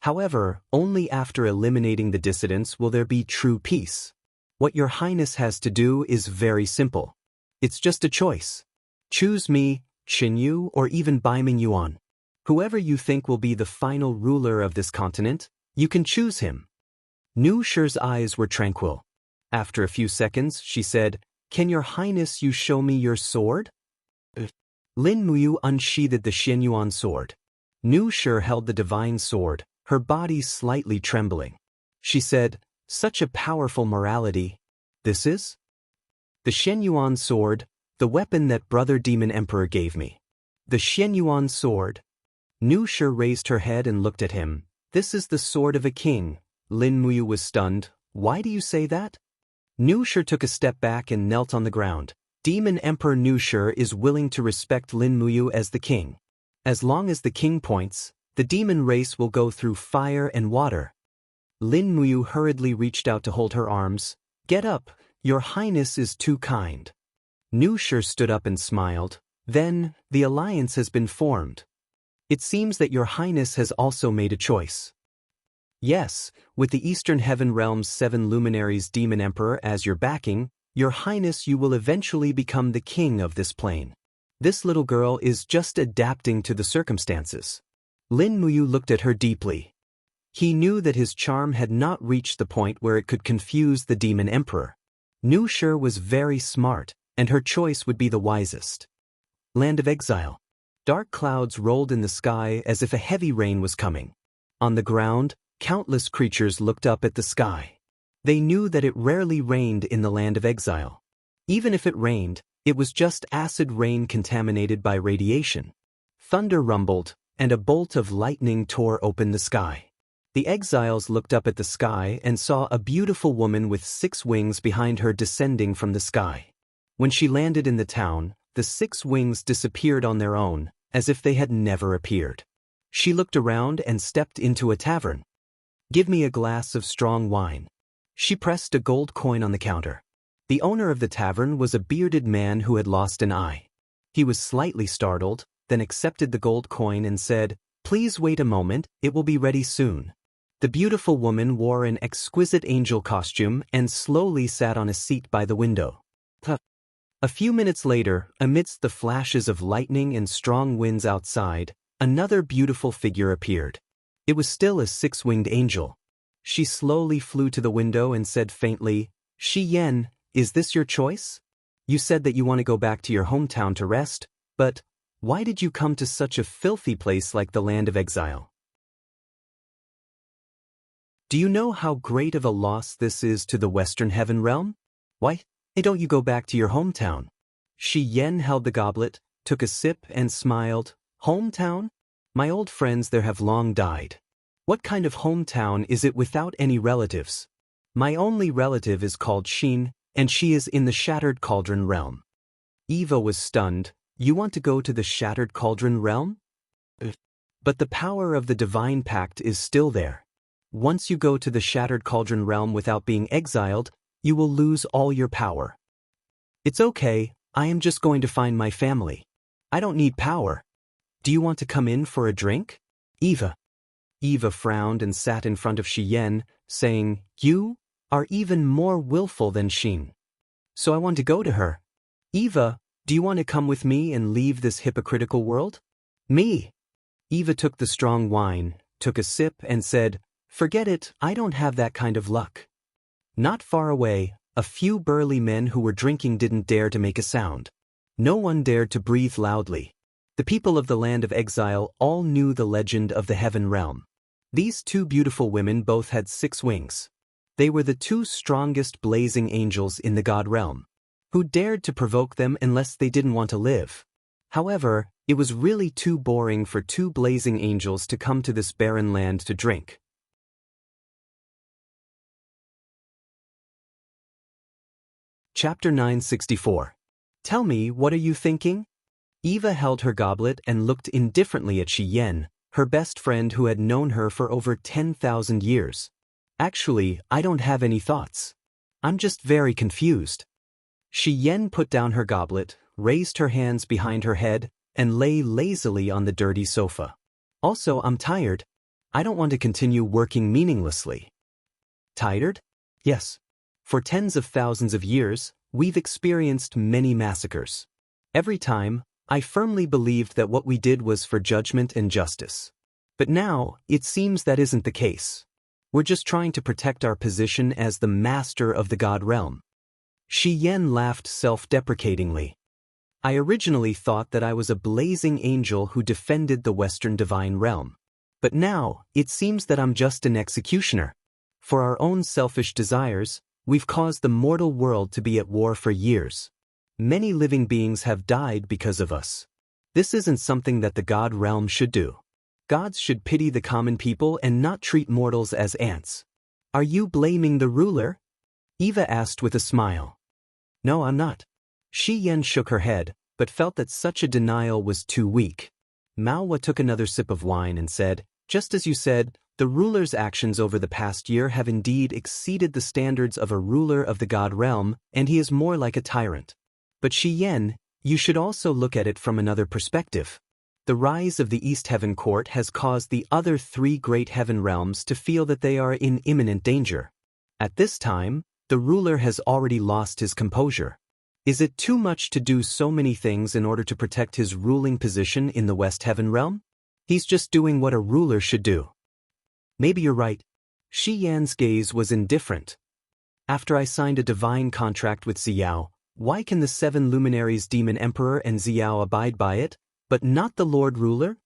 However, only after eliminating the dissidents will there be true peace. What your highness has to do is very simple. It's just a choice. Choose me, Qinyu, or even Baiming Yuan. Whoever you think will be the final ruler of this continent, you can choose him. Nu Shi's eyes were tranquil. After a few seconds, she said, Can your highness you show me your sword? Lin Muyu unsheathed the Xianyuan sword. Nu Shi held the divine sword, her body slightly trembling. She said, Such a powerful morality. This is? The Xianyuan sword, the weapon that Brother Demon Emperor gave me. The Xianyuan sword. Nu Shi raised her head and looked at him. This is the sword of a king. Lin Muyu was stunned. Why do you say that? Nu Shi took a step back and knelt on the ground. Demon Emperor Nu Shi is willing to respect Lin Muyu as the king. As long as the king points, the demon race will go through fire and water. Lin Muyu hurriedly reached out to hold her arms. Get up, your highness is too kind. Nu Shi stood up and smiled. Then, the alliance has been formed. It seems that your highness has also made a choice. Yes, with the Eastern Heaven Realm's 7 luminaries Demon Emperor as your backing, your highness you will eventually become the king of this plane. This little girl is just adapting to the circumstances. Lin Muyu looked at her deeply. He knew that his charm had not reached the point where it could confuse the Demon Emperor. Nu Shi was very smart, and her choice would be the wisest. Land of Exile. Dark clouds rolled in the sky as if a heavy rain was coming. On the ground, countless creatures looked up at the sky. They knew that it rarely rained in the Land of Exile. Even if it rained, it was just acid rain contaminated by radiation. Thunder rumbled, and a bolt of lightning tore open the sky. The exiles looked up at the sky and saw a beautiful woman with 6 wings behind her descending from the sky. When she landed in the town, the 6 wings disappeared on their own, as if they had never appeared. She looked around and stepped into a tavern. Give me a glass of strong wine. She pressed a gold coin on the counter. The owner of the tavern was a bearded man who had lost an eye. He was slightly startled, then accepted the gold coin and said, Please wait a moment, it will be ready soon. The beautiful woman wore an exquisite angel costume and slowly sat on a seat by the window. A few minutes later, amidst the flashes of lightning and strong winds outside, another beautiful figure appeared. It was still a 6-winged angel. She slowly flew to the window and said faintly, Shi Yan, is this your choice? You said that you want to go back to your hometown to rest, but why did you come to such a filthy place like the Land of Exile? Do you know how great of a loss this is to the Western Heaven Realm? Why don't you go back to your hometown? Shi Yan held the goblet, took a sip and smiled. Hometown? My old friends there have long died. What kind of hometown is it without any relatives? My only relative is called Xin, and she is in the Shattered Cauldron Realm. Eva was stunned. You want to go to the Shattered Cauldron Realm? But the power of the Divine Pact is still there. Once you go to the Shattered Cauldron Realm without being exiled, you will lose all your power. It's okay, I am just going to find my family. I don't need power. Do you want to come in for a drink? Eva frowned and sat in front of Shi Yan, saying, You are even more willful than Xin. So I want to go to her. Eva, do you want to come with me and leave this hypocritical world? Me. Eva took the strong wine, took a sip and said, Forget it, I don't have that kind of luck. Not far away, a few burly men who were drinking didn't dare to make a sound. No one dared to breathe loudly. The people of the Land of Exile all knew the legend of the Heaven Realm. These 2 beautiful women both had 6 wings. They were the 2 strongest blazing angels in the God Realm. Who dared to provoke them unless they didn't want to live? However, it was really too boring for two blazing angels to come to this barren land to drink. Chapter 964. Tell me, what are you thinking? Eva held her goblet and looked indifferently at Xian, her best friend who had known her for over 10,000 years. Actually, I don't have any thoughts. I'm just very confused. Xian put down her goblet, raised her hands behind her head, and lay lazily on the dirty sofa. Also, I'm tired. I don't want to continue working meaninglessly. Tired? Yes. For tens of thousands of years, we've experienced many massacres. Every time, I firmly believed that what we did was for judgment and justice. But now, it seems that isn't the case. We're just trying to protect our position as the master of the God realm. Xian laughed self-deprecatingly. I originally thought that I was a blazing angel who defended the Western divine realm. But now, it seems that I'm just an executioner. For our own selfish desires, we've caused the mortal world to be at war for years. Many living beings have died because of us. This isn't something that the God realm should do. Gods should pity the common people and not treat mortals as ants. Are you blaming the ruler? Eva asked with a smile. No, I'm not. Xian shook her head, but felt that such a denial was too weak. Maowa took another sip of wine and said, just as you said, the ruler's actions over the past year have indeed exceeded the standards of a ruler of the God realm, and he is more like a tyrant. But Xian, you should also look at it from another perspective. The rise of the East Heaven Court has caused the other three great heaven realms to feel that they are in imminent danger. At this time, the ruler has already lost his composure. Is it too much to do so many things in order to protect his ruling position in the West Heaven realm? He's just doing what a ruler should do. Maybe you're right. Xian's gaze was indifferent. After I signed a divine contract with Xiao, why can the seven luminaries Demon Emperor and Xiao abide by it, but not the Lord Ruler?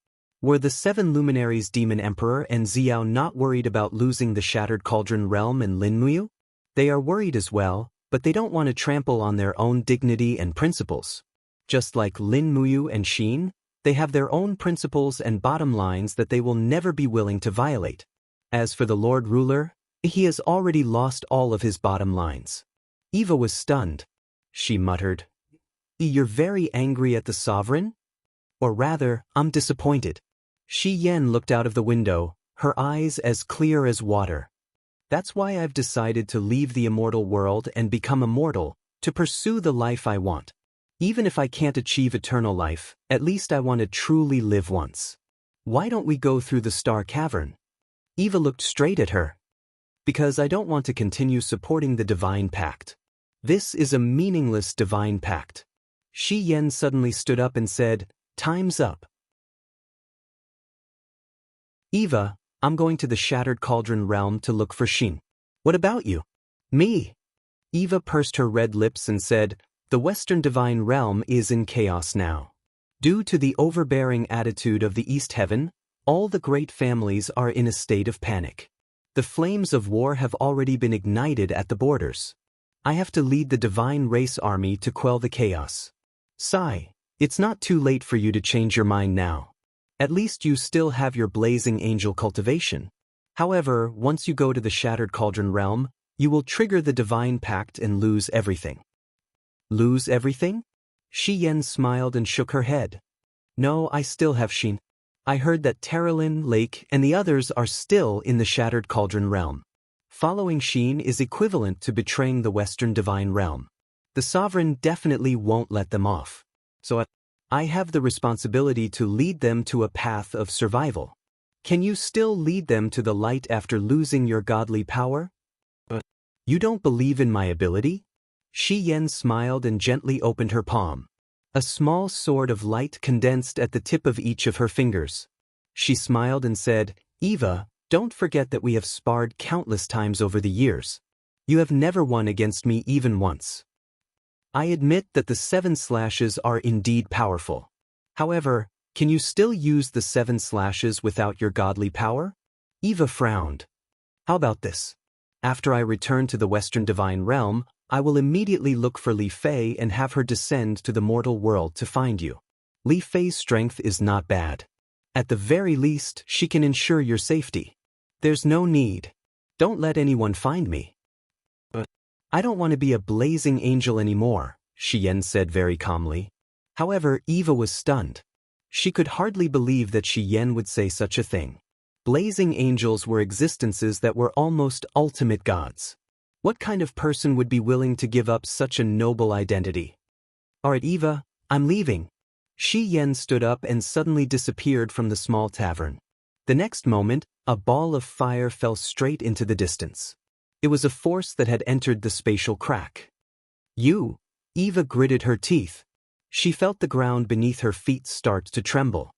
Were the seven luminaries Demon Emperor and Xiao not worried about losing the Shattered Cauldron realm in Linmuyu? They are worried as well, but they don't want to trample on their own dignity and principles. Just like Linmuyu and Xin, they have their own principles and bottom lines that they will never be willing to violate. As for the Lord Ruler, he has already lost all of his bottom lines. Eva was stunned. She muttered, You're very angry at the sovereign? Or rather, I'm disappointed. Xian looked out of the window, her eyes as clear as water. That's why I've decided to leave the immortal world and become immortal, to pursue the life I want. Even if I can't achieve eternal life, at least I want to truly live once. Why don't we go through the Star Cavern? Eva looked straight at her. Because I don't want to continue supporting the Divine Pact. This is a meaningless Divine Pact. Xian suddenly stood up and said, Time's up. Eva, I'm going to the Shattered Cauldron realm to look for Xin. What about you? Me. Eva pursed her red lips and said, The Western Divine Realm is in chaos now. Due to the overbearing attitude of the East Heaven, all the great families are in a state of panic. The flames of war have already been ignited at the borders. I have to lead the Divine Race Army to quell the chaos. Sigh, it's not too late for you to change your mind now. At least you still have your blazing angel cultivation. However, once you go to the Shattered Cauldron realm, you will trigger the Divine Pact and lose everything. Lose everything? Xian smiled and shook her head. No, I still have Xin. I heard that Terralin, Lake, and the others are still in the Shattered Cauldron realm. Following Xin is equivalent to betraying the Western Divine Realm. The Sovereign definitely won't let them off. So I have the responsibility to lead them to a path of survival. Can you still lead them to the light after losing your godly power? But you don't believe in my ability? Xian smiled and gently opened her palm. A small sword of light condensed at the tip of each of her fingers. She smiled and said, Eva, don't forget that we have sparred countless times over the years. You have never won against me even once. I admit that the 7 slashes are indeed powerful. However, can you still use the 7 slashes without your godly power? Eva frowned. How about this? After I return to the Western Divine Realm, I will immediately look for Li Fei and have her descend to the mortal world to find you. Li Fei's strength is not bad. At the very least, she can ensure your safety. There's no need. Don't let anyone find me. I don't want to be a blazing angel anymore, Xian said very calmly. However, Eva was stunned. She could hardly believe that Xian would say such a thing. Blazing angels were existences that were almost ultimate gods. What kind of person would be willing to give up such a noble identity? Alright Eva, I'm leaving. Xian stood up and suddenly disappeared from the small tavern. The next moment, a ball of fire fell straight into the distance. It was a force that had entered the spatial crack. You! Eva gritted her teeth. She felt the ground beneath her feet start to tremble.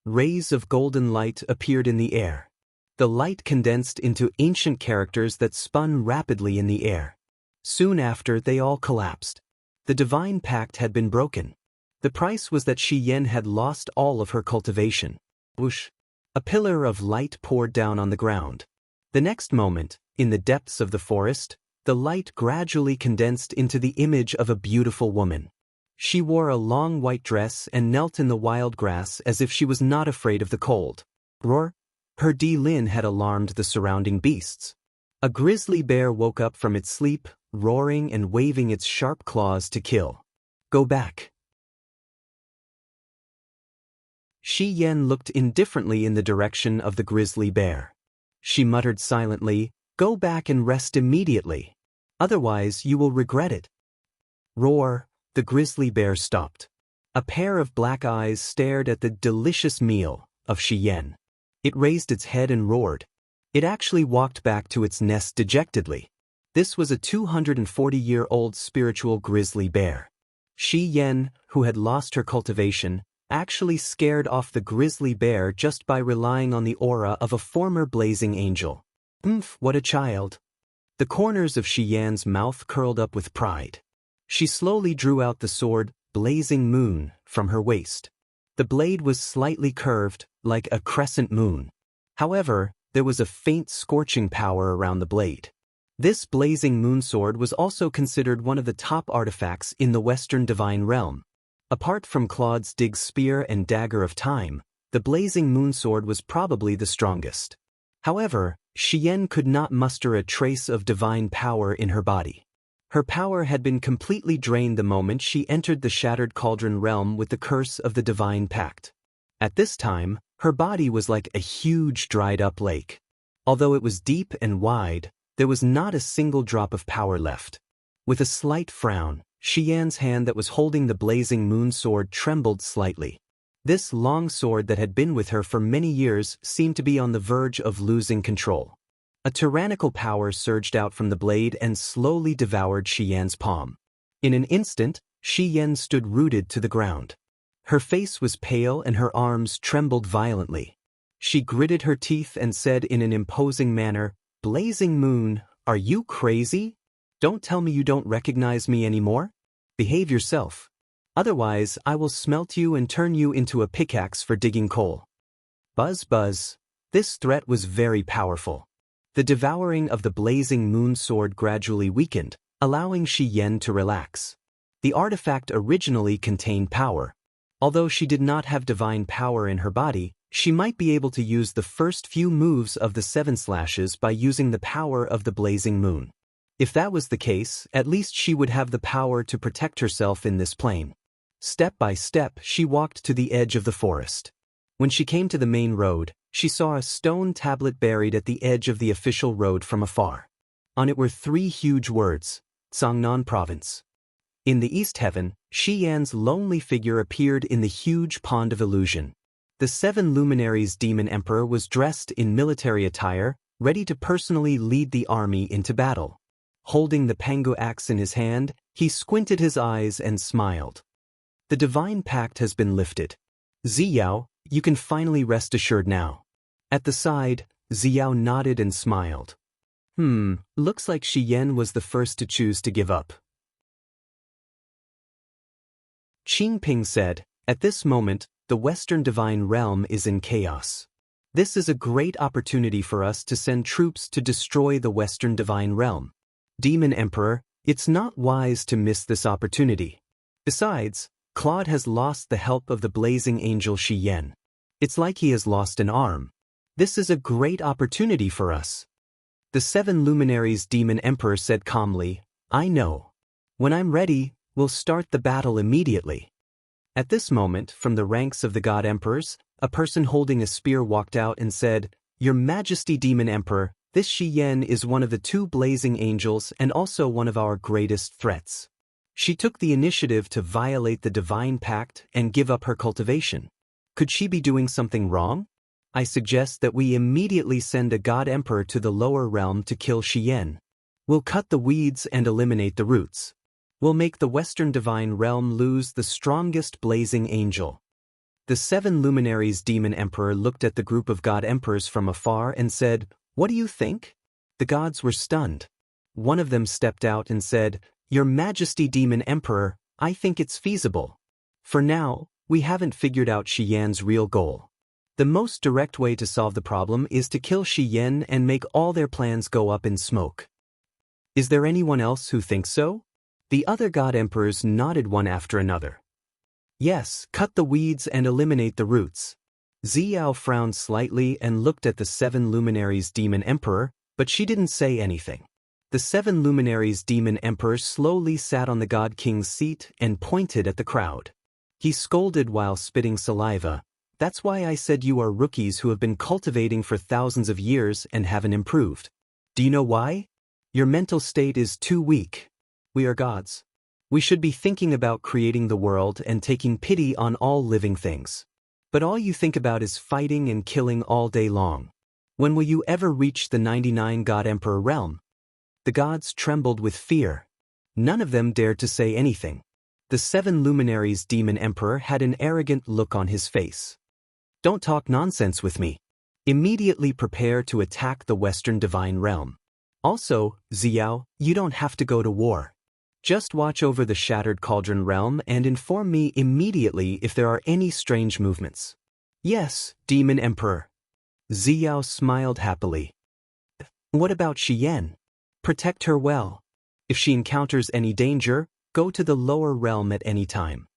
Rays of golden light appeared in the air. The light condensed into ancient characters that spun rapidly in the air. Soon after, they all collapsed. The divine pact had been broken. The price was that Xian had lost all of her cultivation. Whoosh! A pillar of light poured down on the ground. The next moment, in the depths of the forest, the light gradually condensed into the image of a beautiful woman. She wore a long white dress and knelt in the wild grass as if she was not afraid of the cold. Roar! Her Lin had alarmed the surrounding beasts. A grizzly bear woke up from its sleep, roaring and waving its sharp claws to kill. Go back. Xian looked indifferently in the direction of the grizzly bear. She muttered silently, Go back and rest immediately. Otherwise you will regret it. Roar! The grizzly bear stopped. A pair of black eyes stared at the delicious meal of Xian. It raised its head and roared. It actually walked back to its nest dejectedly. This was a 240-year-old spiritual grizzly bear. Xian, who had lost her cultivation, actually scared off the grizzly bear just by relying on the aura of a former blazing angel. What a child. The corners of Xian's mouth curled up with pride. She slowly drew out the sword, Blazing Moon, from her waist. The blade was slightly curved, like a crescent moon. However, there was a faint scorching power around the blade. This blazing moon sword was also considered one of the top artifacts in the Western divine realm. Apart from Claude's Dig's spear and dagger of time, the blazing moon sword was probably the strongest. However, Xian could not muster a trace of divine power in her body. Her power had been completely drained the moment she entered the Shattered Cauldron realm with the curse of the Divine Pact. At this time, her body was like a huge dried-up lake. Although it was deep and wide, there was not a single drop of power left. With a slight frown, Xian's hand that was holding the blazing moon sword trembled slightly. This long sword that had been with her for many years seemed to be on the verge of losing control. A tyrannical power surged out from the blade and slowly devoured Xian's palm. In an instant, Xian stood rooted to the ground. Her face was pale and her arms trembled violently. She gritted her teeth and said in an imposing manner, Blazing Moon, are you crazy? Don't tell me you don't recognize me anymore? Behave yourself. Otherwise, I will smelt you and turn you into a pickaxe for digging coal. Buzz buzz. This threat was very powerful. The devouring of the blazing moon sword gradually weakened, allowing Xian to relax. The artifact originally contained power. Although she did not have divine power in her body, she might be able to use the first few moves of the 7 slashes by using the power of the blazing moon. If that was the case, at least she would have the power to protect herself in this plane. Step by step, she walked to the edge of the forest. When she came to the main road, she saw a stone tablet buried at the edge of the official road from afar. On it were 3 huge words, Zhangnan Province. In the East Heaven, Xian's lonely figure appeared in the huge pond of illusion. The 7 luminaries' demon emperor was dressed in military attire, ready to personally lead the army into battle. Holding the Pangu axe in his hand, he squinted his eyes and smiled. The divine pact has been lifted. Ziyao, you can finally rest assured now. At the side, Ziyao nodded and smiled. Looks like Xian was the first to choose to give up. Qingping said, at this moment, the Western Divine Realm is in chaos. This is a great opportunity for us to send troops to destroy the Western Divine Realm. Demon Emperor, it's not wise to miss this opportunity. Besides, Claude has lost the help of the blazing angel Xiyan. It's like he has lost an arm. This is a great opportunity for us. The 7 luminaries Demon Emperor said calmly, I know. When I'm ready, we'll start the battle immediately. At this moment, from the ranks of the God Emperors, a person holding a spear walked out and said, Your Majesty Demon Emperor, this Xiyan is one of the 2 blazing angels and also one of our greatest threats. She took the initiative to violate the divine pact and give up her cultivation. Could she be doing something wrong? I suggest that we immediately send a God Emperor to the lower realm to kill Xiyan. We'll cut the weeds and eliminate the roots. We'll make the Western Divine Realm lose the strongest blazing angel. The 7 luminaries Demon Emperor looked at the group of God Emperors from afar and said, What do you think? The gods were stunned. One of them stepped out and said, Your Majesty Demon Emperor, I think it's feasible. For now, we haven't figured out Xiyan's real goal. The most direct way to solve the problem is to kill Xiyan and make all their plans go up in smoke. Is there anyone else who thinks so? The other God Emperors nodded one after another. Yes, cut the weeds and eliminate the roots. Xiao frowned slightly and looked at the 7 luminaries Demon Emperor, but she didn't say anything. The 7 luminaries Demon Emperor slowly sat on the God King's seat and pointed at the crowd. He scolded while spitting saliva. That's why I said you are rookies who have been cultivating for thousands of years and haven't improved. Do you know why? Your mental state is too weak. We are gods. We should be thinking about creating the world and taking pity on all living things. But all you think about is fighting and killing all day long. When will you ever reach the 99 God Emperor realm? The gods trembled with fear. None of them dared to say anything. The 7 luminaries Demon Emperor had an arrogant look on his face. Don't talk nonsense with me. Immediately prepare to attack the Western Divine Realm. Also, Xiao, you don't have to go to war. Just watch over the Shattered Cauldron Realm and inform me immediately if there are any strange movements. Yes, Demon Emperor. Xiao smiled happily. What about Xiyan? Protect her well. If she encounters any danger, go to the lower realm at any time.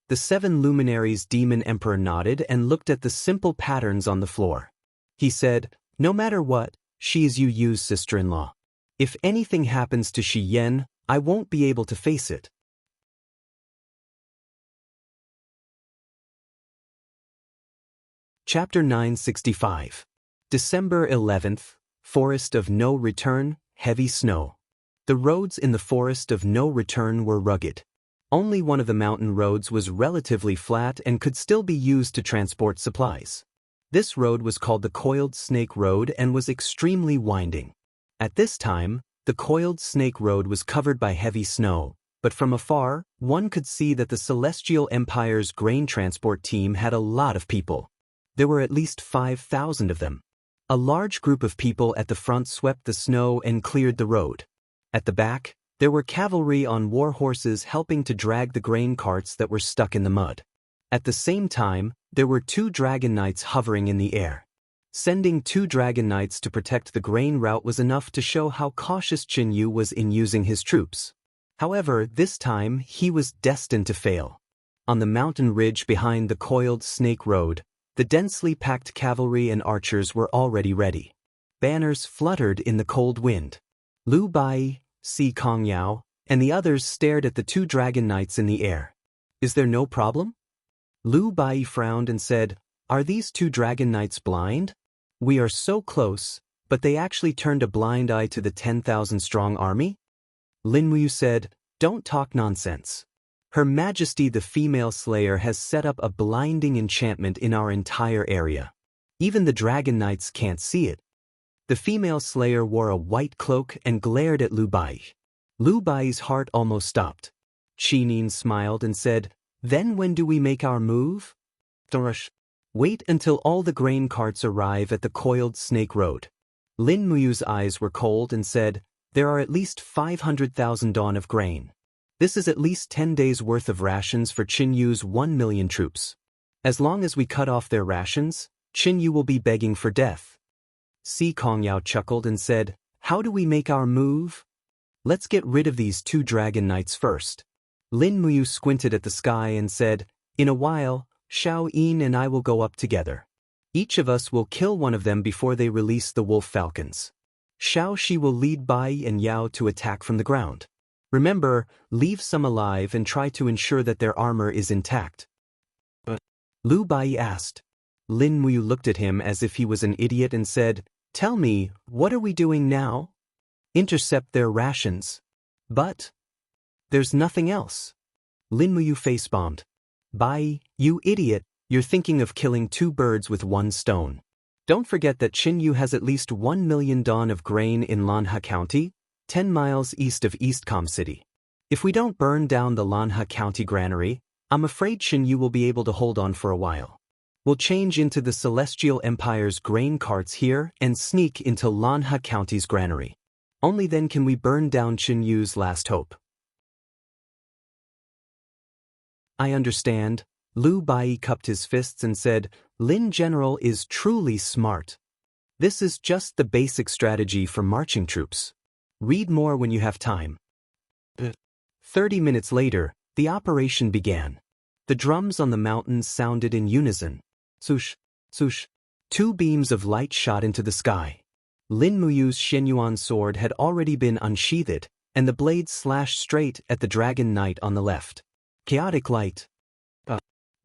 The 7 luminaries Demon Emperor nodded and looked at the simple patterns on the floor. He said, No matter what, she is Yu's sister-in-law. If anything happens to Xiyan, I won't be able to face it. Chapter 965. December 11th, Forest of No Return, Heavy Snow. The roads in the Forest of No Return were rugged. Only one of the mountain roads was relatively flat and could still be used to transport supplies. This road was called the Coiled Snake Road and was extremely winding. At this time, the Coiled Snake Road was covered by heavy snow, but from afar, one could see that the Celestial Empire's grain transport team had a lot of people. There were at least 5,000 of them. A large group of people at the front swept the snow and cleared the road. At the back, there were cavalry on war horses helping to drag the grain carts that were stuck in the mud. At the same time, there were 2 dragon knights hovering in the air. Sending 2 dragon knights to protect the grain route was enough to show how cautious Qin Yu was in using his troops. However, this time he was destined to fail. On the mountain ridge behind the Coiled Snake Road, the densely packed cavalry and archers were already ready. Banners fluttered in the cold wind. Lu Bai, Si Kongyao, and the others stared at the 2 dragon knights in the air. Is there no problem? Lu Bai frowned and said, Are these 2 dragon knights blind? We are so close, but they actually turned a blind eye to the 10,000-strong army? Lin Wu said, Don't talk nonsense. Her Majesty the Female Slayer has set up a blinding enchantment in our entire area. Even the dragon knights can't see it. The female slayer wore a white cloak and glared at Lu Bai. Lu Bai's heart almost stopped. Qinin smiled and said, Then when do we make our move? Wait until all the grain carts arrive at the Coiled Snake Road. Lin Muyu's eyes were cold and said, There are at least 500,000 dawn of grain. This is at least 10 days' worth of rations for Qin Yu's 1 million troops. As long as we cut off their rations, Qin Yu will be begging for death. Si Kongyao chuckled and said, How do we make our move? Let's get rid of these 2 dragon knights first. Lin Muyu squinted at the sky and said, "In a while, Xiao Yin and I will go up together. Each of us will kill one of them before they release the wolf falcons. Xiao Shi will lead Bai and Yao to attack from the ground. Remember, leave some alive and try to ensure that their armor is intact." "But," Lu Bai asked. Lin Muyu looked at him as if he was an idiot and said, "Tell me, what are we doing now?" "Intercept their rations." "But there's nothing else." Lin Muyu face-bombed. "Bai, you idiot, you're thinking of killing two birds with one stone. Don't forget that Qinyu has at least 1 million don of grain in Lanhe County, 10 miles east of Eastcom City. If we don't burn down the Lanhe County granary, I'm afraid Qinyu will be able to hold on for a while. We'll change into the Celestial Empire's grain carts here and sneak into Lanhe County's granary. Only then can we burn down Qinyu's last hope." "I understand." Lu Bai cupped his fists and said, "Lin General is truly smart. This is just the basic strategy for marching troops. Read more when you have time." 30 minutes later, the operation began. The drums on the mountains sounded in unison. Swoosh, swoosh. 2 beams of light shot into the sky. Lin Muyu's Shenyuan sword had already been unsheathed, and the blade slashed straight at the Dragon Knight on the left. Chaotic light.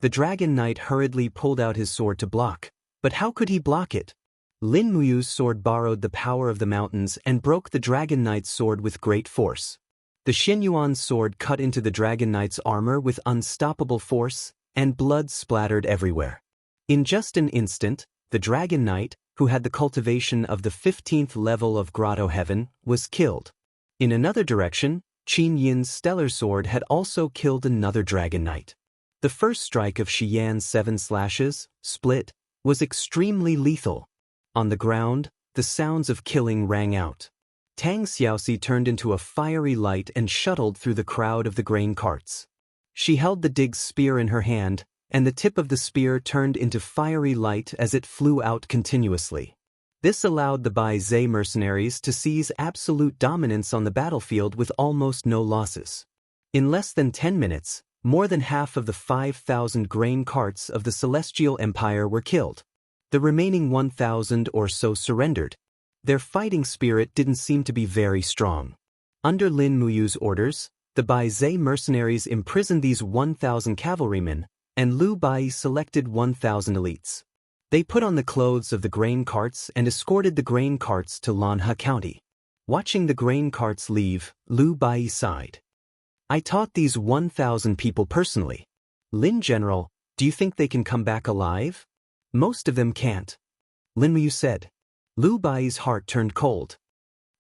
The Dragon Knight hurriedly pulled out his sword to block, but how could he block it? Lin Muyu's sword borrowed the power of the mountains and broke the Dragon Knight's sword with great force. The Shenyuan sword cut into the Dragon Knight's armor with unstoppable force, and blood splattered everywhere. In just an instant, the Dragon Knight, who had the cultivation of the 15th level of Grotto Heaven, was killed. In another direction, Qin Yin's stellar sword had also killed another Dragon Knight. The first strike of Xian's 7 slashes, split, was extremely lethal. On the ground, the sounds of killing rang out. Tang Xiaoxi turned into a fiery light and shuttled through the crowd of the grain carts. She held the Dig's spear in her hand, and the tip of the spear turned into fiery light as it flew out continuously. This allowed the Bai Zhe mercenaries to seize absolute dominance on the battlefield with almost no losses. In less than 10 minutes, more than half of the 5,000 grain carts of the Celestial Empire were killed. The remaining 1,000 or so surrendered. Their fighting spirit didn't seem to be very strong. Under Lin Muyu's orders, the Bai Zhe mercenaries imprisoned these 1,000 cavalrymen, and Lu Bai selected 1,000 elites. They put on the clothes of the grain carts and escorted the grain carts to Lanhe County. Watching the grain carts leave, Lu Bai sighed. "I taught these 1,000 people personally. Lin General, do you think they can come back alive?" "Most of them can't," Lin Muyu said. Lu Bai's heart turned cold.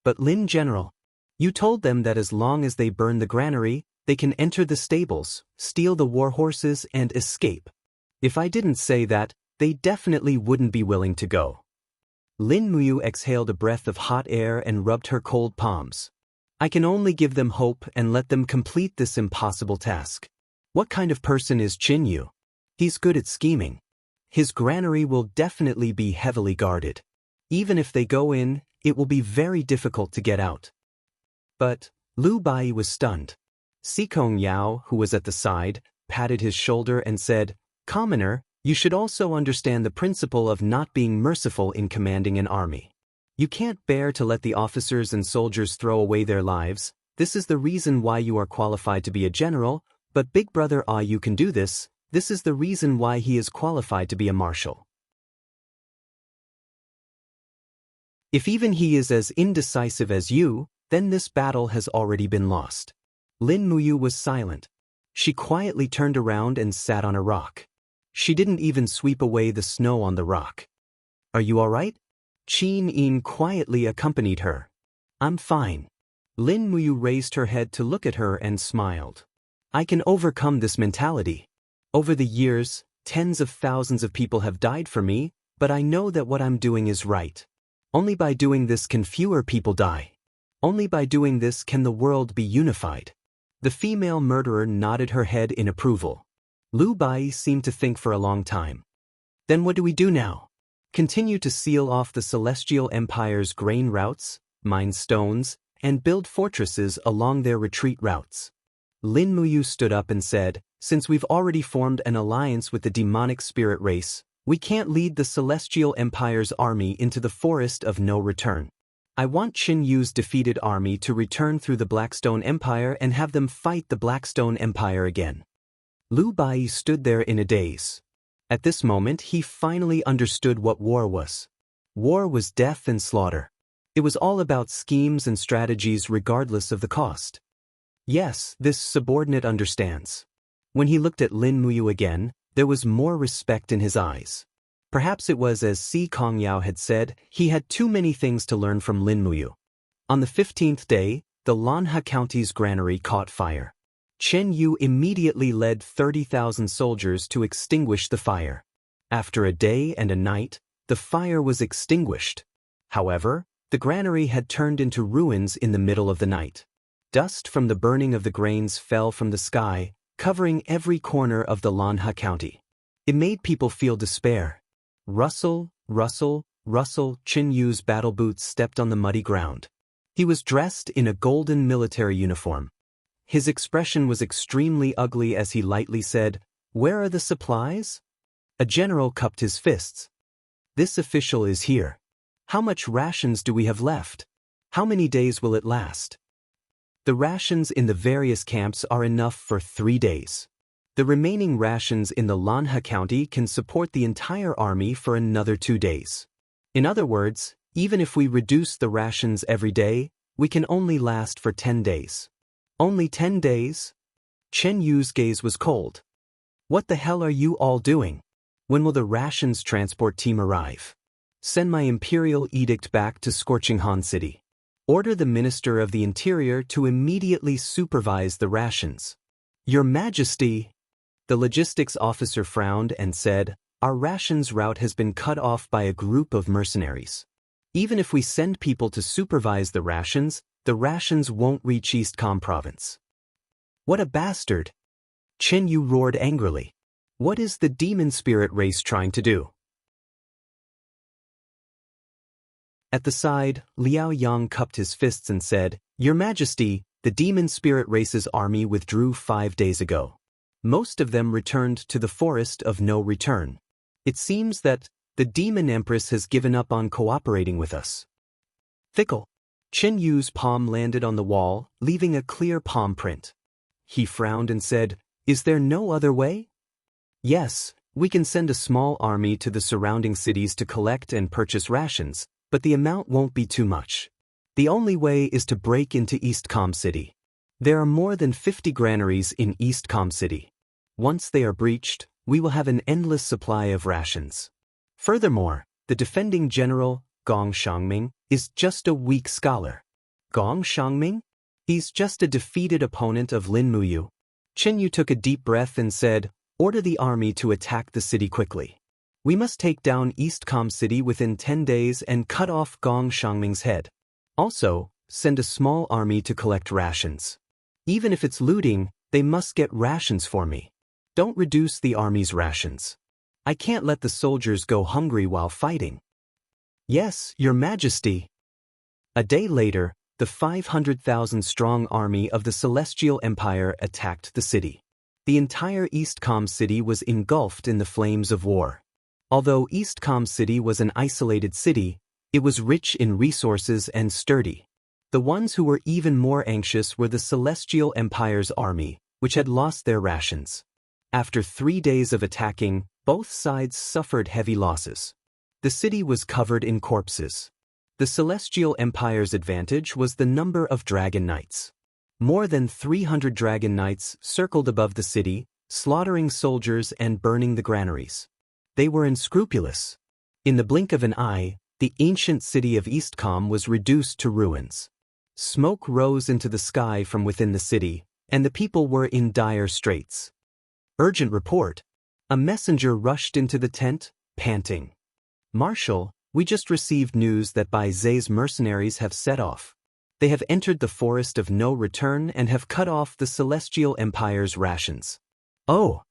"But Lin General, you told them that as long as they burn the granary, they can enter the stables, steal the war horses and escape. If I didn't say that, they definitely wouldn't be willing to go." Lin Muyu exhaled a breath of hot air and rubbed her cold palms. "I can only give them hope and let them complete this impossible task. What kind of person is Qinyu? He's good at scheming. His granary will definitely be heavily guarded. Even if they go in, it will be very difficult to get out." But Lu Bai was stunned. Sikong Yao, who was at the side, patted his shoulder and said, "Commoner, you should also understand the principle of not being merciful in commanding an army. You can't bear to let the officers and soldiers throw away their lives. This is the reason why you are qualified to be a general, but Big Brother you can do this. This is the reason why he is qualified to be a marshal. If even he is as indecisive as you, then this battle has already been lost." Lin Muyu was silent. She quietly turned around and sat on a rock. She didn't even sweep away the snow on the rock. "Are you all right?" Qin Yin quietly accompanied her. "I'm fine." Lin Muyu raised her head to look at her and smiled. "I can overcome this mentality. Over the years, tens of thousands of people have died for me, but I know that what I'm doing is right. Only by doing this can fewer people die. Only by doing this can the world be unified." The female murderer nodded her head in approval. Lu Bai seemed to think for a long time. "Then what do we do now? Continue to seal off the Celestial Empire's grain routes, mine stones, and build fortresses along their retreat routes. Lin Muyu stood up and said, "Since we've already formed an alliance with the demonic spirit race, we can't lead the Celestial Empire's army into the forest of no return. I want Qin Yu's defeated army to return through the Blackstone Empire and have them fight the Blackstone Empire again." Lu Bai stood there in a daze. At this moment he finally understood what war was. War was death and slaughter. It was all about schemes and strategies regardless of the cost. Yes, this subordinate understands. When he looked at Lin Muyu again, there was more respect in his eyes. Perhaps it was as Si Kongyao had said, he had too many things to learn from Lin Muyu. On the 15th day, the Lanha County's granary caught fire. Chen Yu immediately led 30,000 soldiers to extinguish the fire. After a day and a night, the fire was extinguished. However, the granary had turned into ruins in the middle of the night. Dust from the burning of the grains fell from the sky, covering every corner of the Lanha County. It made people feel despair. Rustle, rustle, rustle, Chen Yu's battle boots stepped on the muddy ground. He was dressed in a golden military uniform. His expression was extremely ugly as he lightly said, "Where are the supplies?" A general cupped his fists. "This official is here. How much rations do we have left? How many days will it last?" The rations in the various camps are enough for 3 days. The remaining rations in the Lanha County can support the entire army for another 2 days. In other words, even if we reduce the rations every day, we can only last for 10 days. Only 10 days? Chen Yu's gaze was cold. What the hell are you all doing? When will the rations transport team arrive? Send my imperial edict back to Scorching Han City. Order the Minister of the Interior to immediately supervise the rations. Your Majesty! The logistics officer frowned and said, "Our rations route has been cut off by a group of mercenaries. Even if we send people to supervise the rations won't reach Eastcom province." What a bastard! Chen Yu roared angrily. What is the demon spirit race trying to do? At the side, Liao Yang cupped his fists and said, "Your Majesty, the demon spirit race's army withdrew 5 days ago. Most of them returned to the forest of no return. It seems that the demon empress has given up on cooperating with us." Fickle. Chen Yu's palm landed on the wall, leaving a clear palm print. He frowned and said, "Is there no other way?" "Yes, we can send a small army to the surrounding cities to collect and purchase rations, but the amount won't be too much. The only way is to break into Eastcom City. There are more than 50 granaries in Eastcom City. Once they are breached, we will have an endless supply of rations. Furthermore, the defending general, Gong Shangming, is just a weak scholar." Gong Shangming? He's just a defeated opponent of Lin Muyu. Chen Yu took a deep breath and said, "Order the army to attack the city quickly. We must take down Eastcom City within 10 days and cut off Gong Shangming's head. Also, send a small army to collect rations. Even if it's looting, they must get rations for me. Don't reduce the army's rations. I can't let the soldiers go hungry while fighting." "Yes, Your Majesty." A day later, the 500,000-strong army of the Celestial Empire attacked the city. The entire Eastcom City was engulfed in the flames of war. Although Eastcom City was an isolated city, it was rich in resources and sturdy. The ones who were even more anxious were the Celestial Empire's army, which had lost their rations. After 3 days of attacking, both sides suffered heavy losses. The city was covered in corpses. The Celestial Empire's advantage was the number of Dragon Knights. More than 300 Dragon Knights circled above the city, slaughtering soldiers and burning the granaries. They were unscrupulous. In the blink of an eye, the ancient city of Eastcom was reduced to ruins. Smoke rose into the sky from within the city, and the people were in dire straits. "Urgent report." A messenger rushed into the tent, panting. "Marshal, we just received news that Bai Zhe's mercenaries have set off. They have entered the forest of no return and have cut off the Celestial Empire's rations." "Oh!"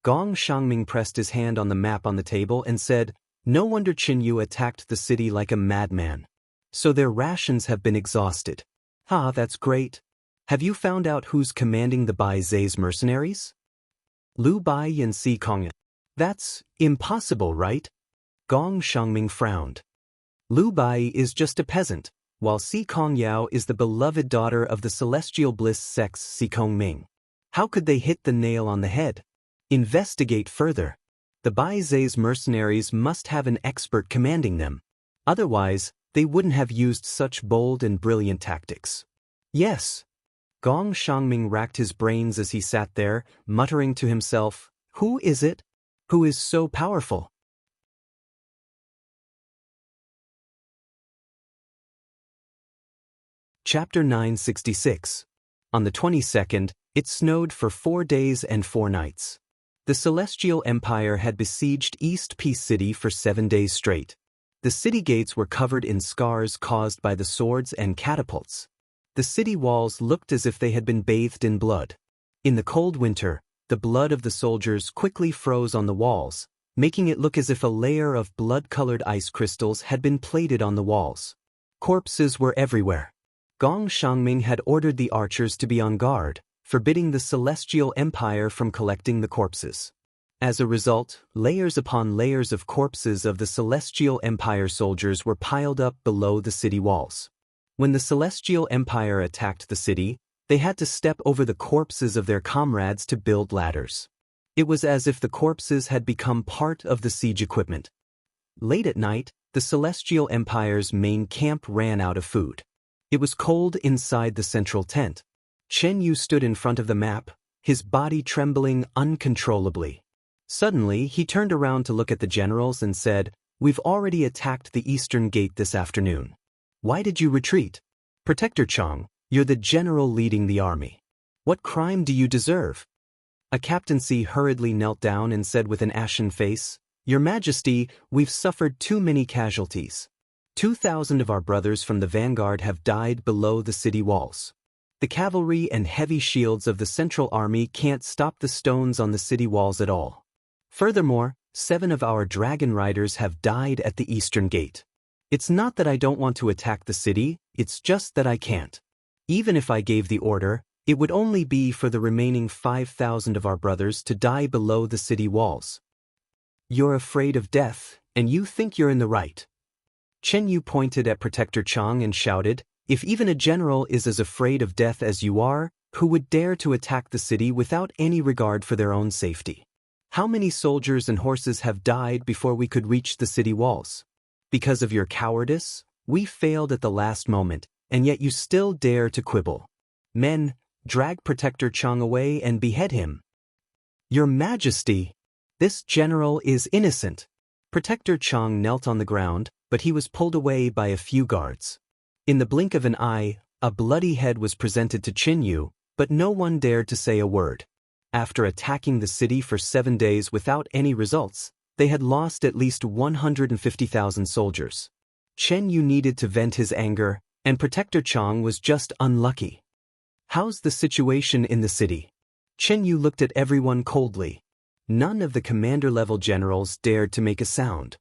Gong Shangming pressed his hand on the map on the table and said, "No wonder Qin Yu attacked the city like a madman. So their rations have been exhausted. Ah, that's great. Have you found out who's commanding the Bai Zai's mercenaries? Lu Bai and Si Kong. That's impossible, right? Gong Shangming frowned. Lu Bai is just a peasant, while Si Kongyao is the beloved daughter of the celestial bliss sex Si Kongming. How could they hit the nail on the head? Investigate further. The Bai Zai's mercenaries must have an expert commanding them. Otherwise, they wouldn't have used such bold and brilliant tactics. Yes. Gong Shangming racked his brains as he sat there, muttering to himself, who is it? Who is so powerful? Chapter 966. On the 22nd, it snowed for 4 days and 4 nights. The Celestial Empire had besieged East Peace City for 7 days straight. The city gates were covered in scars caused by the swords and catapults. The city walls looked as if they had been bathed in blood. In the cold winter, the blood of the soldiers quickly froze on the walls, making it look as if a layer of blood-colored ice crystals had been plated on the walls. Corpses were everywhere. Gong Shangming had ordered the archers to be on guard, forbidding the Celestial Empire from collecting the corpses. As a result, layers upon layers of corpses of the Celestial Empire soldiers were piled up below the city walls. When the Celestial Empire attacked the city, they had to step over the corpses of their comrades to build ladders. It was as if the corpses had become part of the siege equipment. Late at night, the Celestial Empire's main camp ran out of food. It was cold inside the central tent. Chen Yu stood in front of the map, his body trembling uncontrollably. Suddenly, he turned around to look at the generals and said, "We've already attacked the eastern gate this afternoon. Why did you retreat? Protector Chang, you're the general leading the army. What crime do you deserve?" A captaincy hurriedly knelt down and said with an ashen face, "Your Majesty, we've suffered too many casualties. 2,000 of our brothers from the vanguard have died below the city walls. The cavalry and heavy shields of the Central Army can't stop the stones on the city walls at all. Furthermore, 7 of our dragon riders have died at the eastern gate. It's not that I don't want to attack the city, it's just that I can't. Even if I gave the order, it would only be for the remaining 5,000 of our brothers to die below the city walls. You're afraid of death, and you think you're in the right." Chen Yu pointed at Protector Chang and shouted, "If even a general is as afraid of death as you are, who would dare to attack the city without any regard for their own safety? How many soldiers and horses have died before we could reach the city walls? Because of your cowardice, we failed at the last moment, and yet you still dare to quibble. Men, drag Protector Chang away and behead him." "Your Majesty, this general is innocent." Protector Chang knelt on the ground, but he was pulled away by a few guards. In the blink of an eye, a bloody head was presented to Chen Yu, but no one dared to say a word. After attacking the city for 7 days without any results, they had lost at least 150,000 soldiers. Chen Yu needed to vent his anger, and Protector Chang was just unlucky. "How's the situation in the city?" Chen Yu looked at everyone coldly. None of the commander-level generals dared to make a sound.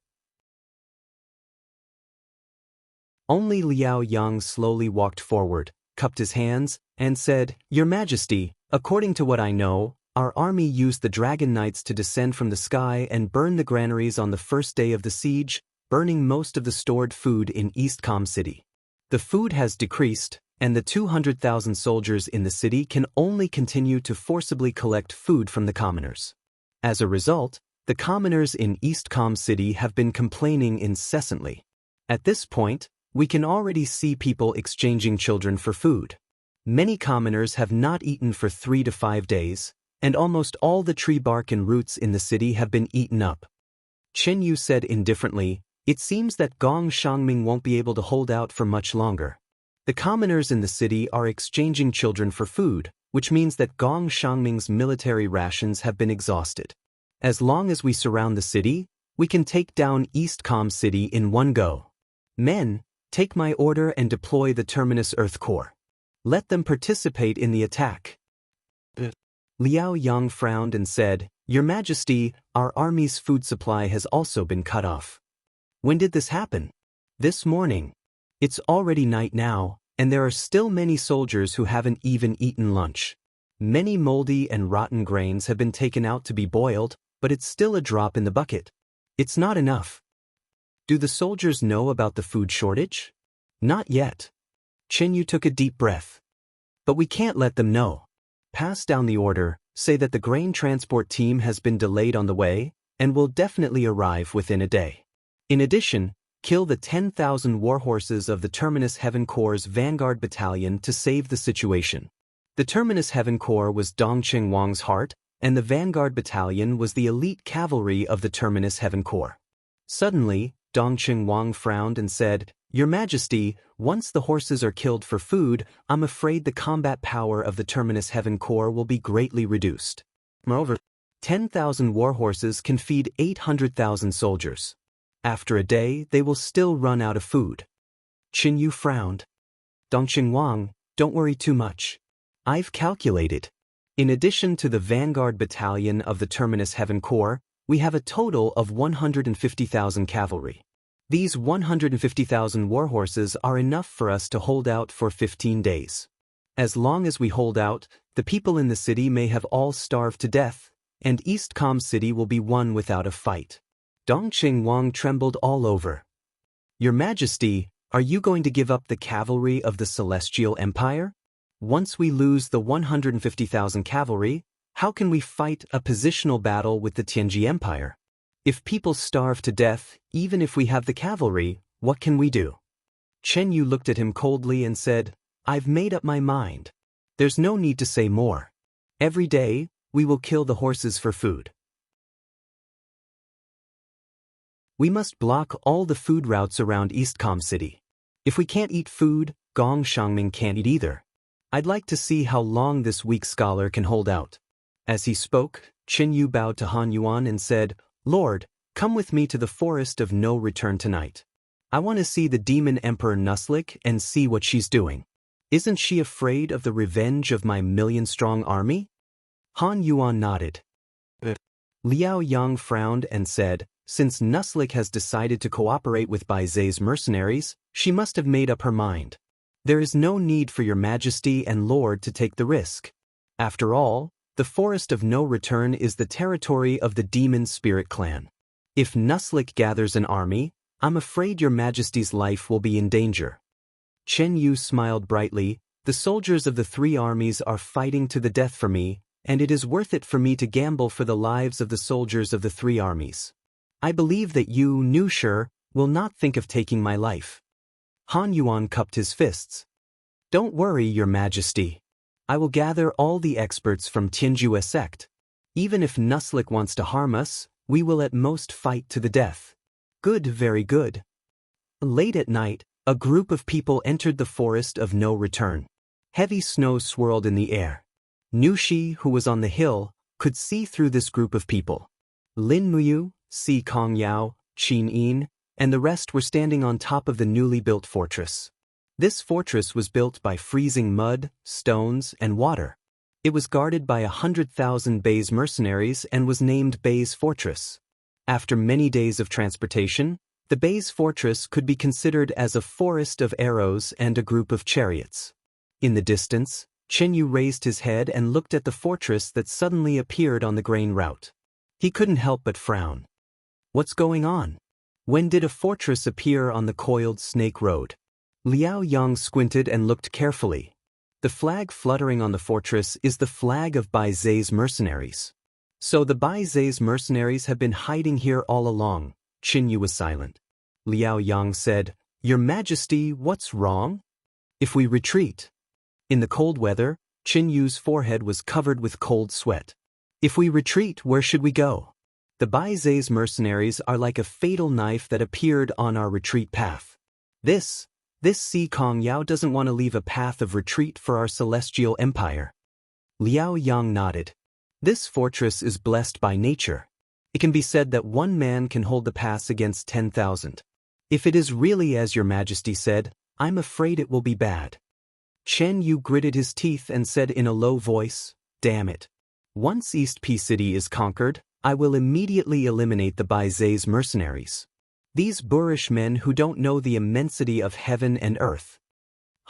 Only Liao Yang slowly walked forward, cupped his hands, and said, "Your Majesty, according to what I know, our army used the Dragon Knights to descend from the sky and burn the granaries on the first day of the siege, burning most of the stored food in Eastcom City. The food has decreased, and the 200,000 soldiers in the city can only continue to forcibly collect food from the commoners. As a result, the commoners in Eastcom City have been complaining incessantly. At this point, we can already see people exchanging children for food. Many commoners have not eaten for 3 to 5 days, and almost all the tree bark and roots in the city have been eaten up." Chen Yu said indifferently, "It seems that Gong Shangming won't be able to hold out for much longer. The commoners in the city are exchanging children for food, which means that Gong Shangming's military rations have been exhausted. As long as we surround the city, we can take down Eastcom City in one go. Men, take my order and deploy the Terminus Earth Corps. Let them participate in the attack." Liao Yang frowned and said, "Your Majesty, our army's food supply has also been cut off." "When did this happen?" "This morning. It's already night now, And there are still many soldiers who haven't even eaten lunch. Many moldy and rotten grains have been taken out to be boiled, but it's still a drop in the bucket. It's not enough. Do the soldiers know about the food shortage? Not yet. Yu took a deep breath. But we can't let them know. Pass down the order, say that the grain transport team has been delayed on the way, and will definitely arrive within a day. In addition, kill the 10,000 warhorses of the Terminus Heaven Corps' Vanguard Battalion to save the situation. The Terminus Heaven Corps was Dongqing Wang's heart, and the Vanguard Battalion was the elite cavalry of the Terminus Heaven Corps. Suddenly, Dongqing Wang frowned and said, "Your Majesty, once the horses are killed for food, I'm afraid the combat power of the Terminus Heaven Corps will be greatly reduced. Moreover, 10,000 warhorses can feed 800,000 soldiers. After a day, they will still run out of food." Yu frowned. "Dongqing Wang, don't worry too much. I've calculated. In addition to the Vanguard Battalion of the Terminus Heaven Corps, we have a total of 150,000 cavalry. These 150,000 warhorses are enough for us to hold out for 15 days. As long as we hold out, the people in the city may have all starved to death, and East Com City will be won without a fight." Dongqing Wang trembled all over. "Your Majesty, are you going to give up the cavalry of the Celestial Empire? Once we lose the 150,000 cavalry, how can we fight a positional battle with the Tianji Empire? If people starve to death, even if we have the cavalry, what can we do?" Yu looked at him coldly and said, "I've made up my mind. There's no need to say more. Every day, we will kill the horses for food. We must block all the food routes around Eastcom City. If we can't eat food, Gong Shangming can't eat either. I'd like to see how long this weak scholar can hold out." As he spoke, Yu bowed to Han Yuan and said, "Lord, come with me to the forest of no return tonight. I want to see the demon Emperor Nuslik and see what she's doing. Isn't she afraid of the revenge of my million-strong army?" Han Yuan nodded. Liao Yang frowned and said, "Since Nuslik has decided to cooperate with Bai Zai's mercenaries, she must have made up her mind. There is no need for your Majesty and Lord to take the risk. After all, the Forest of No Return is the territory of the Demon Spirit Clan. If Nuslik gathers an army, I'm afraid your Majesty's life will be in danger." Yu smiled brightly. "The soldiers of the three armies are fighting to the death for me, and it is worth it for me to gamble for the lives of the soldiers of the three armies. I believe that you, Nusher, will not think of taking my life." Han Yuan cupped his fists. "Don't worry, your Majesty. I will gather all the experts from Tianjue sect. Even if Nuslik wants to harm us, we will at most fight to the death." "Good, very good." Late at night, a group of people entered the forest of no return. Heavy snow swirled in the air. Nushi, who was on the hill, could see through this group of people. Lin Muyu, Si Kong Yao, Qin Yin, and the rest were standing on top of the newly built fortress. This fortress was built by freezing mud, stones, and water. It was guarded by 100,000 Bai's mercenaries and was named Bai's Fortress. After many days of transportation, the Bai's Fortress could be considered as a forest of arrows and a group of chariots. In the distance, Yu raised his head and looked at the fortress that suddenly appeared on the grain route. He couldn't help but frown. What's going on? When did a fortress appear on the coiled snake road? Liao Yang squinted and looked carefully. The flag fluttering on the fortress is the flag of Bai Zai's mercenaries. So the Bai Zai's mercenaries have been hiding here all along. Yu was silent. Liao Yang said, "Your Majesty, what's wrong? If we retreat." In the cold weather, Yu's forehead was covered with cold sweat. "If we retreat, where should we go? The Bai Zai's mercenaries are like a fatal knife that appeared on our retreat path. This Si Kong Yao doesn't want to leave a path of retreat for our celestial empire." Liao Yang nodded. "This fortress is blessed by nature. It can be said that one man can hold the pass against 10,000. If it is really as your Majesty said, I'm afraid it will be bad." Yu gritted his teeth and said in a low voice, "Damn it. Once East P City is conquered, I will immediately eliminate the Bai Zai's mercenaries. These boorish men who don't know the immensity of heaven and earth."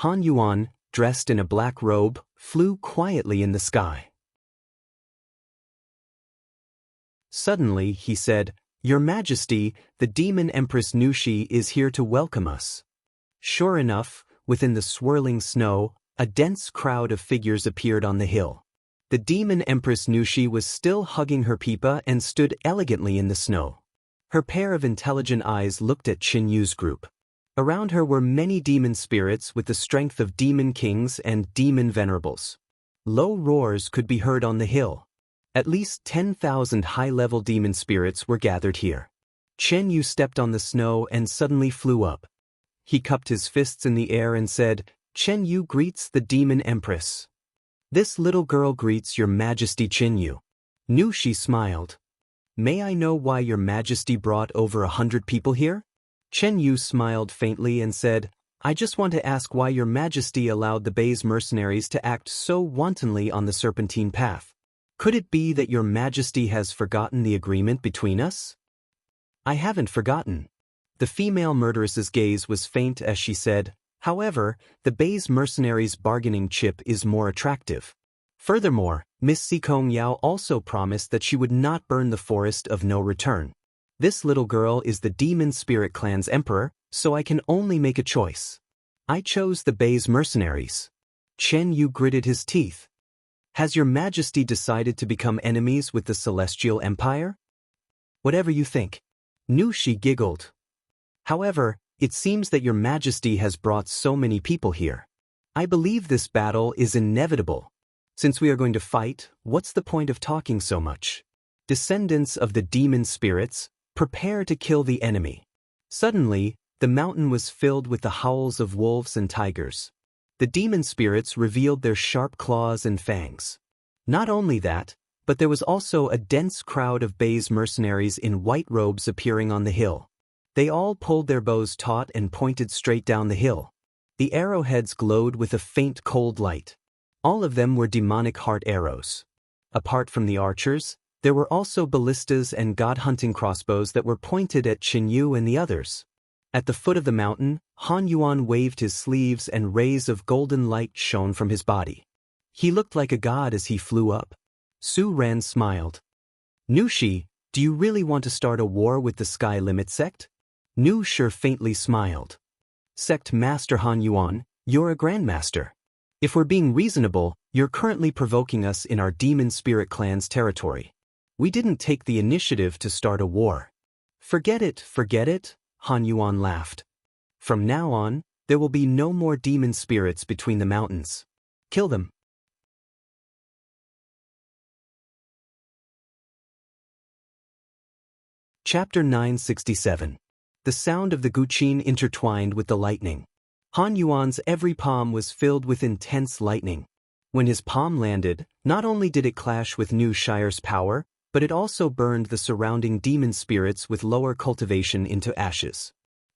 Han Yuan, dressed in a black robe, flew quietly in the sky. Suddenly, he said, "Your Majesty, the demon Empress Nushi is here to welcome us." Sure enough, within the swirling snow, a dense crowd of figures appeared on the hill. The demon Empress Nushi was still hugging her pipa and stood elegantly in the snow. Her pair of intelligent eyes looked at Qin Yu's group. Around her were many demon spirits with the strength of demon kings and demon venerables. Low roars could be heard on the hill. At least 10,000 high-level demon spirits were gathered here. Qin Yu stepped on the snow and suddenly flew up. He cupped his fists in the air and said, "Qin Yu greets the demon empress. This little girl greets your majesty Qin Yu." Nushi smiled. "May I know why your majesty brought over 100 people here?" Qin Yu smiled faintly and said, "I just want to ask why your majesty allowed the Bei's mercenaries to act so wantonly on the serpentine path. Could it be that your majesty has forgotten the agreement between us?" "I haven't forgotten." The female murderess's gaze was faint as she said, "However, the Bei's mercenaries' bargaining chip is more attractive. Furthermore, Miss Sikong Yao also promised that she would not burn the forest of no return. This little girl is the Demon Spirit Clan's emperor, so I can only make a choice. I chose the Bei's mercenaries." Qin Yu gritted his teeth. "Has your majesty decided to become enemies with the Celestial Empire?" "Whatever you think." Nushi giggled. "However, it seems that your majesty has brought so many people here. I believe this battle is inevitable. Since we are going to fight, what's the point of talking so much? Descendants of the demon spirits, prepare to kill the enemy." Suddenly, the mountain was filled with the howls of wolves and tigers. The demon spirits revealed their sharp claws and fangs. Not only that, but there was also a dense crowd of Bei's mercenaries in white robes appearing on the hill. They all pulled their bows taut and pointed straight down the hill. The arrowheads glowed with a faint cold light. All of them were demonic heart arrows. Apart from the archers, there were also ballistas and god-hunting crossbows that were pointed at Qin Yu and the others. At the foot of the mountain, Han Yuan waved his sleeves and rays of golden light shone from his body. He looked like a god as he flew up. Su Ran smiled. "Nushi, do you really want to start a war with the Sky Limit sect?" Nu Shi faintly smiled. "Sect Master Han Yuan, you're a grandmaster. If we're being reasonable, you're currently provoking us in our demon spirit clan's territory. We didn't take the initiative to start a war." Forget it, Han Yuan laughed. "From now on, there will be no more demon spirits between the mountains. Kill them." Chapter 967. The sound of the guqin intertwined with the lightning. Han Yuan's every palm was filled with intense lightning. When his palm landed, not only did it clash with Nu Shire's power, but it also burned the surrounding demon spirits with lower cultivation into ashes.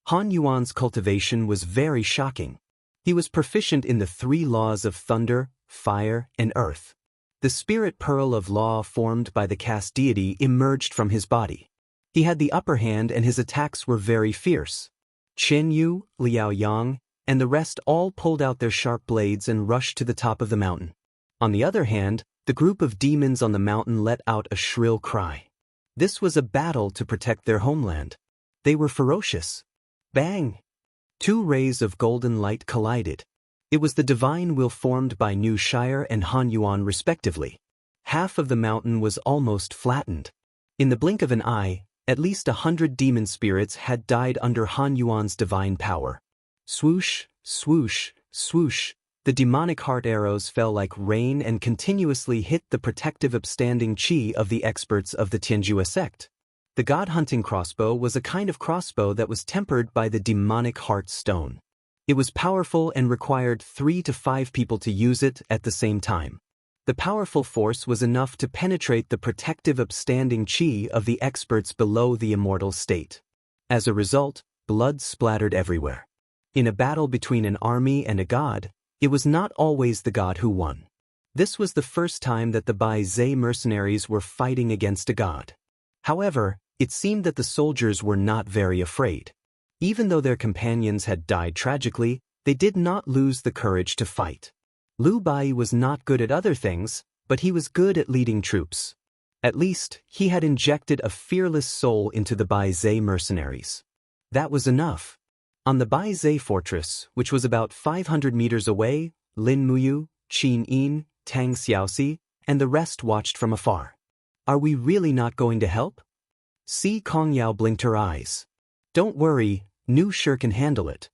Han Yuan's cultivation was very shocking. He was proficient in the 3 laws of thunder, fire, and earth. The spirit pearl of law formed by the caste deity emerged from his body. He had the upper hand and his attacks were very fierce. Qin Yu, Liao Yang, and the rest all pulled out their sharp blades and rushed to the top of the mountain. On the other hand, the group of demons on the mountain let out a shrill cry. This was a battle to protect their homeland. They were ferocious. Bang! 2 rays of golden light collided. It was the divine will formed by Nu Shire and Han Yuan respectively. Half of the mountain was almost flattened. In the blink of an eye, at least 100 demon spirits had died under Han Yuan's divine power. Swoosh, swoosh, swoosh, the demonic heart arrows fell like rain and continuously hit the protective upstanding chi of the experts of the Tianjua sect. The god-hunting crossbow was a kind of crossbow that was tempered by the demonic heart stone. It was powerful and required 3 to 5 people to use it at the same time. The powerful force was enough to penetrate the protective upstanding chi of the experts below the immortal state. As a result, blood splattered everywhere. In a battle between an army and a god, it was not always the god who won. This was the first time that the Bai Zhe mercenaries were fighting against a god. However, it seemed that the soldiers were not very afraid. Even though their companions had died tragically, they did not lose the courage to fight. Liu Bai was not good at other things, but he was good at leading troops. At least, he had injected a fearless soul into the Baizhe mercenaries. That was enough. On the Baizhe fortress, which was about 500 meters away, Lin Muyu, Qin Yin, Tang Xiaoxi, and the rest watched from afar. Are we really not going to help? Si Kongyao blinked her eyes. Don't worry, Nu sure can handle it.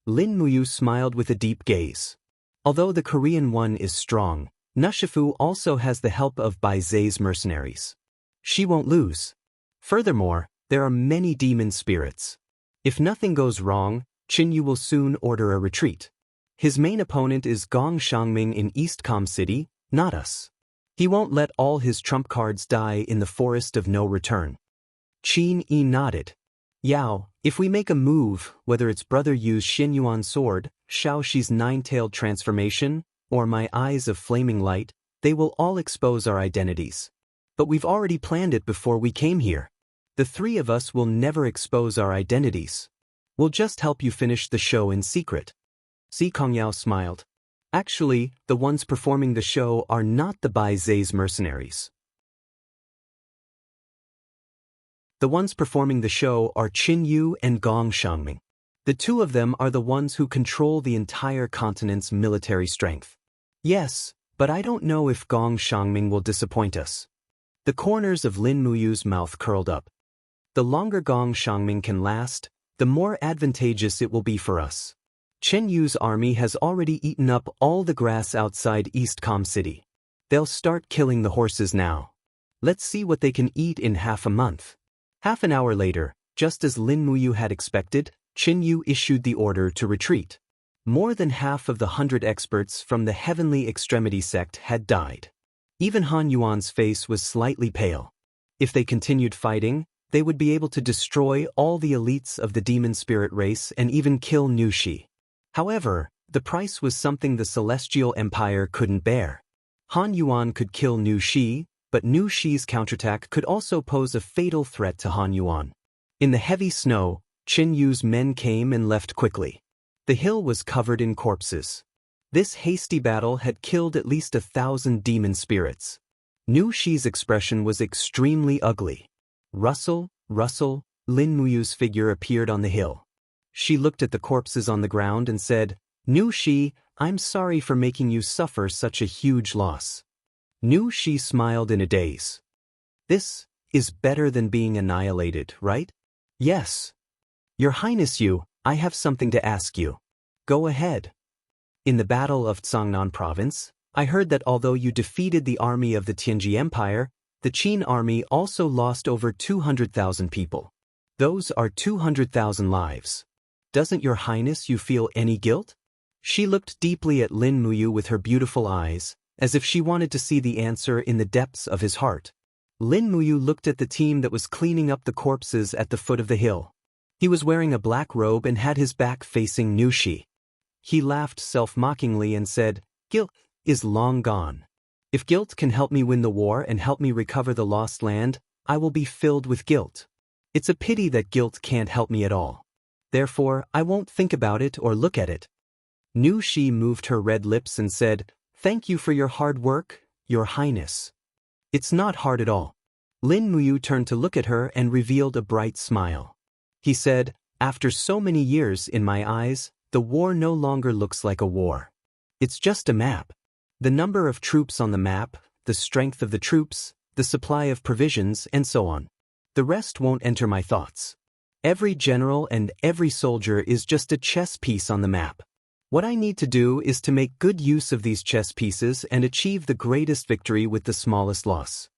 Lin Muyu smiled with a deep gaze. Although the Korean one is strong, Nushifu also has the help of Baizhe's mercenaries. She won't lose. Furthermore, there are many demon spirits. If nothing goes wrong, Qin Yu will soon order a retreat. His main opponent is Gong Shangming in Eastcom City, not us. He won't let all his trump cards die in the forest of no return. Qin Yi nodded. Yao, if we make a move, whether it's Brother Yu's Xinyuan sword, Shaoxi's nine-tailed transformation, or my eyes of flaming light, they will all expose our identities. But we've already planned it before we came here. The three of us will never expose our identities. We'll just help you finish the show in secret. Si Kongyao smiled. Actually, the ones performing the show are not the Baizhe's mercenaries. The ones performing the show are Qin Yu and Gong Shangming. The two of them are the ones who control the entire continent's military strength. Yes, but I don't know if Gong Shangming will disappoint us. The corners of Lin Muyu's mouth curled up. The longer Gong Shangming can last, the more advantageous it will be for us. Chen Yu's army has already eaten up all the grass outside Eastcom City. They'll start killing the horses now. Let's see what they can eat in half a month. Half an hour later, just as Lin Muyu had expected, Qin Yu issued the order to retreat. More than half of the 100 experts from the Heavenly Extremity sect had died. Even Han Yuan's face was slightly pale. If they continued fighting, they would be able to destroy all the elites of the demon spirit race and even kill Nu Shi. However, the price was something the Celestial Empire couldn't bear. Han Yuan could kill Nu Shi, but Nu Shi's counterattack could also pose a fatal threat to Han Yuan. In the heavy snow, Qin Yu's men came and left quickly. The hill was covered in corpses. This hasty battle had killed at least 1,000 demon spirits. Nu Shi's expression was extremely ugly. Rustle, Lin Muyu's figure appeared on the hill. She looked at the corpses on the ground and said, Nu Shi, I'm sorry for making you suffer such a huge loss. Nu Shi smiled in a daze. This is better than being annihilated, right? Yes. Your Highness I have something to ask you. Go ahead. In the Battle of Tsangnan Province, I heard that although you defeated the army of the Tianji Empire, the Qin army also lost over 200,000 people. Those are 200,000 lives. Doesn't Your Highness feel any guilt? She looked deeply at Lin Muyu with her beautiful eyes, as if she wanted to see the answer in the depths of his heart. Lin Muyu looked at the team that was cleaning up the corpses at the foot of the hill. He was wearing a black robe and had his back facing Nu Shi. He laughed self-mockingly and said, Guilt is long gone. If guilt can help me win the war and help me recover the lost land, I will be filled with guilt. It's a pity that guilt can't help me at all. Therefore, I won't think about it or look at it. Nu Shi moved her red lips and said, Thank you for your hard work, Your Highness. It's not hard at all. Lin Muyu turned to look at her and revealed a bright smile. He said, After so many years in my eyes, the war no longer looks like a war. It's just a map. The number of troops on the map, the strength of the troops, the supply of provisions, and so on. The rest won't enter my thoughts. Every general and every soldier is just a chess piece on the map. What I need to do is to make good use of these chess pieces and achieve the greatest victory with the smallest loss.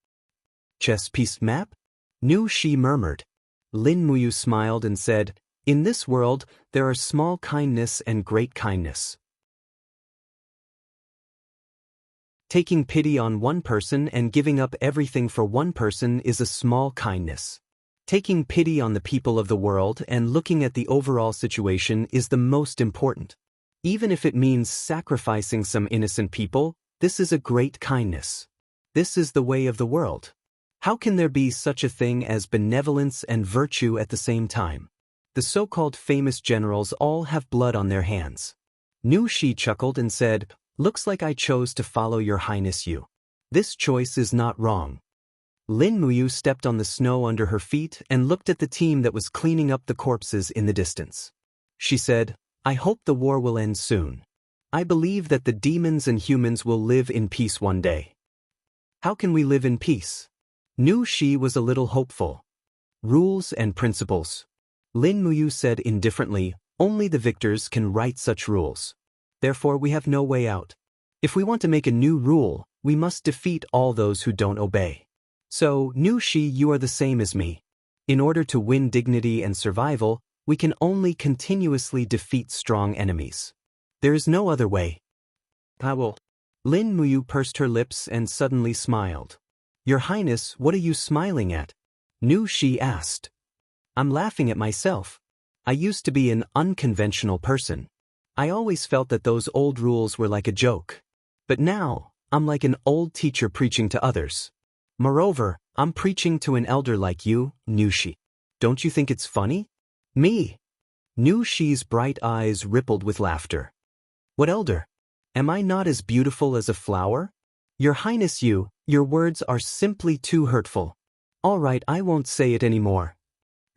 Chess piece map? Nu Shi murmured. Lin Muyu smiled and said, In this world, there are small kindness and great kindness. Taking pity on one person and giving up everything for one person is a small kindness. Taking pity on the people of the world and looking at the overall situation is the most important. Even if it means sacrificing some innocent people, this is a great kindness. This is the way of the world. How can there be such a thing as benevolence and virtue at the same time? The so-called famous generals all have blood on their hands. Nu Shi chuckled and said, "Looks like I chose to follow your highness you. This choice is not wrong." Lin Muyu stepped on the snow under her feet and looked at the team that was cleaning up the corpses in the distance. She said, "I hope the war will end soon. I believe that the demons and humans will live in peace one day." "How can we live in peace?" Nu Shi was a little hopeful. "Rules and principles." Lin Muyu said indifferently, "Only the victors can write such rules. Therefore we have no way out. If we want to make a new rule, we must defeat all those who don't obey. So, Nu Shi, you are the same as me. In order to win dignity and survival, we can only continuously defeat strong enemies. There is no other way." "I will." Lin Muyu pursed her lips and suddenly smiled. "Your Highness, what are you smiling at?" Nu Shi asked. "I'm laughing at myself. I used to be an unconventional person. I always felt that those old rules were like a joke. But now, I'm like an old teacher preaching to others. Moreover, I'm preaching to an elder like you, Nu Shi. Don't you think it's funny?" "Me?" Nu Shi's bright eyes rippled with laughter. "What elder? Am I not as beautiful as a flower? Your Highness, your words are simply too hurtful. All right, I won't say it anymore."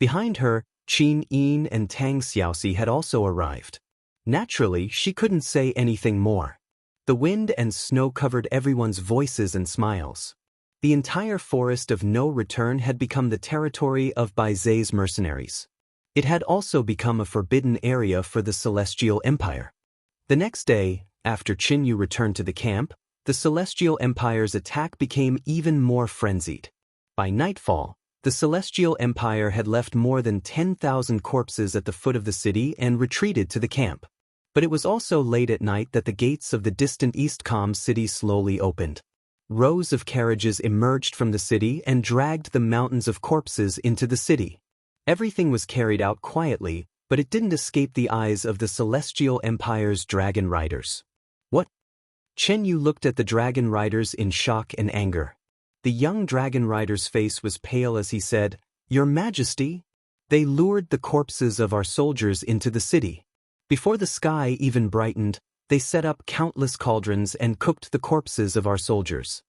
Behind her, Qin Yin and Tang Xiaoxi had also arrived. Naturally, she couldn't say anything more. The wind and snow covered everyone's voices and smiles. The entire forest of No Return had become the territory of Bai Zai's mercenaries. It had also become a forbidden area for the Celestial Empire. The next day, after Qin Yu returned to the camp, the Celestial Empire's attack became even more frenzied. By nightfall, the Celestial Empire had left more than 10,000 corpses at the foot of the city and retreated to the camp. But it was also late at night that the gates of the distant Eastcom city slowly opened. Rows of carriages emerged from the city and dragged the mountains of corpses into the city. Everything was carried out quietly, but it didn't escape the eyes of the Celestial Empire's dragon riders. "What?" Chen Yu looked at the dragon riders in shock and anger. The young dragon rider's face was pale as he said, "Your Majesty, they lured the corpses of our soldiers into the city. Before the sky even brightened, they set up countless cauldrons and cooked the corpses of our soldiers."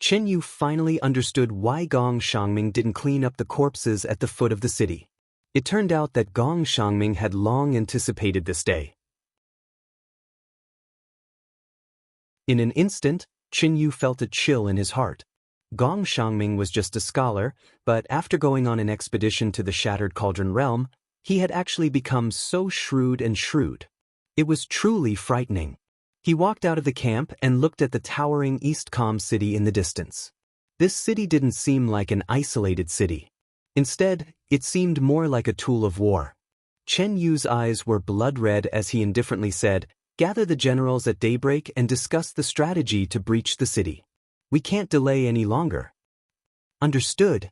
Chen Yu finally understood why Gong Shangming didn't clean up the corpses at the foot of the city. It turned out that Gong Shangming had long anticipated this day. In an instant, Chen Yu felt a chill in his heart. Gong Shangming was just a scholar, but after going on an expedition to the Shattered Cauldron realm, he had actually become so shrewd. It was truly frightening. He walked out of the camp and looked at the towering Eastcom city in the distance. This city didn't seem like an isolated city. Instead, it seemed more like a tool of war. Chen Yu's eyes were blood red as he indifferently said, "Gather the generals at daybreak and discuss the strategy to breach the city. We can't delay any longer." "Understood."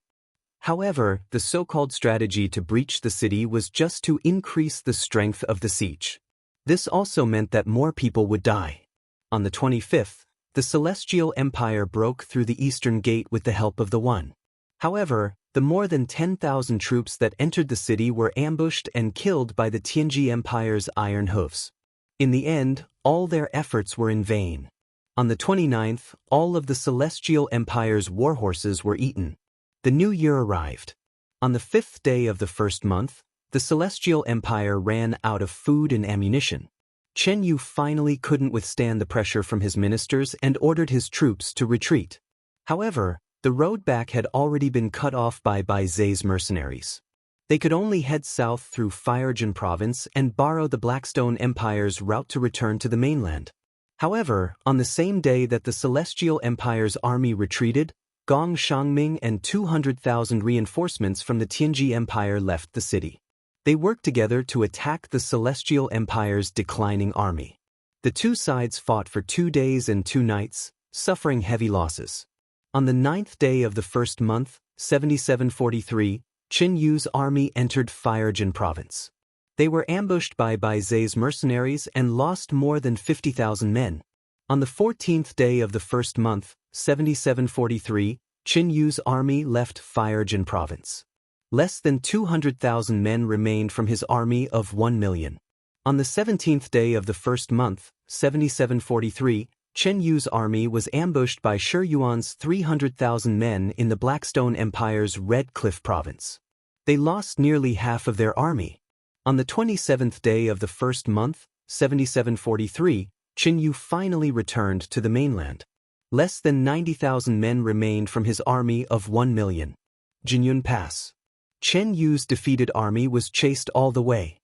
However, the so-called strategy to breach the city was just to increase the strength of the siege. This also meant that more people would die. On the 25th, the Celestial Empire broke through the Eastern Gate with the help of the One. However, the more than 10,000 troops that entered the city were ambushed and killed by the Tianji Empire's iron hoofs. In the end, all their efforts were in vain. On the 29th, all of the Celestial Empire's warhorses were eaten. The new year arrived. On the 5th day of the first month, the Celestial Empire ran out of food and ammunition. Chen Yu finally couldn't withstand the pressure from his ministers and ordered his troops to retreat. However, the road back had already been cut off by Bai Zai's mercenaries. They could only head south through Firejin province and borrow the Blackstone Empire's route to return to the mainland. However, on the same day that the Celestial Empire's army retreated, Gong Shangming and 200,000 reinforcements from the Tianji Empire left the city. They worked together to attack the Celestial Empire's declining army. The two sides fought for 2 days and 2 nights, suffering heavy losses. On the 9th day of the first month, 7743, Qin Yu's army entered Firejin province. They were ambushed by Bai Zai's mercenaries and lost more than 50,000 men. On the 14th day of the first month, 7743, Qin Yu's army left Firejin province. Less than 200,000 men remained from his army of 1 million. On the 17th day of the first month, 7743, Chen Yu's army was ambushed by Shi Yuan's 300,000 men in the Blackstone Empire's Red Cliff province. They lost nearly half of their army. On the 27th day of the first month, 7743, Chen Yu finally returned to the mainland. Less than 90,000 men remained from his army of 1 million. Jinyun Pass. Chen Yu's defeated army was chased all the way.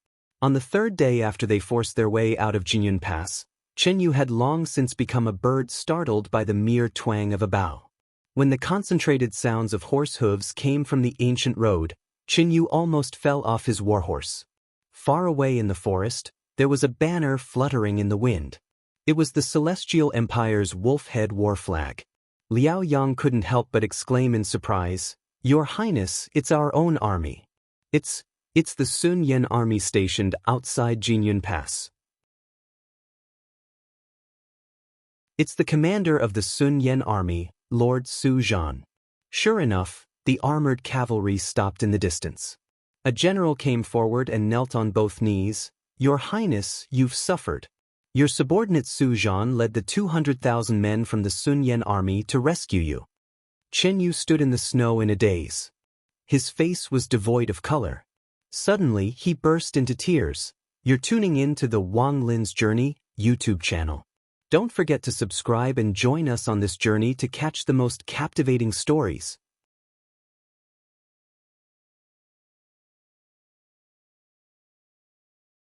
On the third day after they forced their way out of Jinyun Pass, Chen Yu had long since become a bird startled by the mere twang of a bow. When the concentrated sounds of horse hooves came from the ancient road, Chen Yu almost fell off his warhorse. Far away in the forest, there was a banner fluttering in the wind. It was the Celestial Empire's wolf-head war flag. Liao Yang couldn't help but exclaim in surprise, "Your Highness, it's our own army." It's the Sun Yan army stationed outside Jinyun Pass. It's the commander of the Sun Yan army, Lord Su Zhan. Sure enough, the armored cavalry stopped in the distance. A general came forward and knelt on both knees. "Your Highness, you've suffered." Your subordinate Su Zhan led the 200,000 men from the Sun Yan army to rescue you. Chen Yu stood in the snow in a daze. His face was devoid of color. Suddenly, he burst into tears. You're tuning in to the Wang Lin's Journey YouTube channel. Don't forget to subscribe and join us on this journey to catch the most captivating stories.